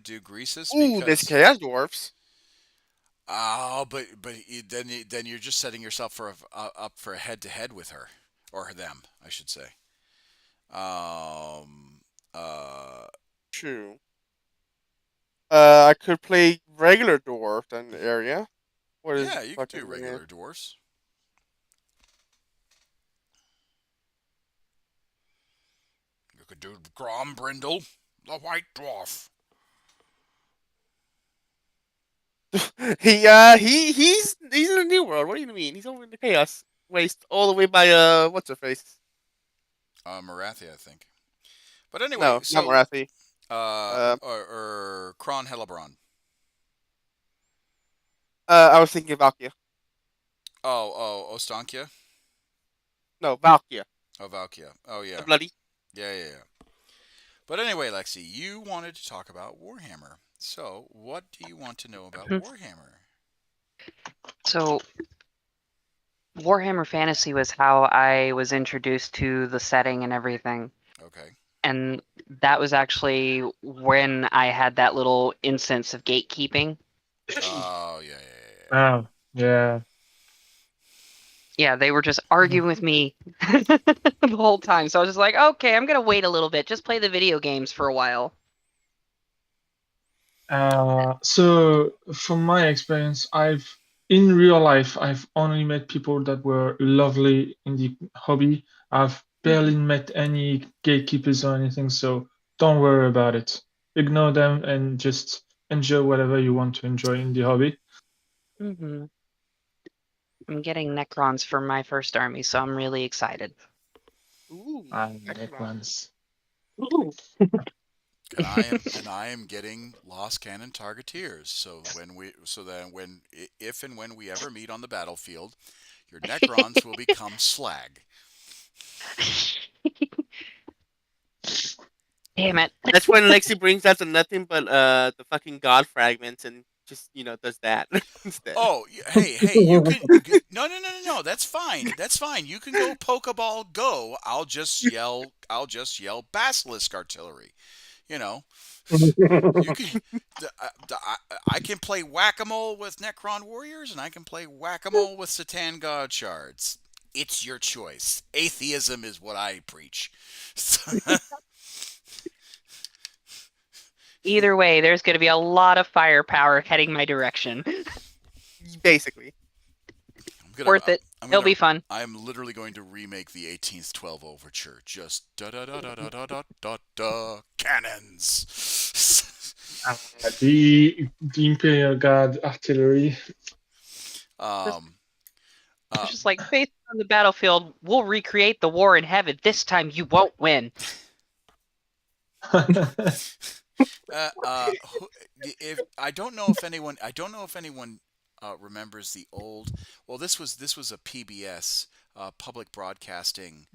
do Greases Ooh, there's because Chaos Dwarfs. then you're just setting yourself for up for a head to head with her or them, I should say. Um, uh, True. I could play regular dwarf in the area. What is yeah, you could do fucking regular dwarfs. You could do Grombrindle, the White Dwarf. He's in the new world. What do you mean? He's over in the chaos waste all the way by what's her face? Marathi, I think. But anyway, No, not so Marathi. Uh, or Kron Hellebron. I was thinking Valkia. Ostankia. No, Valkia. Oh, Valkia. Oh, The yeah. bloody. Yeah. But anyway, Lexi, you wanted to talk about Warhammer. So, what do you want to know about Warhammer? So, Warhammer Fantasy was how I was introduced to the setting and everything. Okay. And that was actually when I had that little instance of gatekeeping. Oh, yeah. Oh, yeah. Yeah, they were just arguing with me the whole time. So I was just like, okay, I'm going to wait a little bit. Just play the video games for a while. So from my experience, in real life, I've only met people that were lovely in the hobby. I've barely met any gatekeepers or anything, so don't worry about it. Ignore them and just enjoy whatever you want to enjoy in the hobby. Mm-hmm. I'm getting Necrons for my first army, so I'm really excited. Ooh, Necrons. Ooh. And I am getting Lost Cannon Targeteers. So if and when we ever meet on the battlefield, your Necrons will become slag. Damn it. That's when Lexi brings out the nothing but the fucking god fragments and just does that instead. Oh, hey, you can no. That's fine. You can go Pokeball go. I'll just yell Basilisk Artillery. You know, you can. I can play Whack-A-Mole with Necron Warriors, and I can play Whack-A-Mole with Satan God Shards. It's your choice. Atheism is what I preach. Either way, there's going to be a lot of firepower heading my direction. Basically. Worth it. It'll be fun. I'm literally going to remake the 18th 12 Overture. Just da cannons. The Imperial Guard artillery. It's just like, based on the battlefield, we'll recreate the war in heaven. This time you won't win. If I don't know if anyone remembers the old. Well, this was a PBS public broadcasting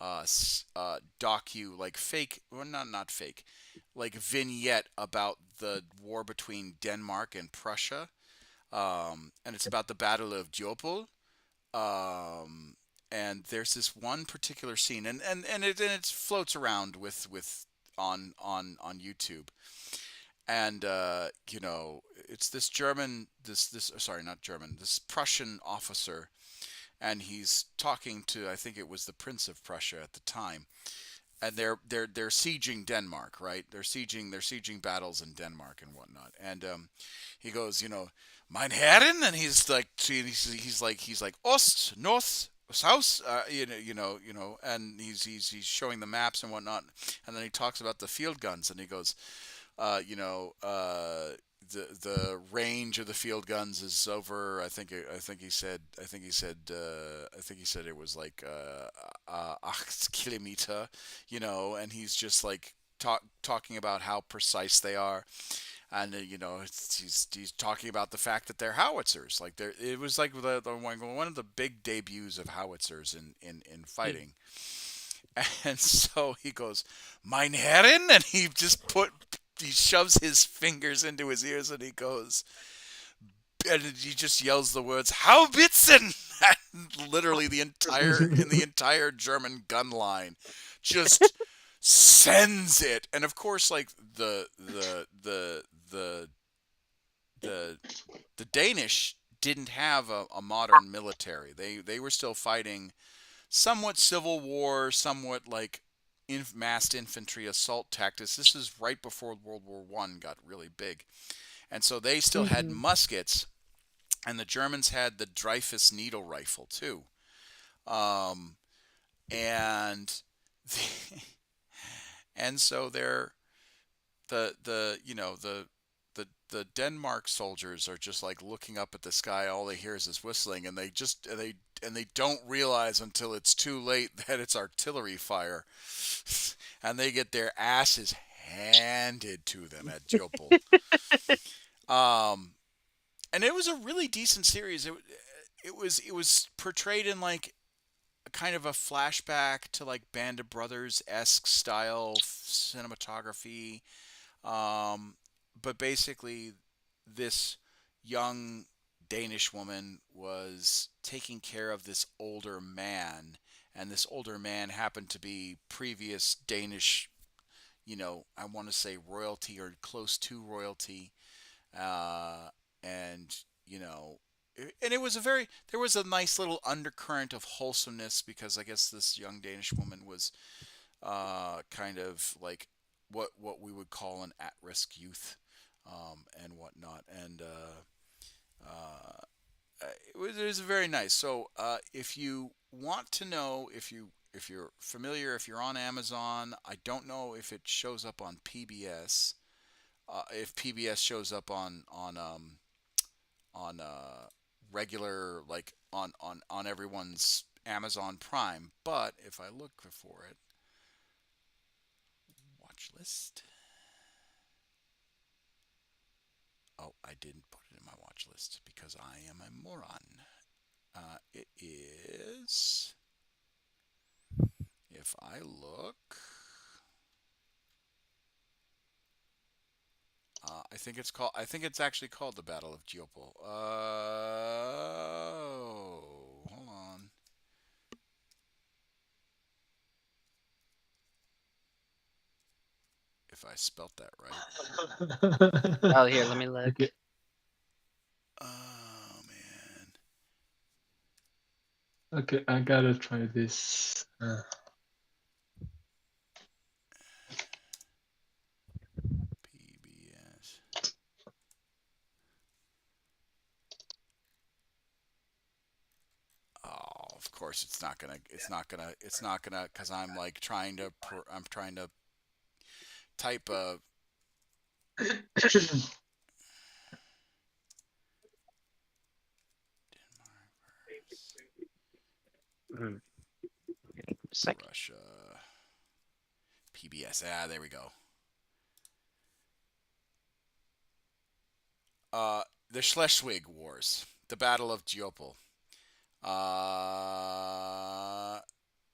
docu, like fake, or not fake, like vignette about the war between Denmark and Prussia, and it's about the Battle of Diopol. And there's this one particular scene, and it floats around with on YouTube, and it's this German, this Prussian officer, and he's talking to, I think it was the Prince of Prussia at the time, and they're sieging Denmark, right? They're sieging battles in Denmark and whatnot, and he goes, Mein Herren, and he's like Ost, North, South, and he's showing the maps and whatnot, and then he talks about the field guns, and he goes, the range of the field guns is over. I think he said it was like 8 kilometer, and he's just like talking about how precise they are. And he's talking about the fact that they're howitzers. Like it was like one of the big debuts of howitzers in fighting. And so he goes, Mein Herren, and he shoves his fingers into his ears, and he just yells the words Haubitzen, and literally the entire German gun line just sends it. And of course, like the Danish didn't have a modern military. They were still fighting somewhat civil war, somewhat like massed infantry assault tactics. This is right before World War One got really big, and so they still had muskets, and the Germans had the Dreyfus needle rifle too, and and so they're the the Denmark soldiers are just like looking up at the sky. All they hear is this whistling, and they don't realize until it's too late that it's artillery fire, and they get their asses handed to them at Jopel. Um, and it was a really decent series. It was portrayed in like kind of a flashback to like Band of Brothers esque style cinematography. Um, but basically, this young Danish woman was taking care of this older man, and this older man happened to be previous Danish, I want to say royalty or close to royalty, and and it was there was a nice little undercurrent of wholesomeness because I guess this young Danish woman was kind of like what we would call an at-risk youth, and whatnot, and uh, it was very nice. So if you want to know if you're familiar, if you're on Amazon, I don't know if it shows up on PBS. If PBS shows up on regular like on everyone's Amazon Prime, but if I look for it, watch list. Oh, I didn't put it in my watch list because I am a moron. It is. If I look, I think it's called. I think it's actually called the Battle of Jopel. Hold on. If I spelt that right. Oh, here, let me look. Okay. Oh man. Okay, I gotta try this. PBS. Oh, of course it's not gonna. It's not gonna. It's not gonna. Cause I'm like trying to. I'm trying to type a. Mm. Second. Russia. PBS. Ah, there we go. The Schleswig Wars, the Battle of Jopel.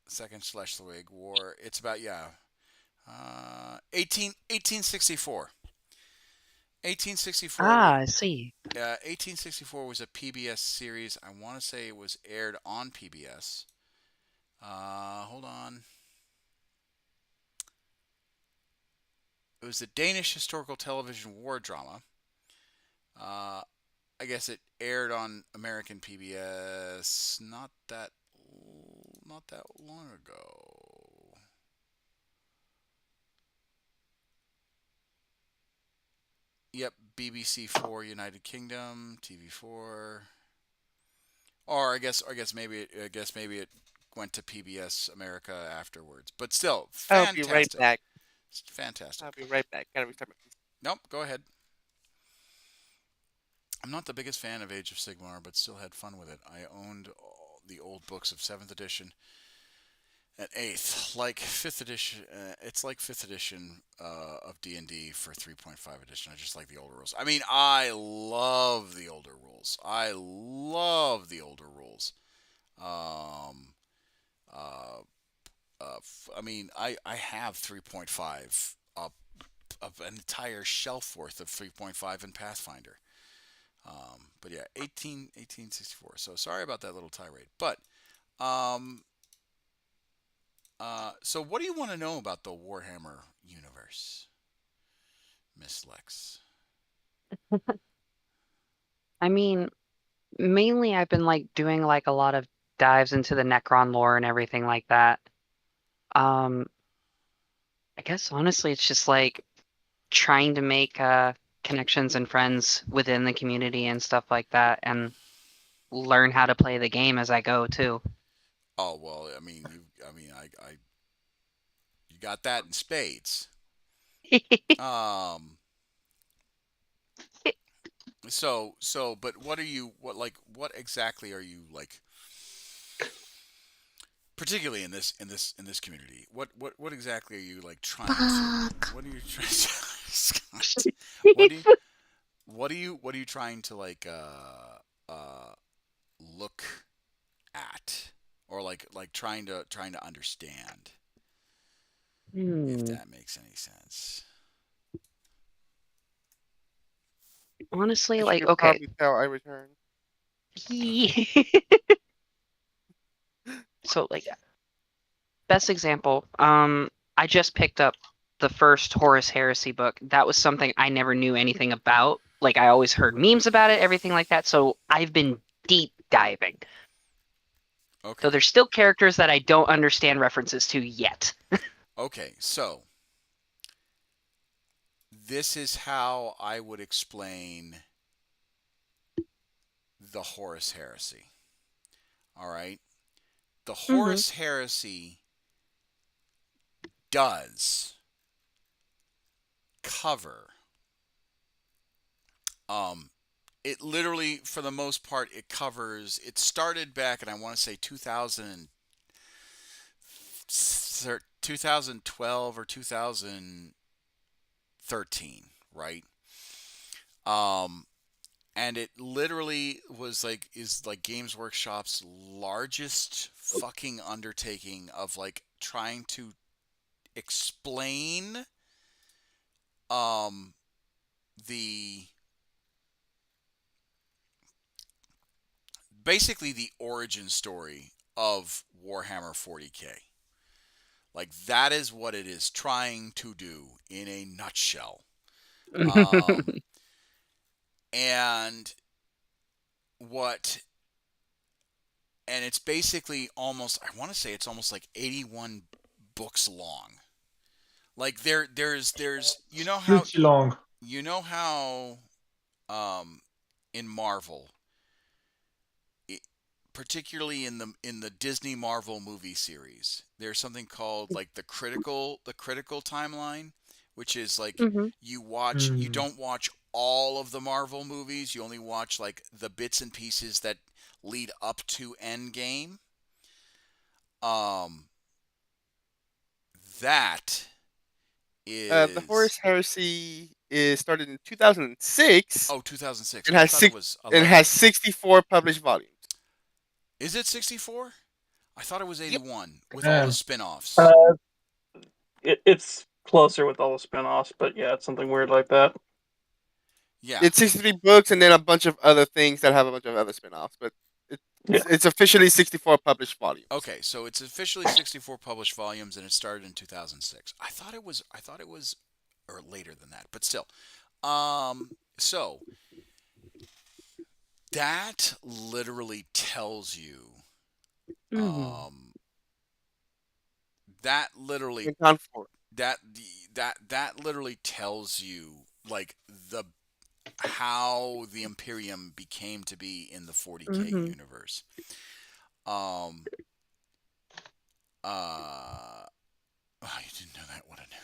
Second Schleswig War. It's about 1864. 1864. Ah, I see. 1864 was a PBS series. I want to say it was aired on PBS. Hold on. It was a Danish historical television war drama. I guess it aired on American PBS not that long ago. Yep, BBC 4 United Kingdom, TV4. Or I guess maybe it went to PBS America afterwards. But still, I'll be right fantastic. back. Fantastic. I'll be right back. Gotta restart my PC. Nope, go ahead. I'm not the biggest fan of Age of Sigmar, but still had fun with it. I owned all the old books of 7th edition and 8th, like 5th edition. It's like 5th edition of D&D for 3.5 edition. I just like the older rules. I mean, I love the older rules. I love the older rules. Um, uh, I mean, I have 3.5 of an entire shelf worth of 3.5 in Pathfinder. But yeah, 1864. So sorry about that little tirade. But um, so what do you want to know about the Warhammer universe, Miss Lex? I mean, mainly I've been like doing like a lot of dives into the Necron lore and everything like that. Um, I guess honestly, it's just like trying to make connections and friends within the community and stuff like that, and learn how to play the game as I go too. Oh well, you got that in spades. Um, but what exactly are you like? Particularly in this community, what exactly are you like trying to? Fuck. What are you trying? Scott, what are you trying to like look at, or like trying to understand, if Hmm. that makes any sense. Honestly, As you like, can okay. probably tell, I returned. So, like, best example, I just picked up the first Horus Heresy book. That was something I never knew anything about. Like, I always heard memes about it, everything like that. So I've been deep diving. Okay. So there's still characters that I don't understand references to yet. Okay. So this is how I would explain the Horus Heresy. All right. The Horus Heresy does cover it literally, for the most part, it started back, and I want to say 2012 or 2013, right? And it literally is like Games Workshop's largest fucking undertaking of like trying to explain the basically the origin story of Warhammer 40K. Like, that is what it is trying to do in a nutshell. And what and it's basically almost, I want to say it's almost like 81 books long. Like, there's Pretty long. you know how in Marvel, particularly in the Disney Marvel movie series, there's something called like the critical timeline, which is like you don't watch all of the Marvel movies, you only watch like the bits and pieces that lead up to Endgame. Um, that The is Horus Heresy is started in 2006 2006. and I has thought it was and 11. has 64 published volumes. Is it 64? I thought it was Yep. 81 with all the Man. spin-offs. It's closer with all the spin-offs, but yeah, it's something weird like that. Yeah. It's 63 books and then a bunch of other things that have a bunch of other spin-offs, but Yeah. it's officially 64 published volumes. Okay, so it's officially 64 published volumes, and it started in 2006. I thought it was or later than that, but still. So that literally tells you that literally Account for it. that literally tells you like how the Imperium became to be in the 40K universe. Oh, you didn't know that? What a noob.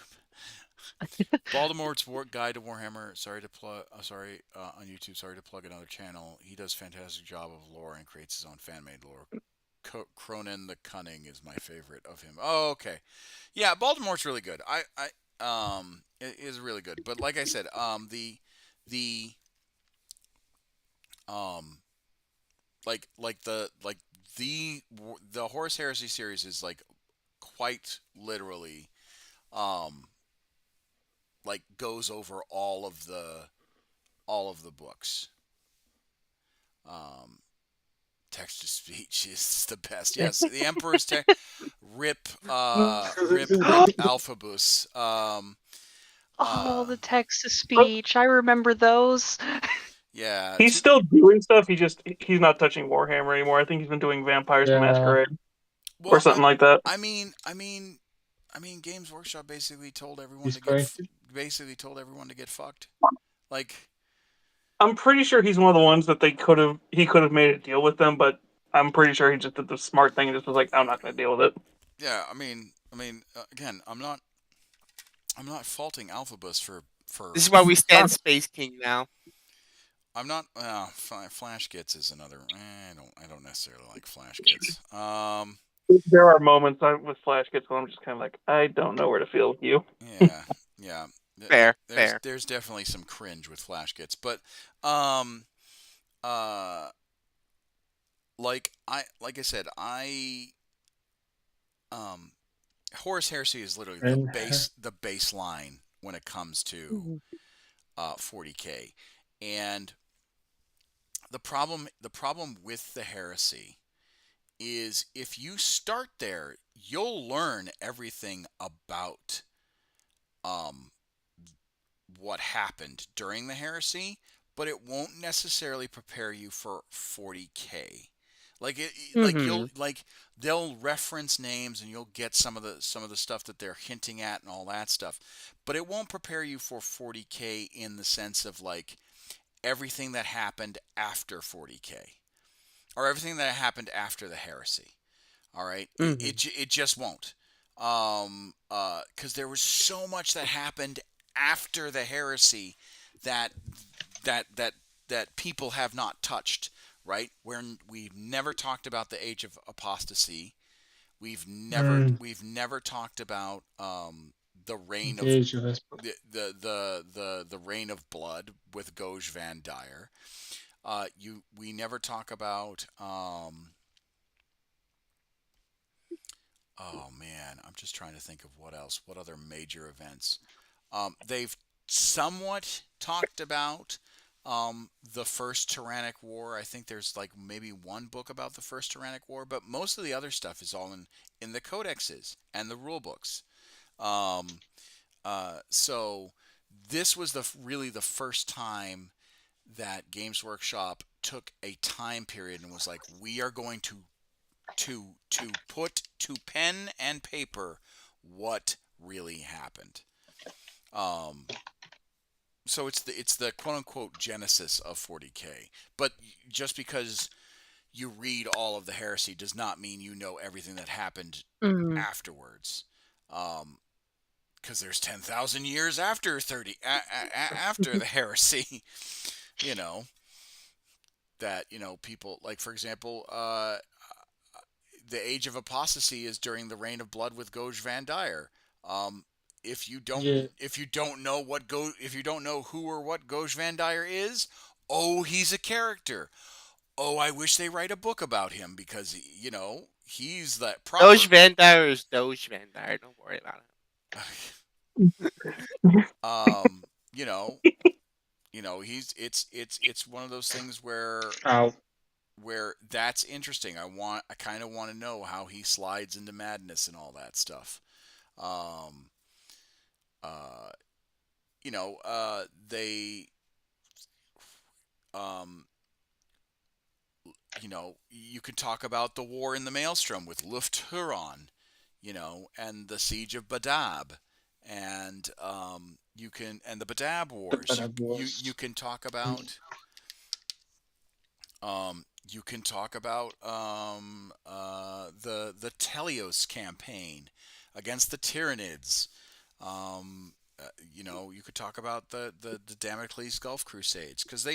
Voldemort's Guide to Warhammer. Sorry to plug. Sorry, on YouTube. Sorry to plug another channel. He does a fantastic job of lore and creates his own fan-made lore. Cronin the Cunning is my favorite of him. Oh, okay. Yeah, Baltimore's really good. It is really good. But like I said, the the Horus Heresy series is like quite literally like goes over all of the books. Text to speech is the best. Yes, the Emperor's rip Alphabus. The text to speech. I remember those. Yeah, He's still doing stuff. He's not touching Warhammer anymore. I think he's been doing Vampires the Yeah. Masquerade well, or something like that. I mean, Games Workshop basically told everyone He's to corrected. get fucked. Like, I'm pretty sure he's one of the ones that he could have made a deal with them, but I'm pretty sure he just did the smart thing and just was like, I'm not going to deal with it. yeah, I mean, again, I'm not faulting Alphabus for. This is why we stand Space King now. I'm not. Flash Gets is another. I don't necessarily like Flash Gets. There are moments with Flash Gets where I'm just kind of like, I don't know where to feel with you. Yeah, yeah. Fair. There's definitely some cringe with Flash Gets, but um, uh, like I said, um, Horus Heresy is literally And the baseline when it comes to 40K, and the problem with the Heresy is if you start there, you'll learn everything about um, what happened during the heresy, but it won't necessarily prepare you for 40K. Mhm. They'll reference names and you'll get some of the stuff that they're hinting at and all that stuff, but it won't prepare you for 40K in the sense of like everything that happened after 40K or everything that happened after the heresy. All right, Mhm. it just won't, because there was so much that happened after the heresy that that that that people have not touched. Right, where we've never talked about the age of apostasy. We've never talked about the reign the of age of the reign of blood with Goj Van Dyer. We never talk about oh man, I'm just trying to think of what else. What other major events? They've somewhat talked about the first Tyrannic War. I think there's like maybe one book about the first Tyrannic War, but most of the other stuff is all in the codexes and the rule books. Um, so this was really the first time that Games Workshop took a time period and was like, we are going to put to pen and paper what really happened. Um, so it's the quote unquote genesis of 40K. But just because you read all of the heresy does not mean you know everything that happened Mhm. afterwards. Because there's 10,000 years after after the heresy, you know that people like, for example, the age of apostasy is during the reign of blood with Goj Van Dyer. Um, yeah. if you don't know if you don't know who or what Goj Van Dyer is, oh, he's a character. Oh, I wish they write a book about him because he's that proper. Doge Van Dyer is Doge Van Dyer. Don't worry about um, you know, he's it's one of those things Ow. where that's interesting. I kind of want to know how he slides into madness and all that stuff. Um, uh, they, um, you could talk about the war in the Maelstrom with Luft Huron, and the siege of Badab, and and the Badab Wars. That was You can talk about. You can talk about the Telios campaign against the Tyranids. You could talk about the Damocles Gulf Crusades because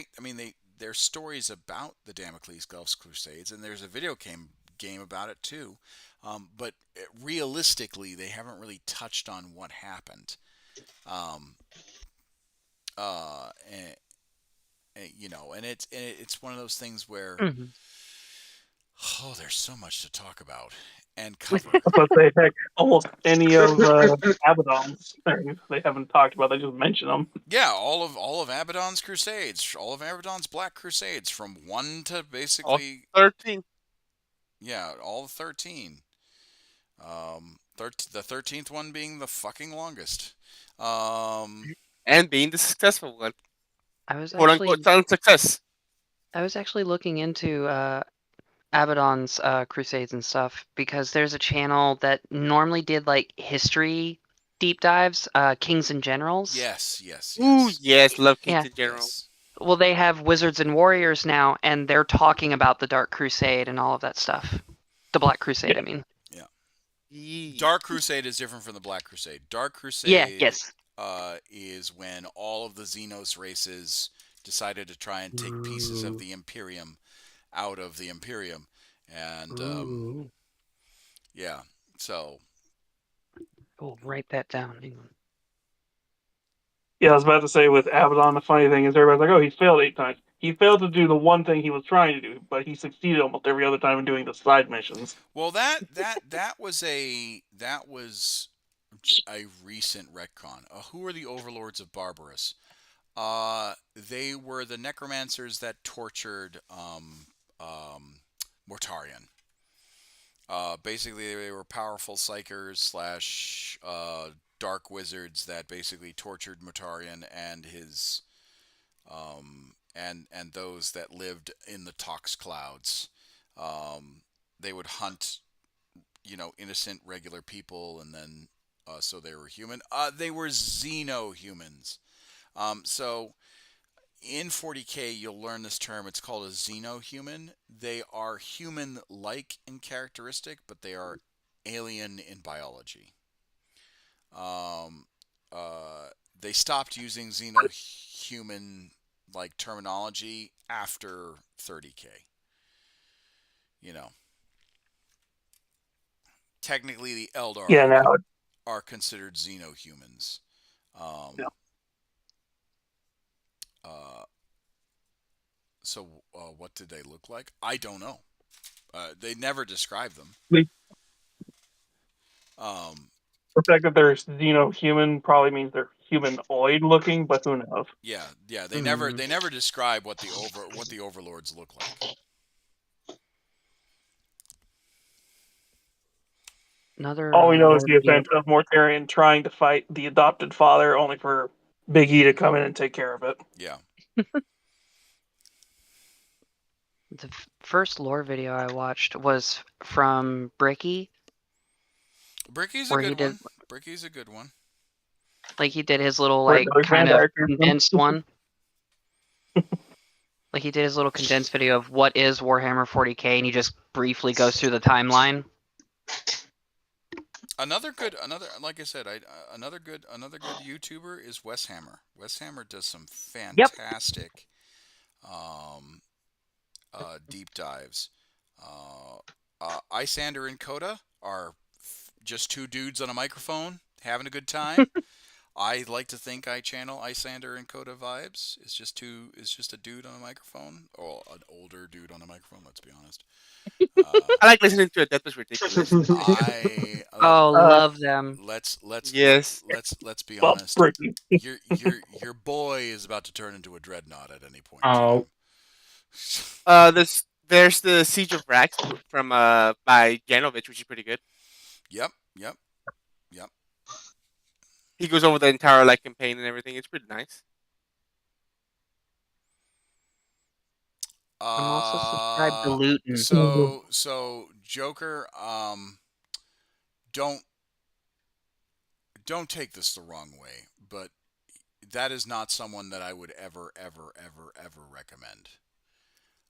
there's stories about the Damocles Gulf Crusades and there's a video game about it too. But realistically, they haven't really touched on what happened. Um, and, and it's one of those things where Mhm. oh, there's so much to talk about and cover. I was about to say, heck, almost any of Abaddon's things they haven't talked about. They just mention them. Yeah, all of Abaddon's Crusades, all of Abaddon's Black Crusades, from one to it. All basically 13. yeah, all 13. The 13th one being the fucking longest. Um, And being the successful one. I was Quote unquote actually silent success. looking into Abaddon's crusades and stuff because there's a channel that normally did like history deep dives, Kings and Generals. yes, yes, Ooh, yes, yes, love Kings Yeah. in general. yes. Well, they have Wizards and Warriors now, and they're talking about the Dark Crusade and all of that stuff. The Black Crusade, I mean. Yeah. Yee. Dark Crusade is different from the Black Crusade. Dark Yeah. Crusade Yes. is when all of the Xenos races decided to try and take pieces of Ooh. the Imperium out of the Imperium, and Ooh. yeah, so Oh, write that down. Hang on. Yeah, I was about to say with Abaddon, the funny thing is everybody's like, "Oh, he failed 8 times." He failed to do the one thing he was trying to do, but he succeeded almost every other time in doing the side missions. well that was a recent retcon. Who are the overlords of Barbarous? They were the necromancers that tortured Mortarion. Basically, they were powerful psychers slash dark wizards that basically tortured Mortarion and his and those that lived in the Tox clouds. They would hunt, innocent regular people, and then so they were human. They were xeno-humans. So in 40K, you'll learn this term. It's called a xeno-human. They are human-like in characteristic, but they are alien in biology. Um, they stopped using xeno-human like terminology after 30K. You know, technically the Eldar Yeah, now are considered xeno-humans. Um, yeah. uh, so what did they look like? I don't know. They never describe them. The Um, fact that they're xeno-human probably means they're humanoid looking, but who knows? yeah. They never Hmm. they never describe what the overlords look like. All Another we know is lore the video. event of Mortarion trying to fight the adopted father, only for Big E to come in and take care of it. Yeah. The first lore video I watched was from Bricky, Bricky's a where he good did one. Bricky's a good one. he did his little Where like those kind of characters from. condensed one. Like he did his little condensed video of what is Warhammer 40K, and he just briefly goes through the timeline. Another like I said, another good YouTuber is Wes Hammer. Wes Hammer does some Yep. fantastic um, deep dives. Isander and Coda are just two dudes on a microphone having a good time. I like to think I channel Isander and Coda vibes. It's just a dude on a microphone, or an older dude on a microphone. Let's be honest. I like listening to it. That was ridiculous. I Oh, Uh, love them. Yes. let's be well, honest. Bricky. Your boy is about to turn into a dreadnought at any point in Oh, time. There's the Siege of Rax from by Janovich, which is pretty good. Yep, yep, yep. He goes over the entire like campaign and everything. It's pretty nice. I'm also subscribed to Luton. So Joker, don't don't take this the wrong way, but that is not someone that I would ever recommend.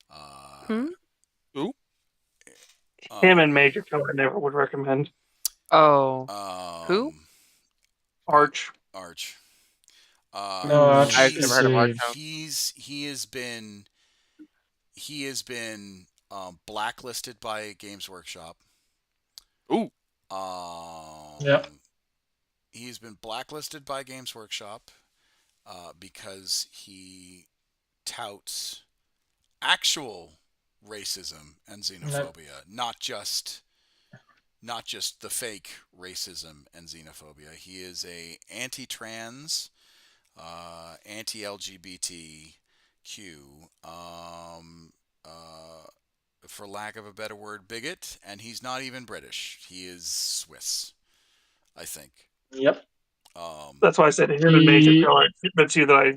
Uh, Hmm? Who? Him um, and Major Killer never would recommend. Oh, who? um, Arch. Arch. no, I've Arch never is He's heard of a Archon. he has been blacklisted by Games Workshop. Ooh. yeah. He's been blacklisted by Games Workshop because he touts actual racism and That, xenophobia, not just the fake racism and xenophobia. He is a anti-trans, anti-LGBTQ, for lack of a better word, bigot, and he's not even British. He is Swiss, I think. yep. Um, That's why I said him and Major He Killer, the two that I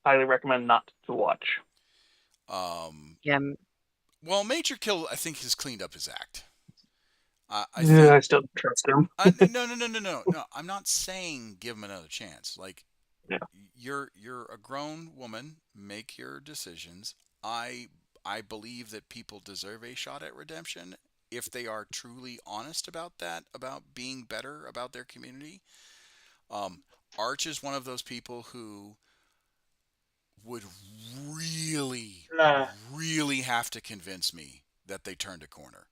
highly recommend not to watch. um, Yeah, well, Major Kill, I think, has cleaned up his act. I Yeah, think. I still don't trust him. No. I'm not saying give him another chance. Like, Yeah. you're a grown woman. Make your decisions. I believe that people deserve a shot at redemption if they are truly honest about that, about being better about their community. Um, Arch is one of those people who would really, Nah, really have to convince me that they turned a corner.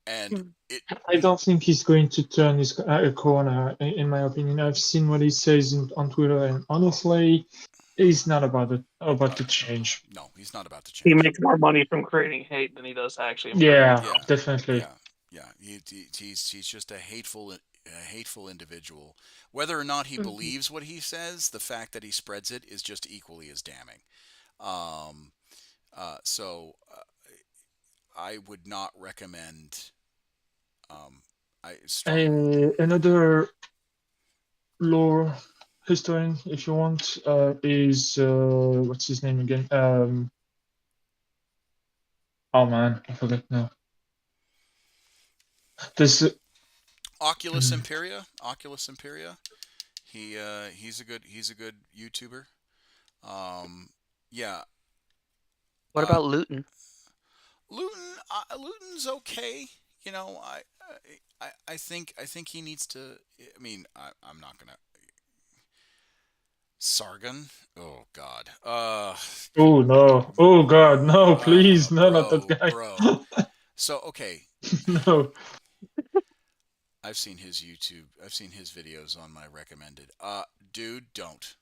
And Hmm. it, I don't think he's going to turn his a corner. In my opinion, I've seen what he says on Twitter, and honestly, he's not about to change. no, he's not about to He change. makes more money from creating hate than he does actually improving Yeah, stuff. Yeah, definitely. yeah, yeah. He's just a hateful individual. Whether or not he Mhm. believes what he says, the fact that he spreads it is just equally as damning. Um, so I would not recommend. Um, I strongly. Another lore historian, if you want, is what's his name again? Oh man, I forgot now. This Oculus Imperia. He's a good YouTuber. Um, yeah. What Uh, about Luton? Luton's okay. You know, I think he needs to. I mean, I'm not gonna. Sargon. Oh God. oh no, oh god, no, please, no, not that Bro, guy. bro. So okay, No, I've seen his YouTube. I've seen his videos on my recommended. Dude, don't.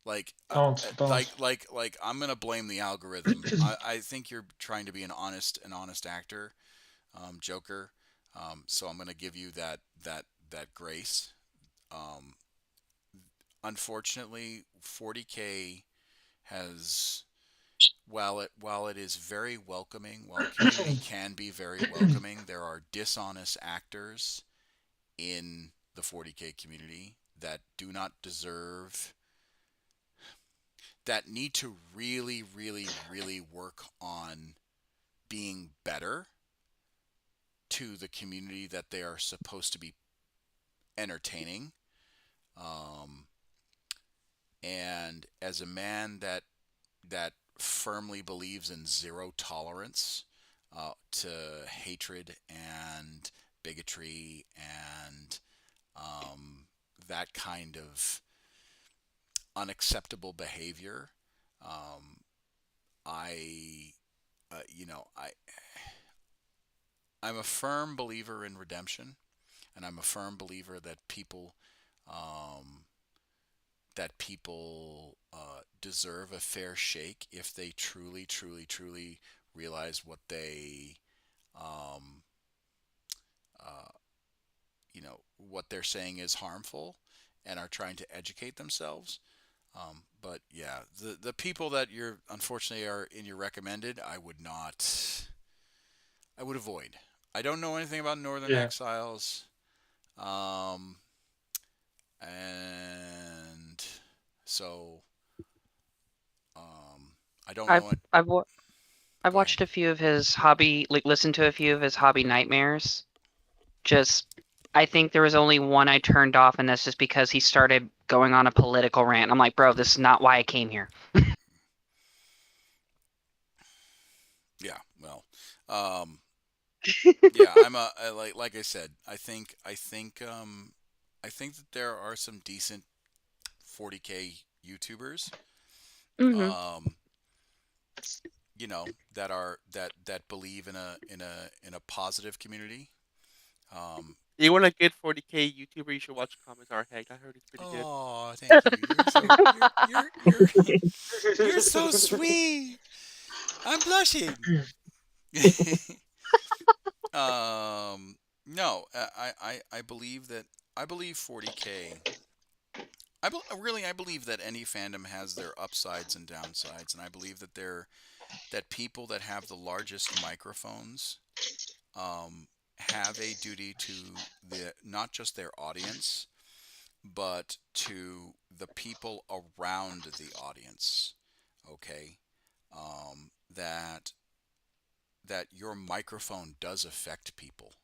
Like, don't. I'm gonna blame the algorithm. I think you're trying to be an honest actor, Joker. So I'm gonna give you that grace. Um, Unfortunately, 40K has, while it is very welcoming, while the community can be very welcoming, there are dishonest actors in the 40K community that do not deserve, that need to really, really, really work on being better to the community that they are supposed to be entertaining. Um, and as a man that firmly believes in zero tolerance to hatred and bigotry and that kind of unacceptable behavior, um, I, I'm a firm believer in redemption, and I'm a firm believer um, that people deserve a fair shake if they truly, truly, truly realize um, uh, what they're saying is harmful and are trying to educate themselves. But yeah, the people that you're unfortunately are in your recommended, I would not. I would avoid. I don't know anything about Northern Yeah, Exiles, um, and so I don't I've know it. I've wa- I've Go ahead. watched a few of his hobby, like listened to a few of his hobby nightmares. Just, I think there was only one I turned off, and that's just because he started going on a political rant. I'm like, bro, this is not why I came here. Yeah. Well, um, yeah. Like I said. I think that there are some decent 40K YouTubers. Hmm. Um, that believe in a positive community. Um, You want a good 40K YouTuber? You should watch Commissar Hecht. I heard he's pretty good. oh, thank you. You're so sweet. I'm blushing. No, I believe that I believe 40K. I believe that any fandom has their upsides and downsides, and I believe that people that have the largest microphones have a duty to the not just their audience, but to the people around the audience. Okay, that your microphone does affect people.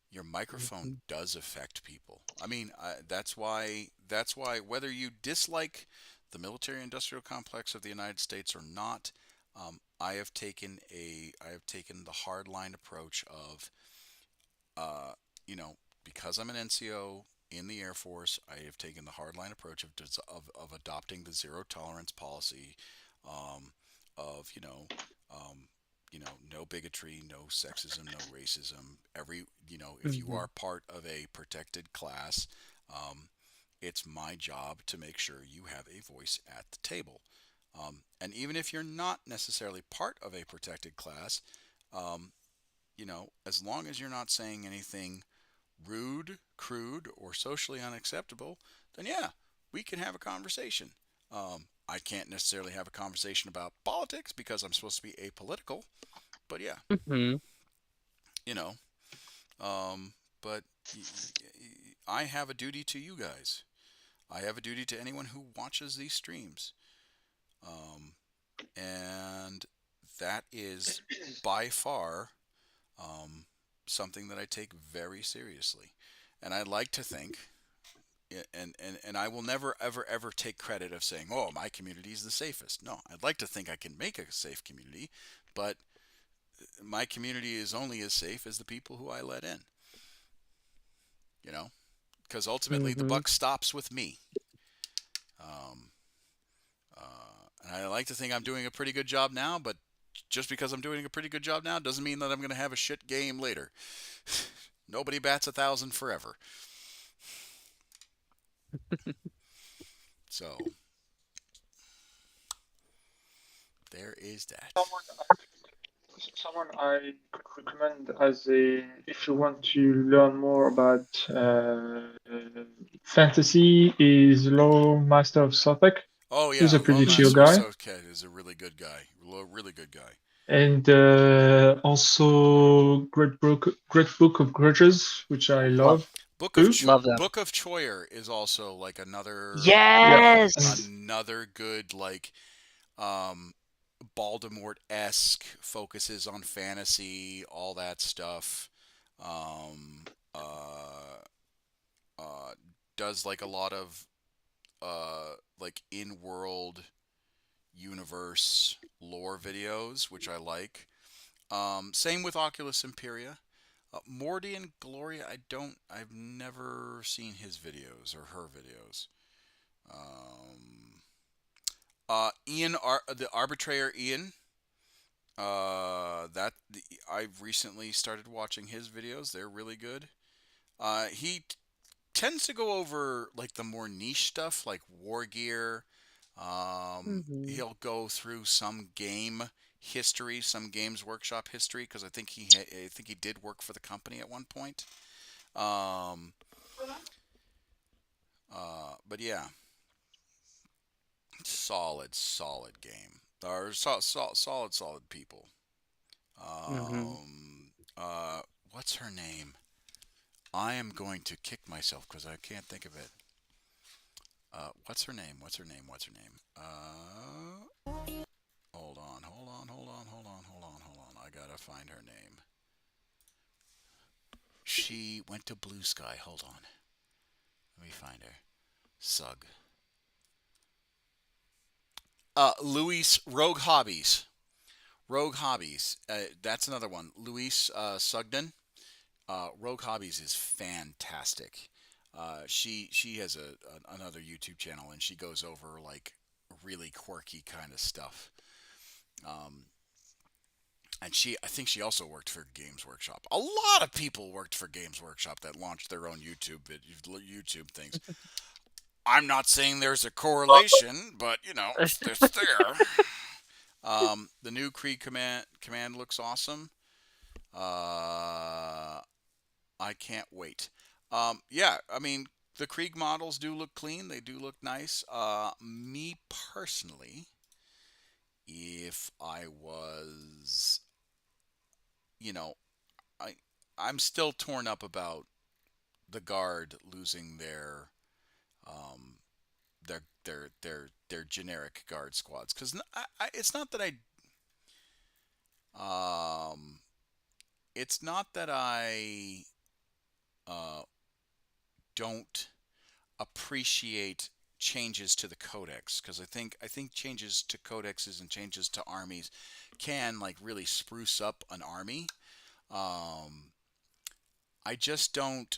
Your microphone does affect people. I mean, that's why whether you dislike the military-industrial complex of the United States or not, I have taken the hard line approach of, uh, because I'm an NCO, in the Air Force, I have taken the hardline approach of adopting the zero tolerance policy, um, of um, no bigotry, no sexism, no racism. If you Hmm. are part of a protected class, um, it's my job to make sure you have a voice at the table. And even if you're not necessarily part of a protected class, um, as long as you're not saying anything rude, crude, or socially unacceptable, then yeah, we can have a conversation. I can't necessarily have a conversation about politics because I'm supposed to be apolitical, but yeah, Hmm. you know, um, but I have a duty to you guys. I have a duty to anyone who watches these streams. Um, and that is by far um, something that I take very seriously. And I like to think, and I will never, ever, ever take credit of saying, oh, my community is the safest. No, I'd like to think I can make a safe community, but my community is only as safe as the people who I let in, you know? Because ultimately the Hmm. buck stops with me. Um, and I like to think I'm doing a pretty good job now, but just because I'm doing a pretty good job now doesn't mean that I'm going to have a shit game later. Nobody bats 1,000 forever. So there is that. Someone I could recommend as a if you want to learn more about fantasy is Law Master of Suffolk. Oh He's yeah, a Low pretty chill Master of guy. Soket is a really good guy. Really good guy. And also Great Book of Grudges, which I Love, love too. love them. Book of Choyer is also like Yeah, Yes. and another good like um Baltimore-esque, focuses on fantasy, all that stuff. Um, uh, uh, does like a lot of like in-world universe lore videos, which I like. Same with Oculus Imperia. Morty and Gloria, I've never seen his videos or her videos. Um, the arbitrator Ian. I've recently started watching his videos. They're really good. He tends to go over like the more niche stuff, like war gear. Hmm. He'll go through some game history, some Games Workshop history, because I think he did work for the company at one point. Um, but yeah, solid game. Or solid people. Hmm. Um, what's her name? I am going to kick myself because I can't think of it. What's her name? What's her name? What's her name? Hold on. I gotta find her name. She went to Blue Sky. Hold on. Let me find her. Sug. Luis Rogue Hobbies. Rogue Hobbies. That's another one. Luis Sugden. Rogue Hobbies is fantastic. She has another YouTube channel and she goes over like really quirky kind of stuff. Um, and I think she also worked for Games Workshop. A lot of people worked for Games Workshop that launched their own YouTube things. I'm not saying there's a correlation, but it's there. The new Krieg command looks awesome. Uh, I can't wait. Yeah, I mean, the Krieg models do look clean. They do look nice. Me personally, if I was, you know, I I'm still torn up about the Guard losing um their generic Guard squads because it's not that um it's not that I uh don't appreciate changes to the codex because I think changes to codexes and changes to armies can like really spruce up an army. Um, I just don't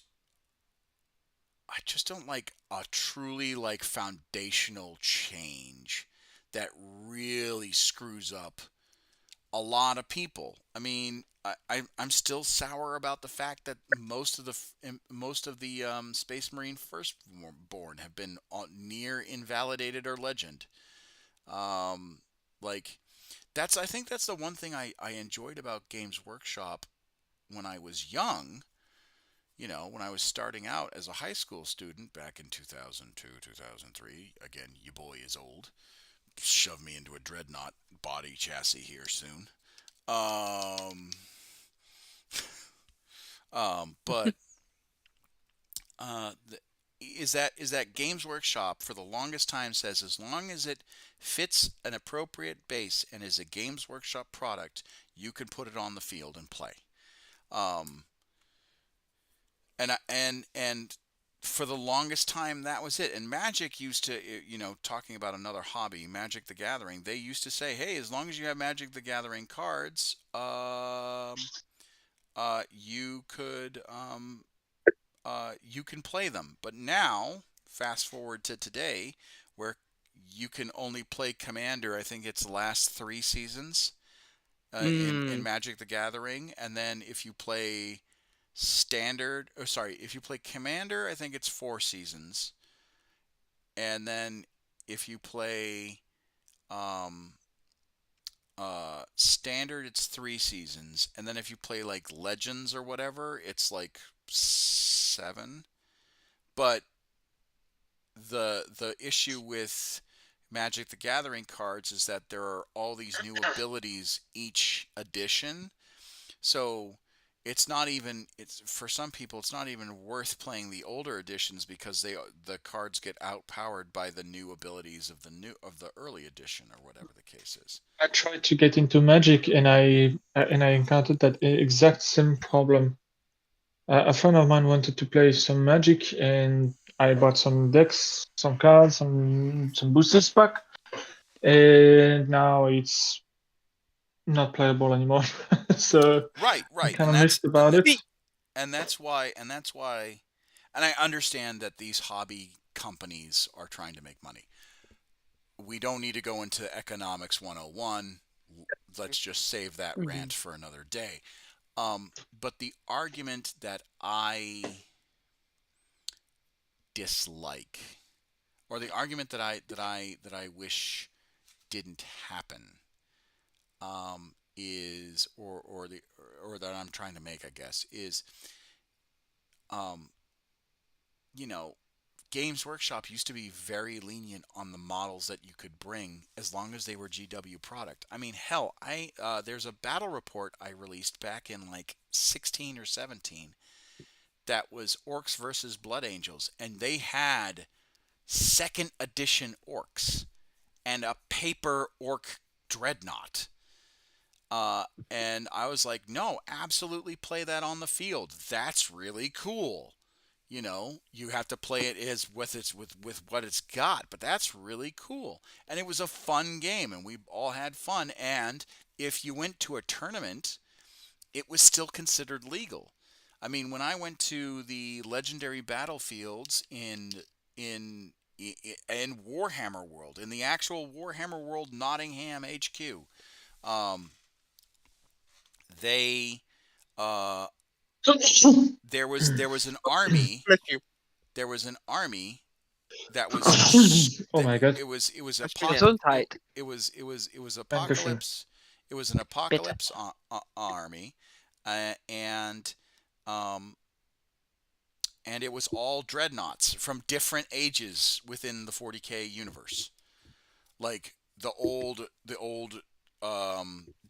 I just don't like a truly like foundational change that really screws up a lot of people. I mean, I'm still sour about the fact that most of the Space Marine firstborn have been near invalidated or legend. Um, like I think that's the one thing I enjoyed about Games Workshop when I was young. When I was starting out as a high school student back in 2002, 2003. Again, your boy is old. Shove me into a dreadnought body chassis here soon. Um, but is that Games Workshop for the longest time says as long as it fits an appropriate base and is a Games Workshop product, you can put it on the field and play. Um, and for the longest time that was it. And Magic used to, talking about another hobby, Magic the Gathering, they used to say, hey, as long as you have Magic the Gathering cards, you can play them. But now, fast forward to today, where you can only play Commander. I think it's the last 3 seasons in Mm. Magic the Gathering, and then if you play Standard, or sorry, if you play Commander, I think it's 4 seasons, and then if you play um, Standard, it's 3 seasons, and then if you play like Legends or whatever, it's like 7. But the issue with Magic the Gathering cards is that there are all these new abilities each edition. So it's for some people it's not even worth playing the older editions because the cards get outpowered by the new abilities of the early edition or whatever the case is. I tried to get into Magic, and I encountered that exact same problem. A friend of mine wanted to play some Magic, and I bought some decks, some cards, some boosters pack, and now it's not playable anymore. So Right, I'm right, kind of missed about it. and I understand that these hobby companies are trying to make money. We don't need to go into economics 101. Let's just save that Mhm. rant for another day. But the argument that I dislike, or the argument that I wish didn't happen, is or that I'm trying to make, I guess, is um, you know, Games Workshop used to be very lenient on the models that you could bring as long as they were GW product. I mean, hell, I there's a battle report I released back in like 16 or 17 that was Orcs versus Blood Angels, and they had second edition orcs and a paper orc dreadnought. And I was like, no, absolutely play that on the field. That's really cool. You have to play it as with what it's got, but that's really cool. And it was a fun game, and we all had fun. And if you went to a tournament, it was still considered legal. I mean, when I went to the legendary battlefields in Warhammer World, in the actual Warhammer World Nottingham HQ, um, they uh, there was an army. Bless you. There was an army that was Oh my god. it was That's me Oh, there. so tight. it was Dankeschön. apocalypse. It was an Bitte. apocalypse army, and um, it was all dreadnoughts from different ages within the 40K universe, like the old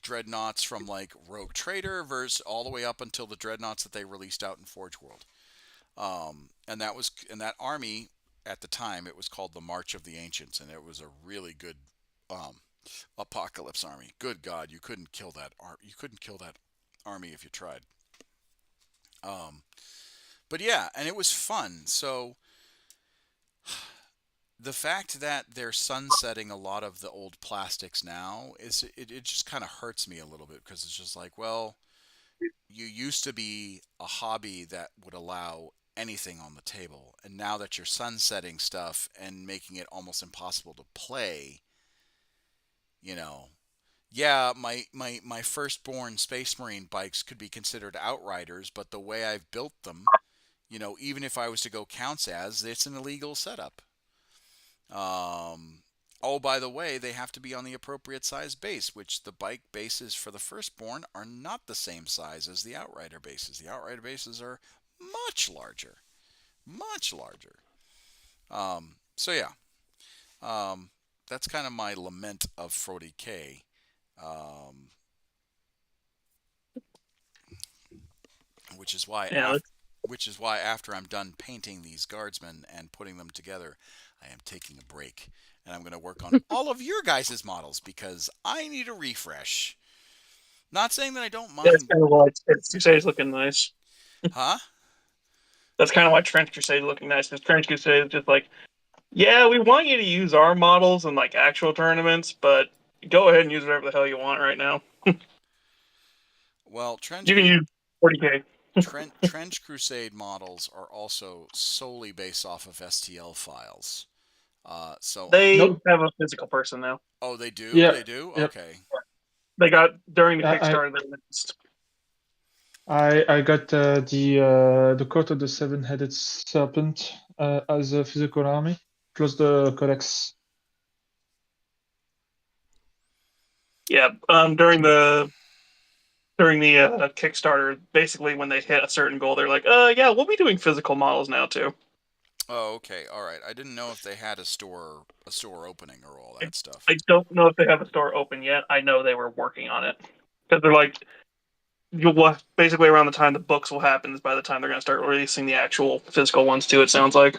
dreadnoughts from like Rogue Trader versus all the way up until the dreadnoughts that they released out in Forge World. And that army at the time, it was called the March of the Ancients, and it was a really good um, apocalypse army. Good God, you couldn't kill that you couldn't kill that army if you tried. Um, but yeah, and it was fun. So the fact that they're sunsetting a lot of the old plastics now it just kind of hurts me a little bit because it's just like, well, you used to be a hobby that would allow anything on the table. And now that you're sunsetting stuff and making it almost impossible to play, you know, yeah, my firstborn Space Marine bikes could be considered outriders, but the way I've built them, you know, even if I was to go counts as, it's an illegal setup. Oh, by the way, they have to be on the appropriate size base, which the bike bases for the firstborn are not the same size as the outrider bases. The outrider bases are much larger. Much larger. So yeah. That's kind of my lament of 40K. Which is why after I'm done painting these guardsmen and putting them together, I am taking a break. And I'm going to work on all of your guys' models because I need a refresh. Not saying that I don't mind. That's kind of why Trench Crusade's looking nice. Huh? That's kind of why Trench Crusade's looking nice. Because Trench Crusade is just like, yeah, we want you to use our models in like actual tournaments, but go ahead and use whatever the hell you want right now. Well, You can use 40K. Trench Crusade models are also solely based off of STL files. So They have a physical person now. Oh, they do? Yeah. They do? Yep. Okay. They got during the Kickstarter. They announced. I got the coat of the seven-headed serpent as a physical army, plus the codex. Yeah, during the Kickstarter, basically when they hit a certain goal, they're like, yeah, we'll be doing physical models now too. Oh, okay. All right. I didn't know if they had a store opening or all that stuff. I don't know if they have a store open yet. I know they were working on it because they're like, basically around the time the books will happen is by the time they're going to start releasing the actual physical ones too. It sounds like.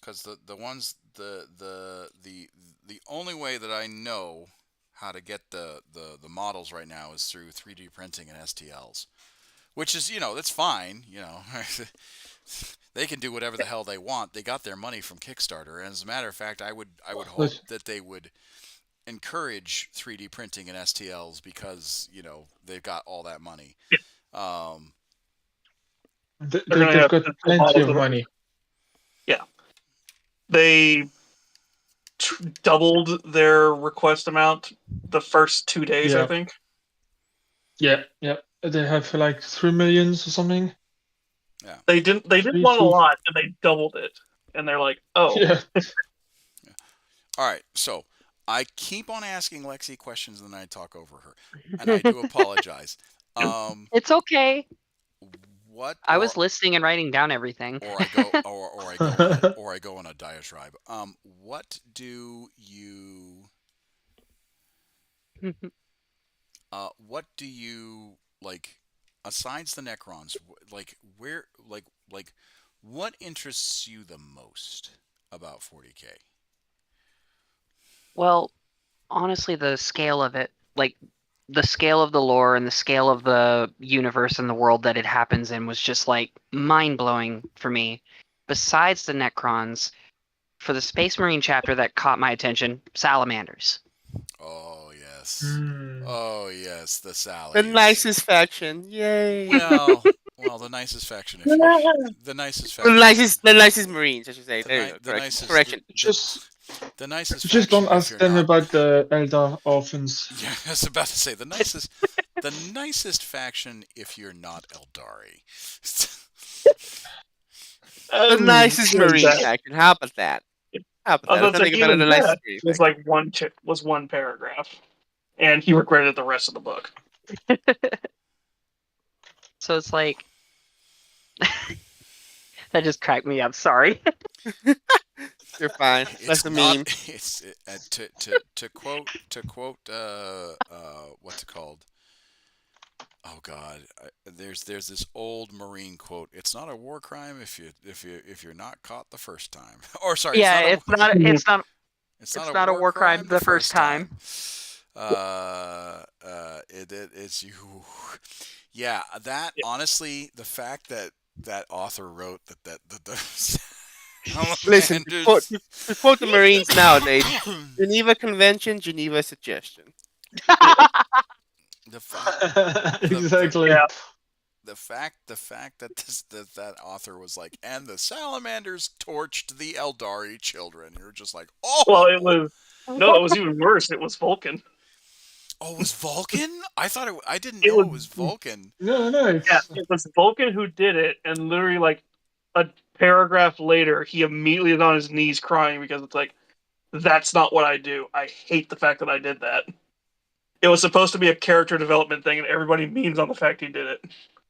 Because the ones the only way that I know how to get the models right now is through 3D printing and STLs, which is, you know, that's fine. You know, they can do whatever the hell they want. They got their money from Kickstarter, and as a matter of fact, I would hope that they would encourage 3D printing and STLs because, you know, they've got all that money. They've got plenty of money. Yeah. They doubled their request amount the first 2 days, I think. Yeah. They have like 3 million or something. Yeah. They didn't want a lot, and they doubled it. And they're like, oh. Yeah. All right, so I keep on asking Lexi questions and then I talk over her, and I do apologize. It's okay. What? I was listening and writing down everything. Or I go on a diatribe. What do you? What do you like? Besides the Necrons, like where, like what interests you the most about 40K? Well, honestly, the scale of it, like the scale of the lore and the scale of the universe and the world that it happens in was just like mind-blowing for me. Besides the Necrons, for the Space Marine chapter that caught my attention, salamanders. Oh yes. Oh yes, the Sallies. The nicest faction. Yay. Well, the nicest faction. The nicest faction. The nicest Marines, I should say. There you go. Correction. The nicest. Just don't ask them about the Elder Orphans. Yeah, I was about to say the nicest faction if you're not Eldari. The nicest Marine faction. How about that? How about that? Nothing about the nicest Marine faction. Was one paragraph, and he regretted the rest of the book. So it's like that just cracked me up. Sorry. You're fine. That's a meme. It's to quote what's it called? Oh God, there's this old Marine quote. It's not a war crime if you're not caught the first time. Or sorry, yeah, it's not a war crime the first time. It's you. Yeah, that honestly, the fact that author wrote that listen, to quote the Marines nowadays, Geneva Convention, Geneva Suggestion. Exactly. Yeah. the fact that that author was like, and the salamanders torched the Eldari children. You're just like, Well, oh, it was no, it was even worse. It was Vulcan. oh, it was Vulcan? I didn't It know was it was Vulcan. No, Yeah, it's it was Vulcan who did it, and literally like a paragraph later, he immediately is on his knees crying because it's like that's not what I do. I hate the fact that I did that. It was supposed to be a character development thing, and everybody memes on the fact he did it.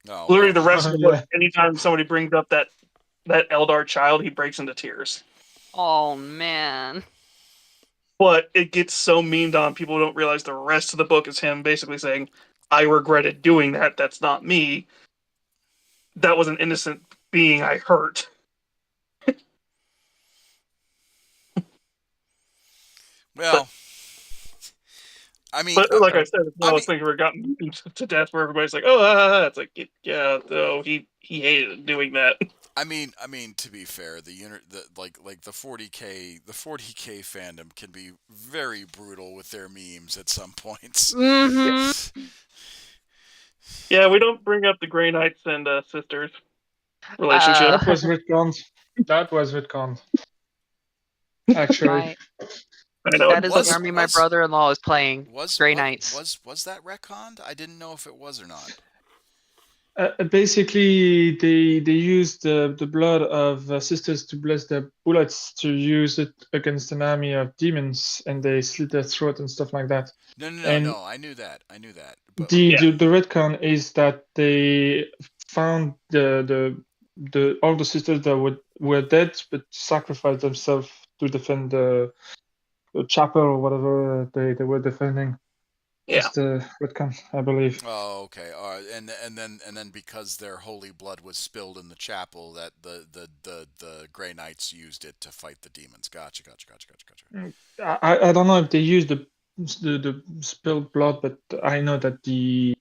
Oh Literally, well, the rest of the book, yeah. anytime somebody brings up that Eldar child, he breaks into tears. Oh man. But it gets so memed on, people don't realize the rest of the book is him basically saying, "I regretted doing that. That's not me. That was an innocent being I hurt." But well, I mean, but like I said, it's one I of mean, those things where it got memed to death, where everybody's like, "Oh, it's like, yeah, no, he hated doing that." to be fair, the like the 40k fandom can be very brutal with their memes at some points. Mm-hmm. Yeah, we don't bring up the Grey Knights and sisters relationship. That was retconned. That was retconned. Actually, my I know that it is the Was doesn't. army my was brother-in-law is playing. was Grey what Knights. was that retconned? I didn't know if it was or not. basically, they used the blood of sisters to bless their bullets to use it against an army of demons, and they slit their throat and stuff like that. No, no, no, And no. I knew that. I knew that. But the Yeah, the, the retcon is that they found the all the sisters that were dead but sacrificed themselves to defend the chapel or whatever they were defending. yeah, That's the retcon, I believe. oh, okay. All right. And then because their holy blood was spilled in the chapel, that the Grey Knights used it to fight the demons. Gotcha. Gotcha. Gotcha. Gotcha. Gotcha. I don't know if they used the spilled blood, but I know that the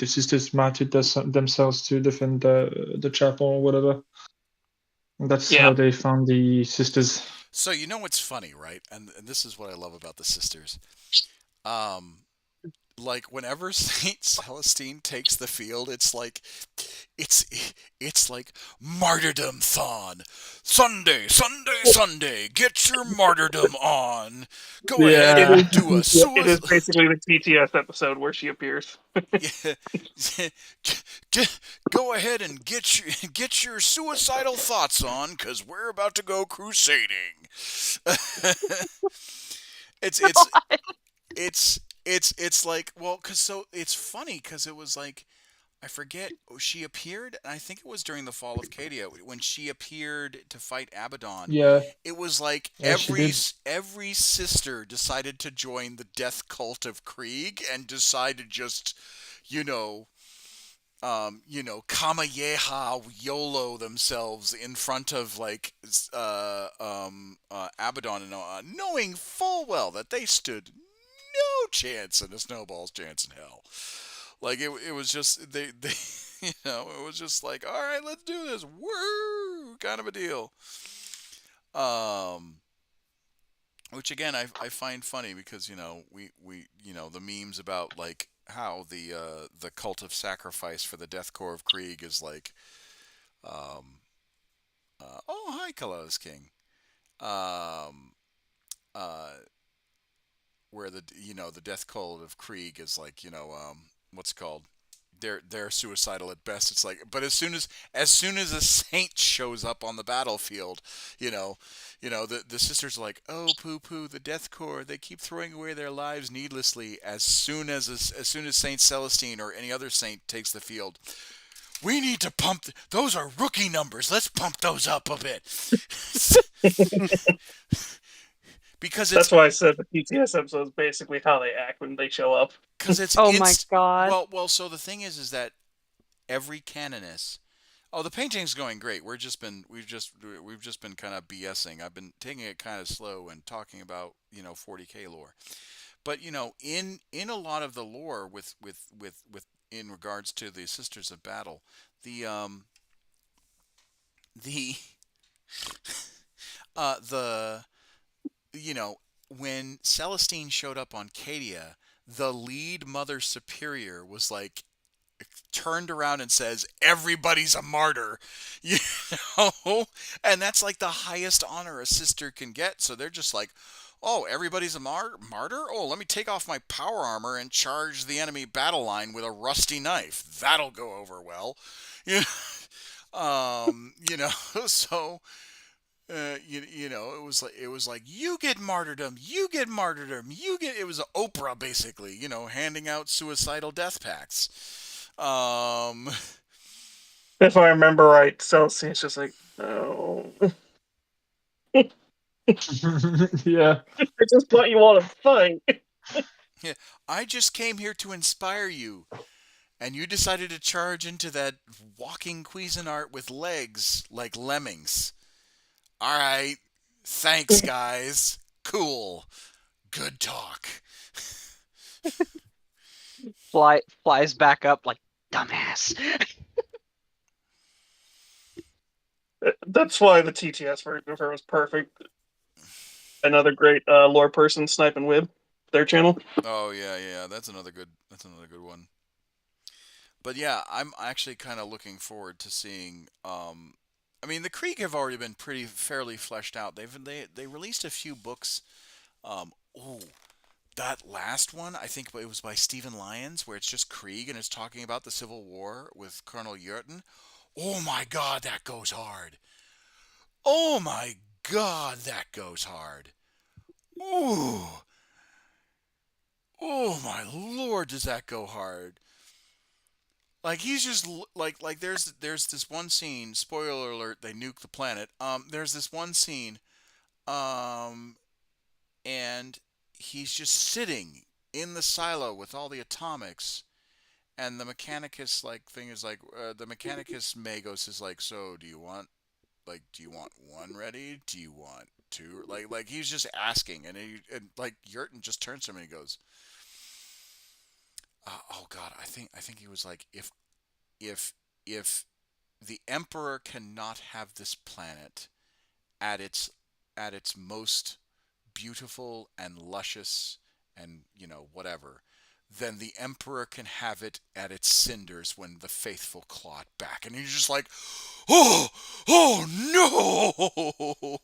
sisters martyred themselves to defend the chapel or whatever. That's yeah. how they found the sisters. So you know what's funny, right? And this is what I love about the sisters. Um, like whenever Saint Celestine takes the field, it's it's like martyrdom thon. Sunday, Sunday, Sunday, get your martyrdom on. Go ahead It Yeah, and is. do a It is suicide. basically the TTS episode where she appears. Go ahead and get your suicidal thoughts on, cause we're about to go crusading. it's it's it's like, well, cause so it's funny, cause it was like, I forget, she appeared, and I think it was during the fall of Cadia when she appeared to fight Abaddon. yeah, It was like yeah. She did. every sister decided to join the death cult of Krieg and decide to just, you know, Kamayeha YOLO themselves in front of like Abaddon, and knowing full well that they stood no chance in a snowball's chance in hell. Like it was just they it was just like, all right, let's do this, woo, kind of a deal. Um, which again I find funny because we the memes about like how the cult of sacrifice for the death core of Krieg is like, um, oh, hi Kalos King, um, uh, where the death cult of Krieg is like, what's it called, they're suicidal at best. It's like, but as soon as a saint shows up on the battlefield, you know, the sisters are like, oh, poo poo, the death core, they keep throwing away their lives needlessly. As soon as Saint Celestine or any other saint takes the field, we need to pump. Those are rookie numbers. Let's pump those up a bit. because it's That's why I said the TTS episode is basically how they act when they show up. because it's Oh my god. well. So the thing is that every canoness. Oh, the painting's going great. We've just been kind of BSing. I've been taking it kind of slow and talking about 40k lore. But in a lot of the lore with in regards to the Sisters of Battle, the the when Celestine showed up on Cadia, the lead Mother Superior was like turned around and says, "Everybody's a martyr," you know, and that's like the highest honor a sister can get. So they're just like, "Oh, everybody's a martyr. Oh, let me take off my power armor and charge the enemy battle line with a rusty knife. That'll go over well." You you know, so it was like you get martyrdom, you get martyrdom, you get. It was Oprah basically, handing out suicidal death packs. If I remember right, Celsius just like, oh. Yeah. I just thought you want to fight. Yeah, I just came here to inspire you, and you decided to charge into that walking Cuisinart with legs like lemmings. All right, thanks, guys. Cool. Good talk. Flies back up like dumbass. That's why the TTS version of her was perfect. Another great lore person, Snipe and Wib, their channel. Oh yeah, that's another good one. But yeah, I'm actually kind of looking forward to seeing. I mean, the Krieg have already been pretty fairly fleshed out. They released a few books. Oh, that last one, I think it was by Stephen Lyons, where it's just Krieg and it's talking about the Civil War with Colonel Yurton. Oh my God, that goes hard. Oh my God, that goes hard. Ooh. Oh my Lord, does that go hard? Like he's just like there's this one scene. Spoiler alert: they nuke the planet. There's this one scene, um, and he's just sitting in the silo with all the atomics, and the Mechanicus thing is the Mechanicus Magos is like, so do you want one ready? Do you want two? Like he's just asking, and like Yurton just turns to him and he goes, oh God, I think he was like, if if the Emperor cannot have this planet at its most beautiful and luscious and whatever, then the Emperor can have it at its cinders when the faithful claw it back. And he's just like, oh, no!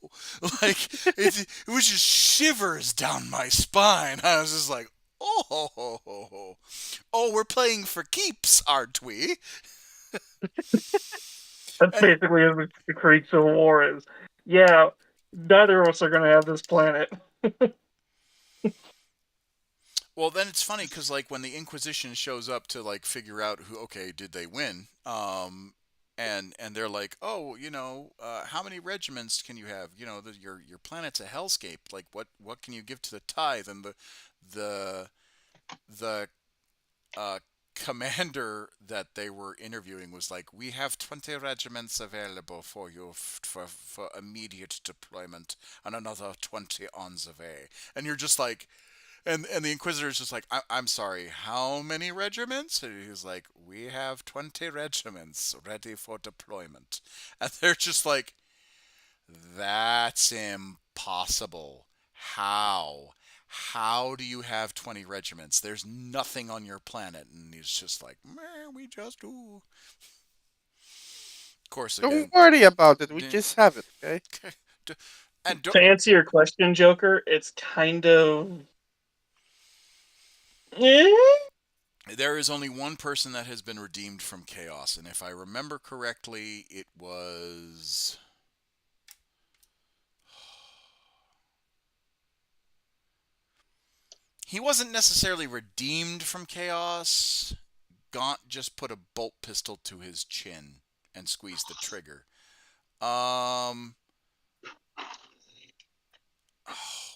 Like it was just shivers down my spine. I was just like, oh, we're playing for keeps, aren't we? That's And basically what the Krieg Civil War is. Yeah, neither of us are going to have this planet. well, then it's funny because like when the Inquisition shows up to like figure out who, okay, did they win? And they're like, oh, how many regiments can you have? Your planet's a hellscape. Like, what can you give to the tithe? And the the uh, commander that they were interviewing was like, we have 20 regiments available for you for immediate deployment, and another 20 on the way. And you're just like, and the Inquisitor is just like, I'm sorry, how many regiments? And he's like, we have 20 regiments ready for deployment. And they're just like, that's impossible. How? How do you have 20 regiments? There's nothing on your planet. And he's just like, meh, we just do. Of course, Don't again. worry about it. We just have it, okay? And To answer your question, Joker, it's kind of. there is only one person that has been redeemed from chaos, and if I remember correctly, it was. He wasn't necessarily redeemed from chaos. Gaunt just put a bolt pistol to his chin and squeezed the trigger.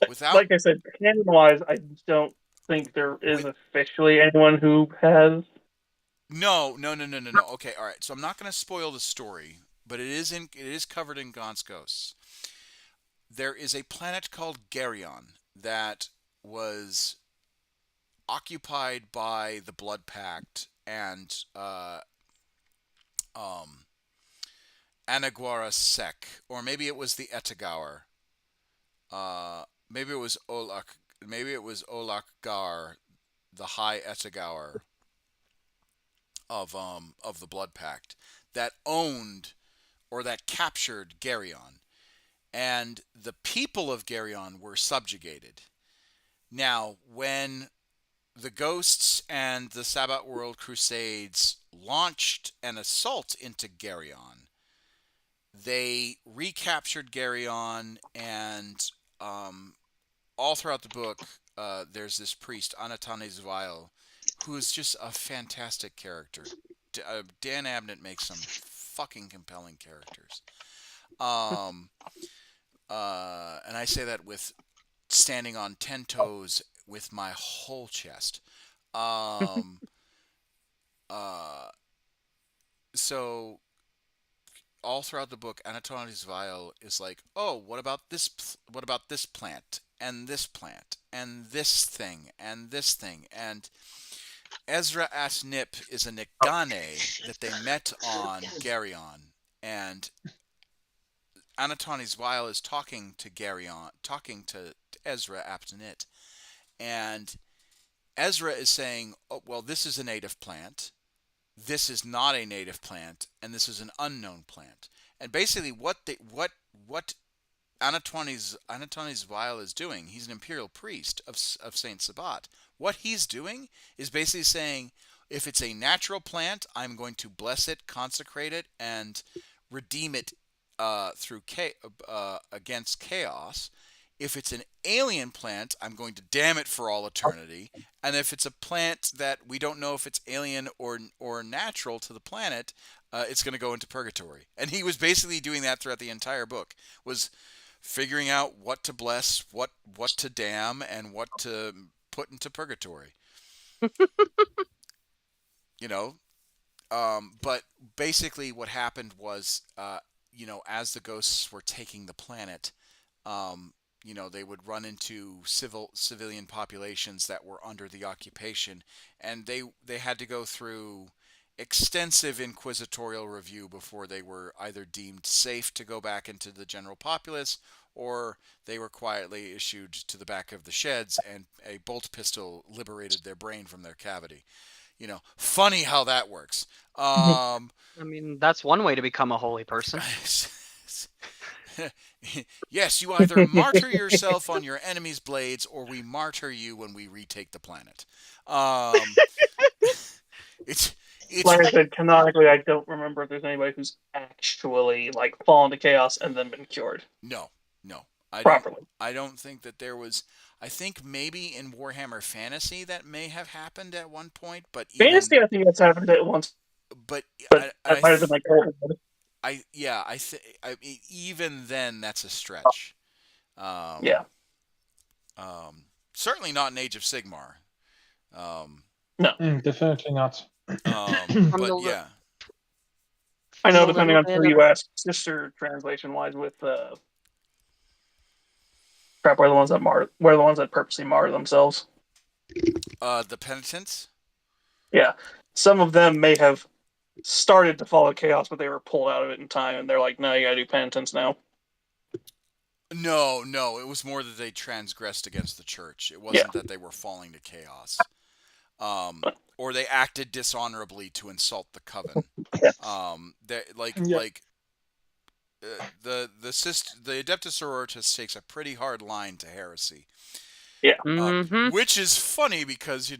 Without Like I said, canon wise, I don't think there is with officially anyone who has. no. Okay, all right. So I'm not going to spoil the story, but it is covered in Gaunt's Ghosts. There is a planet called Geryon that was occupied by the Blood Pact and um, Anaguara Sek, or maybe it was the Etagaur. Maybe it was Olak. Maybe it was Olak Gar, the High Etagaur. of the Blood Pact that owned or that captured Geryon, and the people of Geryon were subjugated. Now, when the Ghosts and the Sabbat World Crusades launched an assault into Geryon, they recaptured Geryon, and all throughout the book, there's this priest, Anatane Zwail, who is just a fantastic character. Dan Abnett makes some fucking compelling characters. And I say that with standing on 10 toes with my whole chest. So all throughout the book, Anatole Zwail is like, "Oh, what about this? What about this plant and this plant and this thing and this thing?" And Ezra Asnip is a Nikgane that they met on Geryon, and Anatole Zwail is talking to Geryon, talking to Ezra Asnip, and Ezra is saying, "Oh, well, this is a native plant. This is not a native plant, and this is an unknown plant." And basically, what Anatonis Zwail is doing, he's an imperial priest of Saint Sabbat. What he's doing is basically saying, if it's a natural plant, I'm going to bless it, consecrate it, and redeem it through against chaos. If it's an alien plant, I'm going to damn it for all eternity. And if it's a plant that we don't know if it's alien or natural to the planet, it's going to go into purgatory. And he was basically doing that throughout the entire book, was figuring out what to bless, what to damn, and what to put into purgatory. You know, but basically what happened was, as the ghosts were taking the planet, they would run into civilian populations that were under the occupation, and they had to go through extensive inquisitorial review before they were either deemed safe to go back into the general populace, or they were quietly issued to the back of the sheds, and a bolt pistol liberated their brain from their cavity. Funny how that works. I mean, that's one way to become a holy person. Yes, you either martyr yourself on your enemy's blades, or we martyr you when we retake the planet. It's Like I said, canonically, I don't remember if there's anybody who's actually fallen to chaos and then been cured. No, properly. I don't think that there was. I think maybe in Warhammer Fantasy that may have happened at one point, but Fantasy, I think that's happened at once. But that might have been even then, that's a stretch. Yeah. Certainly not in Age of Sigmar. No, definitely not. But yeah, I know. Depending on who you ask, sister translation wise, with crap, we're the ones that purposely martyr themselves. The penitents. Yeah, some of them may have started to follow chaos, but they were pulled out of it in time, and they're like, "No, you gotta do penitence now." No, it was more that they transgressed against the church. It wasn't that they were falling to chaos, or they acted dishonorably to insult the coven. The Adeptus Sororitas takes a pretty hard line to heresy. Yeah. Which is funny because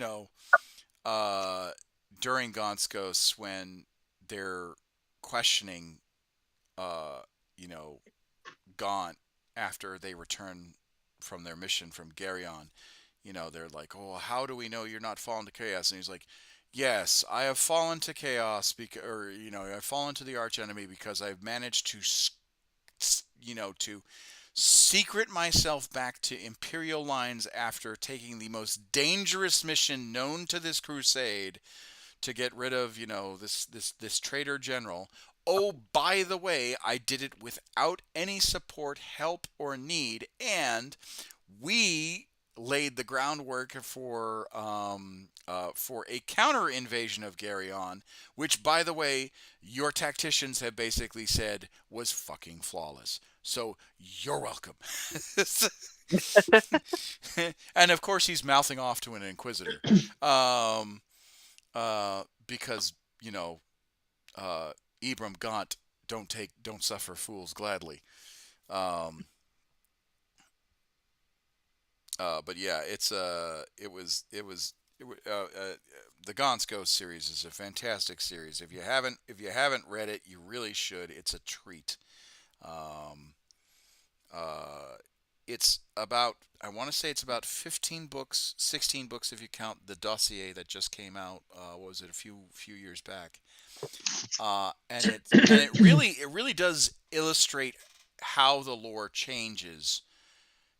during Gaunt's Ghosts, when they're questioning, Gaunt after they return from their mission from Geryon, they're like, "Oh, how do we know you're not fallen to chaos?" And he's like, "Yes, I have fallen to chaos I've fallen to the archenemy because I've managed to, to secret myself back to Imperial lines after taking the most dangerous mission known to this crusade to get rid of, this traitor general. Oh, by the way, I did it without any support, help, or need, and we laid the groundwork for a counter invasion of Geryon, which, by the way, your tacticians have basically said was fucking flawless. So you're welcome." And of course, he's mouthing off to an inquisitor, because you know, Ibram Gaunt, don't suffer fools gladly. Um, but yeah, the Gaunt's Ghost series is a fantastic series. If you haven't read it, you really should. It's a treat. Um, uh, it's about I want to say it's about 15 books, 16 books if you count the dossier that just came out. What was it, a few years back? And it really does illustrate how the lore changes,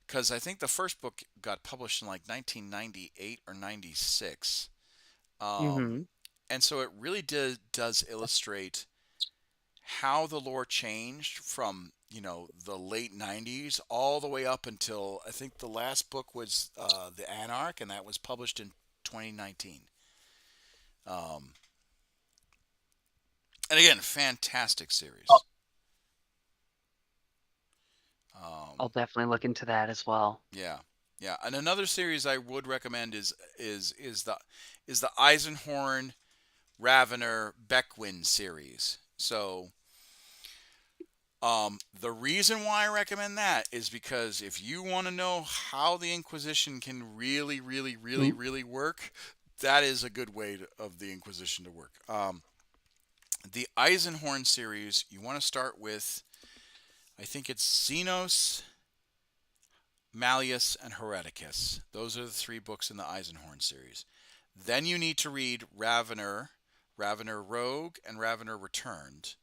because I think the first book got published in like 1998 or 96. Um, Mm-hmm. and so it really does illustrate how the lore changed from the late 90s all the way up until I think the last book was the Anarch, and that was published in 2019. Um, and again, fantastic series. I'll Um, definitely look into that as well. yeah, yeah. And another series I would recommend is the Eisenhorn Ravener Beckwin series. So the reason why I recommend that is because if you want to know how the Inquisition can really, really, really, Ooh. really work, that is a good way of the Inquisition to work. The Eisenhorn series, you want to start with, I think it's Xenos, Malleus, and Hereticus. Those are the three books in the Eisenhorn series. Then you need to read Ravener, Ravener Rogue, and Ravener Returned.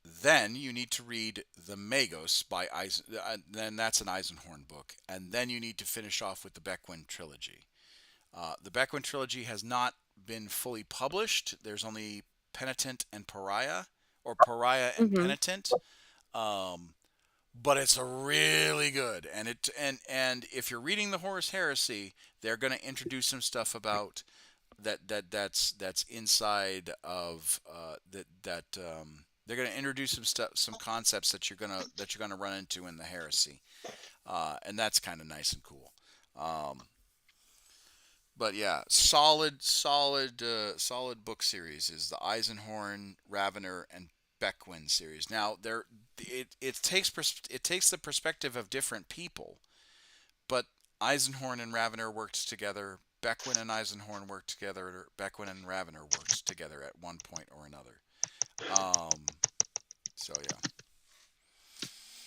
Then you need to read The Magos by Eisen. Then that's an Eisenhorn book, and then you need to finish off with the Beckwin trilogy. The Beckwin trilogy has not been fully published. There's only Penitent and Pariah, or Pariah and Mm-hmm. Penitent. Um, but it's a really good, and if you're reading the Horus Heresy, they're going to introduce some stuff about that's inside of they're going to introduce some stuff, some concepts that you're gonna run into in the heresy, and that's kind of nice and cool. Um, but yeah, solid book series is the Eisenhorn, Ravener, and Beckwin series. Now it takes the perspective of different people, but Eisenhorn and Ravener worked together. Beckwin and Eisenhorn worked together. Or Beckwin and Ravener worked together at one point or another. Um, so yeah.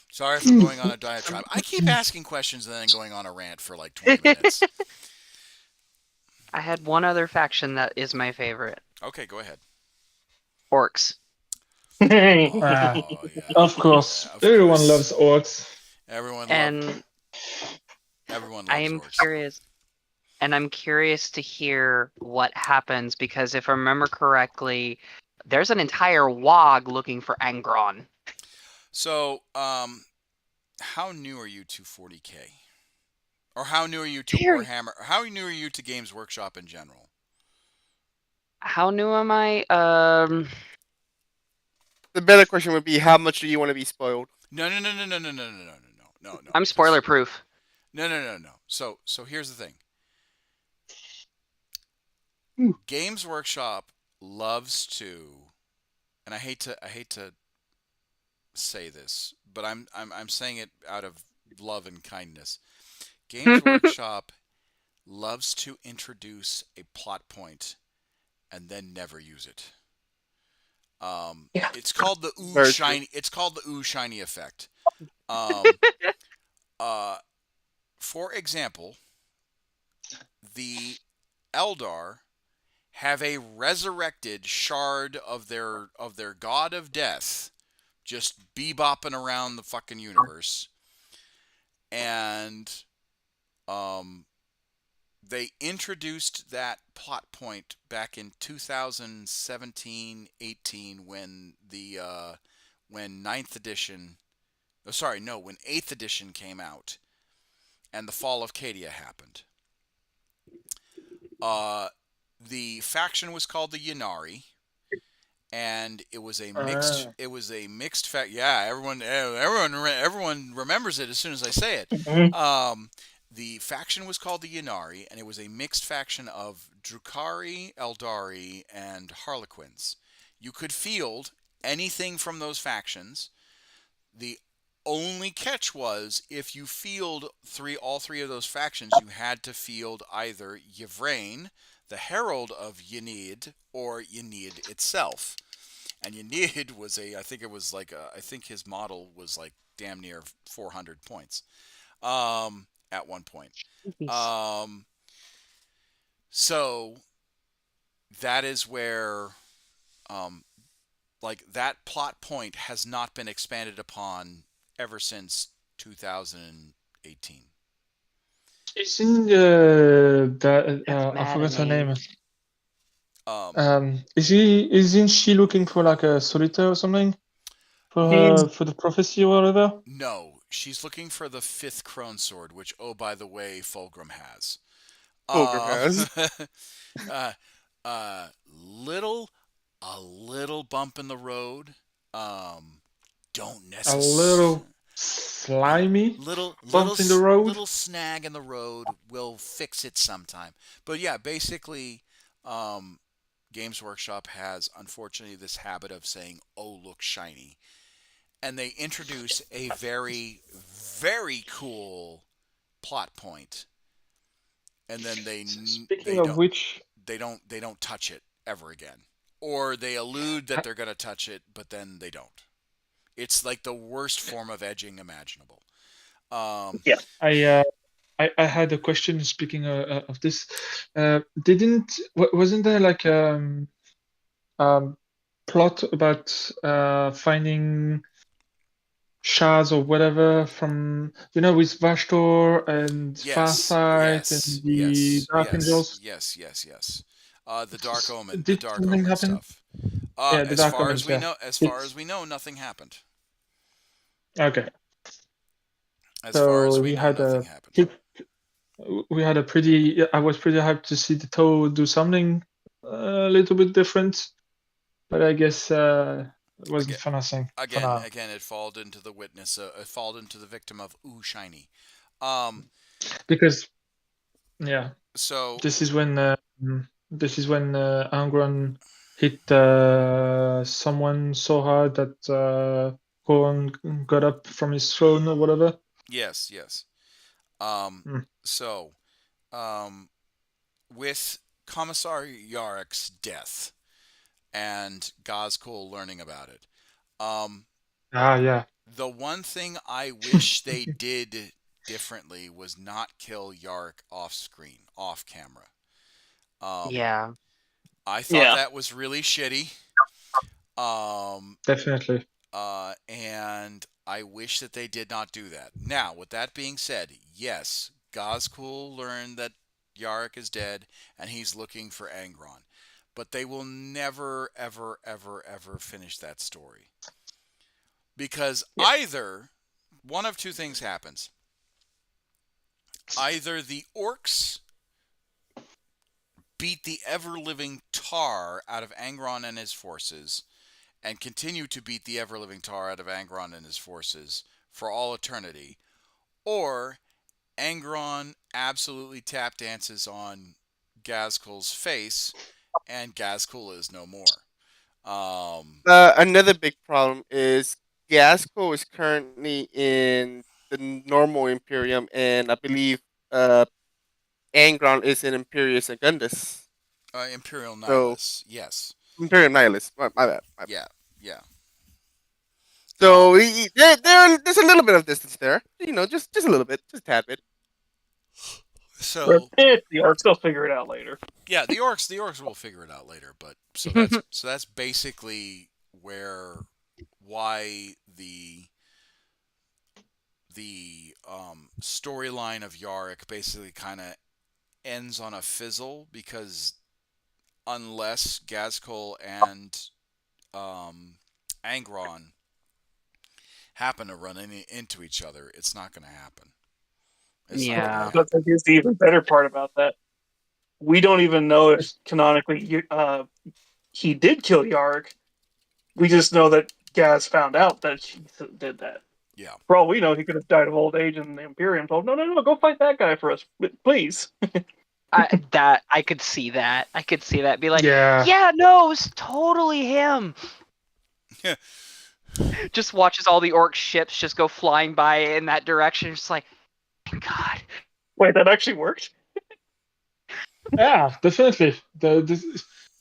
Sorry for going on a diatribe. I keep asking questions and then going on a rant for like 20 minutes. I had one other faction that is my favorite. Okay, go ahead. Orcs. Oh Ah, yeah, of course, yeah, of everyone course. loves orcs. Everyone love And everyone I loves am orcs. curious, and I'm curious to hear what happens because if I remember correctly, there's an entire WOG looking for Angron. So, how new are you to 40K? Or how new are you to Very. Warhammer? How new are you to Games Workshop in general? How new am I? The better question would be, how much do you want to be spoiled? No, no, no, no, no, no, no, no, no, no, no, no. I'm spoiler proof. No, no, no, no. So here's the thing. Hmm. Games Workshop loves to, and I hate to say this, but I'm saying it out of love and kindness. Games Workshop loves to introduce a plot point and then never use it. Yeah. It's called the ooh Very true. shiny. It's called the ooh shiny effect. Um, for example, the Eldar have a resurrected shard of their god of death, just bebopping around the fucking universe, and um, they introduced that plot point back in 2017-18 when ninth edition, oh, sorry, no, when 8th edition came out and the fall of Cadia happened. The faction was called the Yanari, and it was a mixed. Ah. It was a mixed. Yeah, everyone remembers it as soon as I say it. Mhm. Um, The faction was called the Yanari, and it was a mixed faction of Drukhari, Eldari, and Harlequins. You could field anything from those factions. The only catch was if you field all three of those factions, you had to field either Yvrain, the Herald of Yanid, or Yanid itself. And Yanid was I think it was like I think his model was like damn near 400 points at one point. Jeez. So that is where like that plot point has not been expanded upon ever since 2018. Isn't That's I forgot her name. maddening. Isn't she looking for like a solitaire or something for He's for the prophecy or whatever? No, she's looking for the fifth Crone Sword, which, oh, by the way, Fulgrim has. Fulgrim Um, has. uh, uh, little, a little bump in the road. Don't A necessarily. little slimy bump in the road. Little snag in the road will fix it sometime. But yeah, basically, Games Workshop has unfortunately this habit of saying, "Oh, look shiny," and they introduce a very, very cool plot point, and then Speaking of which, they don't touch it ever again, or they allude that they're going to touch it, but then they don't. It's like the worst form of edging imaginable. yeah. I had a question. Speaking of this, wasn't there like plot about finding shards or whatever from with Vashtor and Farsight and the Dark Angels? Yes. The Dark Omen, Did something happen? stuff. Yeah, the Dark Omens. Yeah. As far as we know, nothing happened. Okay. As far as we know, nothing happened. We had a pretty. I was pretty hyped to see the toe do something a little bit different, but I guess it wasn't for nothing. Again, it falls into the witness. It falls into the victim of ooh shiny. Because yeah. So this is when Angron hit someone so hard that Goran got up from his throne or whatever. Yes. So, with Commissar Yarek's death and Gazkul learning about it, yeah. the one thing I wish they did differently was not kill Yark off screen, off camera. Yeah. I thought that was really shitty. Definitely. And I wish that they did not do that. Now, with that being said, yes, Gazkul learned that Yarok is dead, and he's looking for Angron. But they will never, ever, ever, ever finish that story. Because either one of two things happens. Either the orcs beat the ever-living tar out of Angron and his forces, and continue to beat the ever-living tar out of Angron and his forces for all eternity, or Angron absolutely tap dances on Gazkul's face, and Gazkul is no more. Another big problem is Gasco is currently in the normal Imperium, and I believe Angron is in Imperius Secundus. Imperial Nihilus, yes. Imperium Nihilus. My bad. Yeah. So there's a little bit of distance there. Just a little bit, just a tad bit. So the orcs will figure it out later. Yeah, the orcs will figure it out later. But so that's basically why the storyline of Yarick basically kind of ends on a fizzle, because unless Gazkul and Angron happen to run into each other, it's not going to happen. Yeah. But here's the even better part about that. We don't even know if canonically he did kill Yarg. We just know that Gaz found out that she did that. Yeah. For all we know, he could have died of old age, and the Imperium told, no, go fight that guy for us, please. I could see that. I could see that. Be like, Yeah. yeah, no, it's totally him. Just watches all the orc ships just go flying by in that direction. Just like, thank God. Wait, that actually worked? Yeah, definitely.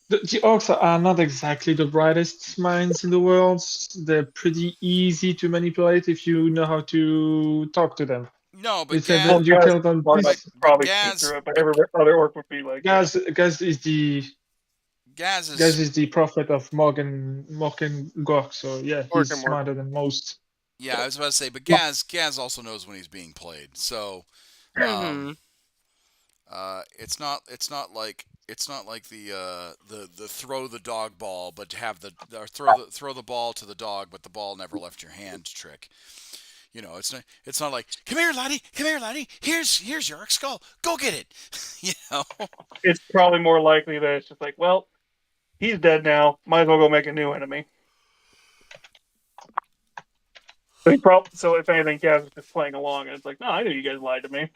The orcs are not exactly the brightest minds in the world. They're pretty easy to manipulate if you know how to talk to them. No, but It's like Gaz, Well, you Gaz tell them might this. probably see Gaz, through it, but every other orc would be like, yeah. Gaz is the Gaz Gaz is is the prophet of Morgan Gork, so yeah, he's Orc and Mork. smarter than most. yeah. I was about to say, but Gaz also knows when he's being played. So, Mhm. it's not like the throw the dog ball, but to have or throw the ball to the dog, but the ball never left your hand trick. You know, it's not like come here, laddie. Here's your skull. Go get it. You know. It's probably more likely that it's just like, well, he's dead now. Might as well go make a new enemy. So if anything, Gaz is just playing along, and it's like, no, I knew you guys lied to me.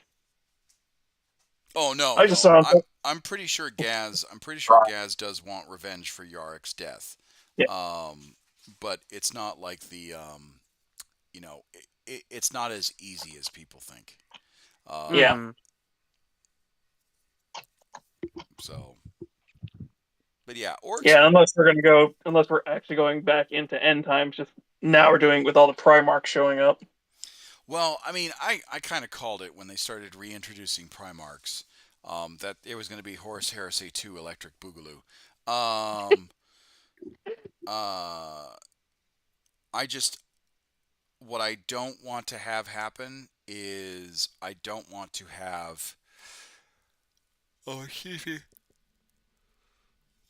Oh no, I just no. saw him. I'm pretty sure Gaz does want revenge for Yarick's death. Yeah. But it's not like the you know, it's not as easy as people think. Yeah. Mhm. So, but yeah, orcs. Yeah, unless we're actually going back into end times, just now we're doing it with all the Primarchs showing up. Well, I mean, I kind of called it when they started reintroducing Primarchs, that it was going to be Horus Heresy 2 Electric Boogaloo. Uh, I just, what I don't want to have happen is I don't want to have. Oh, excuse me.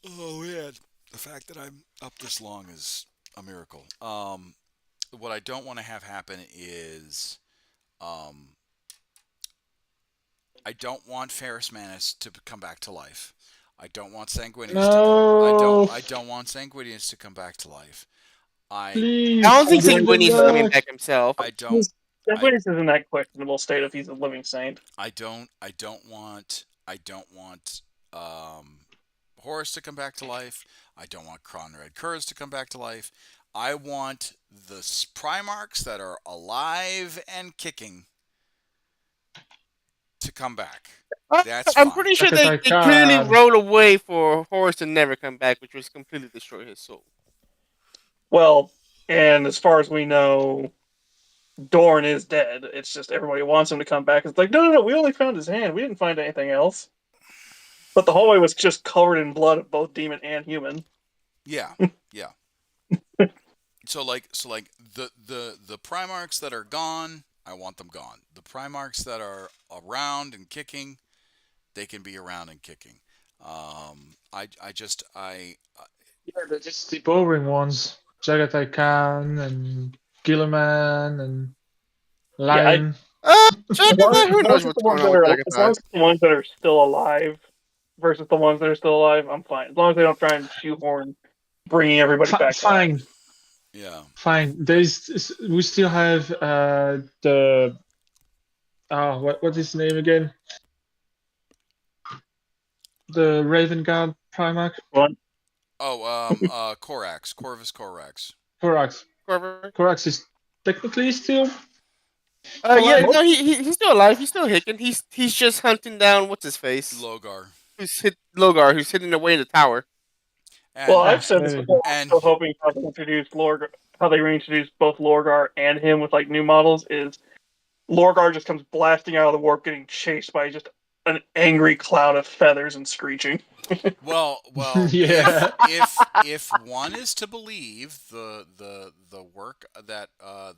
Oh, man. The fact that I'm up this long is a miracle. What I don't want to have happen is. I don't want Ferrus Manus to come back to life. I don't want Sanguinius No. I don't want Sanguinius to come back to life. Please, I don't think bring them Sanguinius is coming back. back himself. I don't Sanguinius is in that questionable state if he's a living saint. I don't want Horus to come back to life. I don't want Conrad Kurz to come back to life. I want the Primarchs that are alive and kicking to come back. That's I'm fine. pretty sure Like a they Tycan. clearly wrote a way for Horus to never come back, which was completely destroy his soul. Well, and as far as we know, Dorn is dead. It's just everybody wants him to come back. It's like, no, we only found his hand. We didn't find anything else. But the hallway was just covered in blood of both demon and human. Yeah, yeah. So the Primarchs that are gone, I want them gone. The Primarchs that are around and kicking, they can be around and kicking. Yeah, they're just the boring ones. Jagatai Khan and Gilliman and Lion. Who knows what's going on with As long Jagatai? as the ones that are still alive versus the ones that are still alive, I'm fine. As long as they don't try and shoehorn bringing everybody back. Fine. Yeah. Fine. We still have the what is his name again? The Raven Guard Primarch. One. Oh, Corax, Corvus Corax. Corax. Corver? Corax is technically still. Yeah, alive. no, he's still alive. He's still hicking. He's just hunting down what's his face, Logar. Logar, who's hidden away in the tower. And, Well, I've said this maybe. before. I'm And- still hoping how they reintroduce both Lorgar and him with like new models is Lorgar just comes blasting out of the warp, getting chased by just an angry cloud of feathers and screeching. well, Yeah. if one is to believe the work that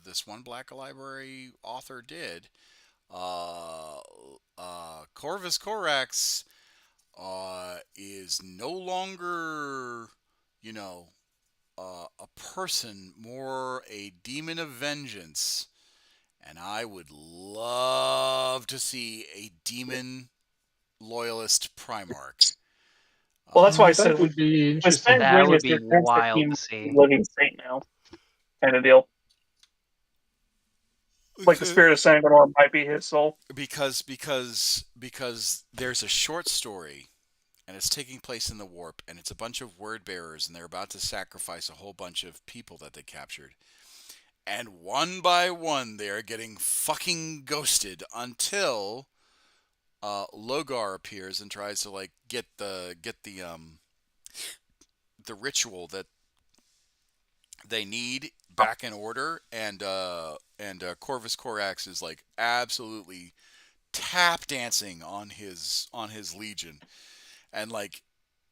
this one Black Library author did, Corvus Corax is no longer, a person, more a demon of vengeance. And I would love to see a demon loyalist Primarch. Well, that's why I That said would be with interesting. That would Sanguinius, be there tends to wild be to see. living saint now, kind of deal. Like the spirit of Sanghamar might be his soul. Because there's a short story and it's taking place in the warp and it's a bunch of word bearers and they're about to sacrifice a whole bunch of people that they captured. And one by one they are getting fucking ghosted until Logar appears and tries to like get the ritual that they need back in order, and Corvus Corax is like absolutely tap dancing on his legion, and like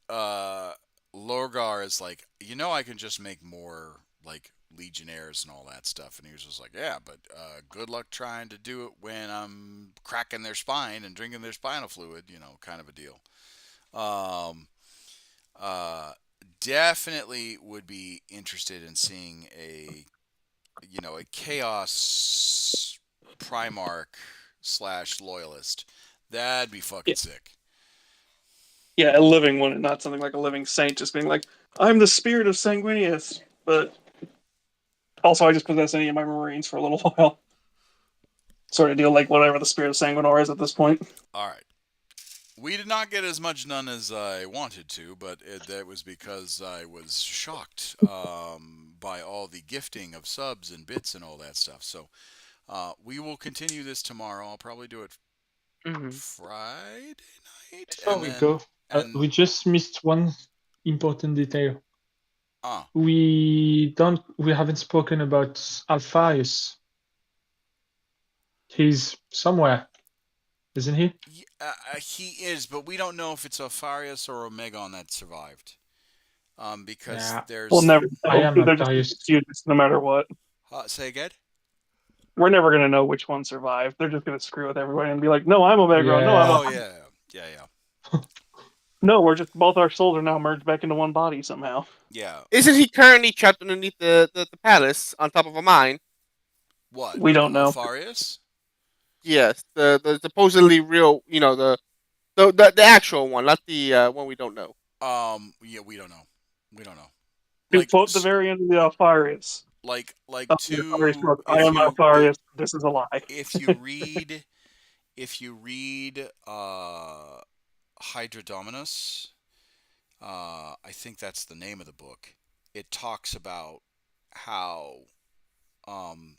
Lorgar is like, I can just make more like legionnaires and all that stuff, and he was just like, yeah, but good luck trying to do it when I'm cracking their spine and drinking their spinal fluid, kind of a deal. Um, uh, Definitely would be interested in seeing a chaos Primarch / loyalist. That'd be fucking Yeah, sick. yeah, a living one, and not something like a living saint, just being like, I'm the spirit of Sanguinius, but also I just possess any of my Marines for a little while. Sort of deal like whatever the spirit of Sanguinor is at this point. All right. We did not get as much done as I wanted to, but that was because I was shocked by all the gifting of subs and bits and all that stuff. So we will continue this tomorrow. I'll probably do it Hmm. Friday night, Before and we then go, we just missed one important detail. uh, We haven't spoken about Alphaeus. He's somewhere, isn't he? he is, but we don't know if it's Alfarius or Omegon that survived. Because Yeah, We'll there's never I know am because they're just Alphaeus. excuses no matter what. say again. We're never going to know which one survived. They're just going to screw with everybody and be like, no, I'm Omega. No, I'm Yeah, Oh a... yeah. No, we're just both our souls are now merged back into one body somehow. Yeah. Isn't he currently trapped underneath the palace on top of a mine? What? We don't know. Alfarius? Yes, the supposedly real, the actual one, not the one we don't know. Yeah, we don't know. We don't know. To Like, quote the very end of the Alfarius, the Alfarius to book, I am Alfarius, this is a lie. if you read Hydrodominus, I think that's the name of the book. It talks about how um,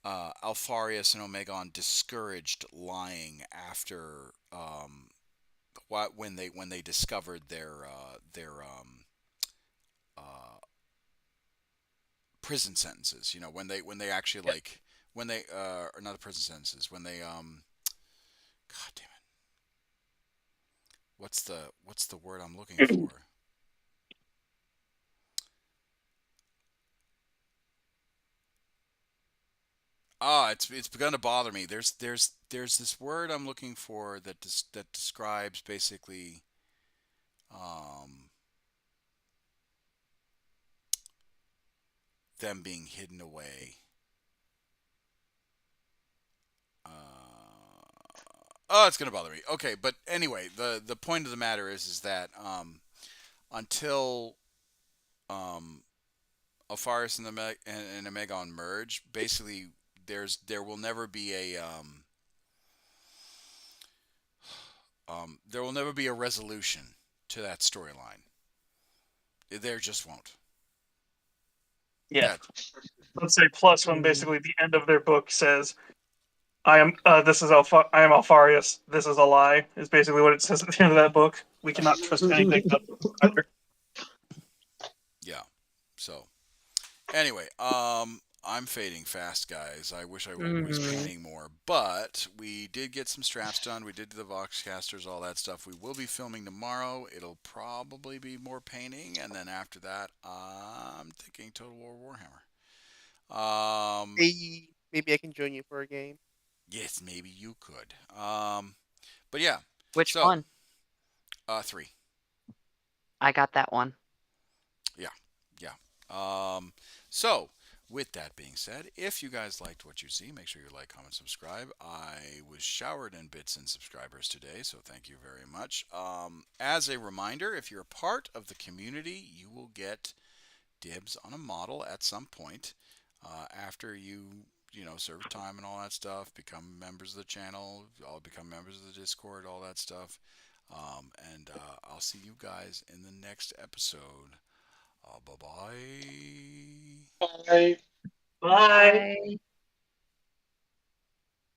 Alfarius and Omegon discouraged lying after when they discovered their uh, prison sentences. When they actually like when they or not the prison sentences when they God damn it, what's the word I'm looking for? It's begun to bother me. There's this word I'm looking for that describes basically um, them being hidden away. It's gonna bother me. Okay, but anyway, the point of the matter is that until um, Alfaris and Omegon merge, basically there will never be there will never be a resolution to that storyline. There just won't. Yeah. That Let's say plus when basically the end of their book says, I am I am Alfarius, this is a lie, is basically what it says at the end of that book. We cannot trust anything either. yeah. So anyway, I'm fading fast, guys. I wish I was painting more, but we did get some straps done. We did the Voxcasters, all that stuff. We will be filming tomorrow. It'll probably be more painting, and then after that, I'm thinking Total War Warhammer. Hey, maybe I can join you for a game. Yes, maybe you could. But yeah. Which So, one? 3. I got that one. Yeah. So, with that being said, if you guys liked what you see, make sure you like, comment, subscribe. I was showered in bits and subscribers today, so thank you very much. As a reminder, if you're a part of the community, you will get dibs on a model at some point after you server time and all that stuff. Become members of the channel. All become members of the Discord. All that stuff. And I'll see you guys in the next episode. Bye bye. Bye. Bye. Bye.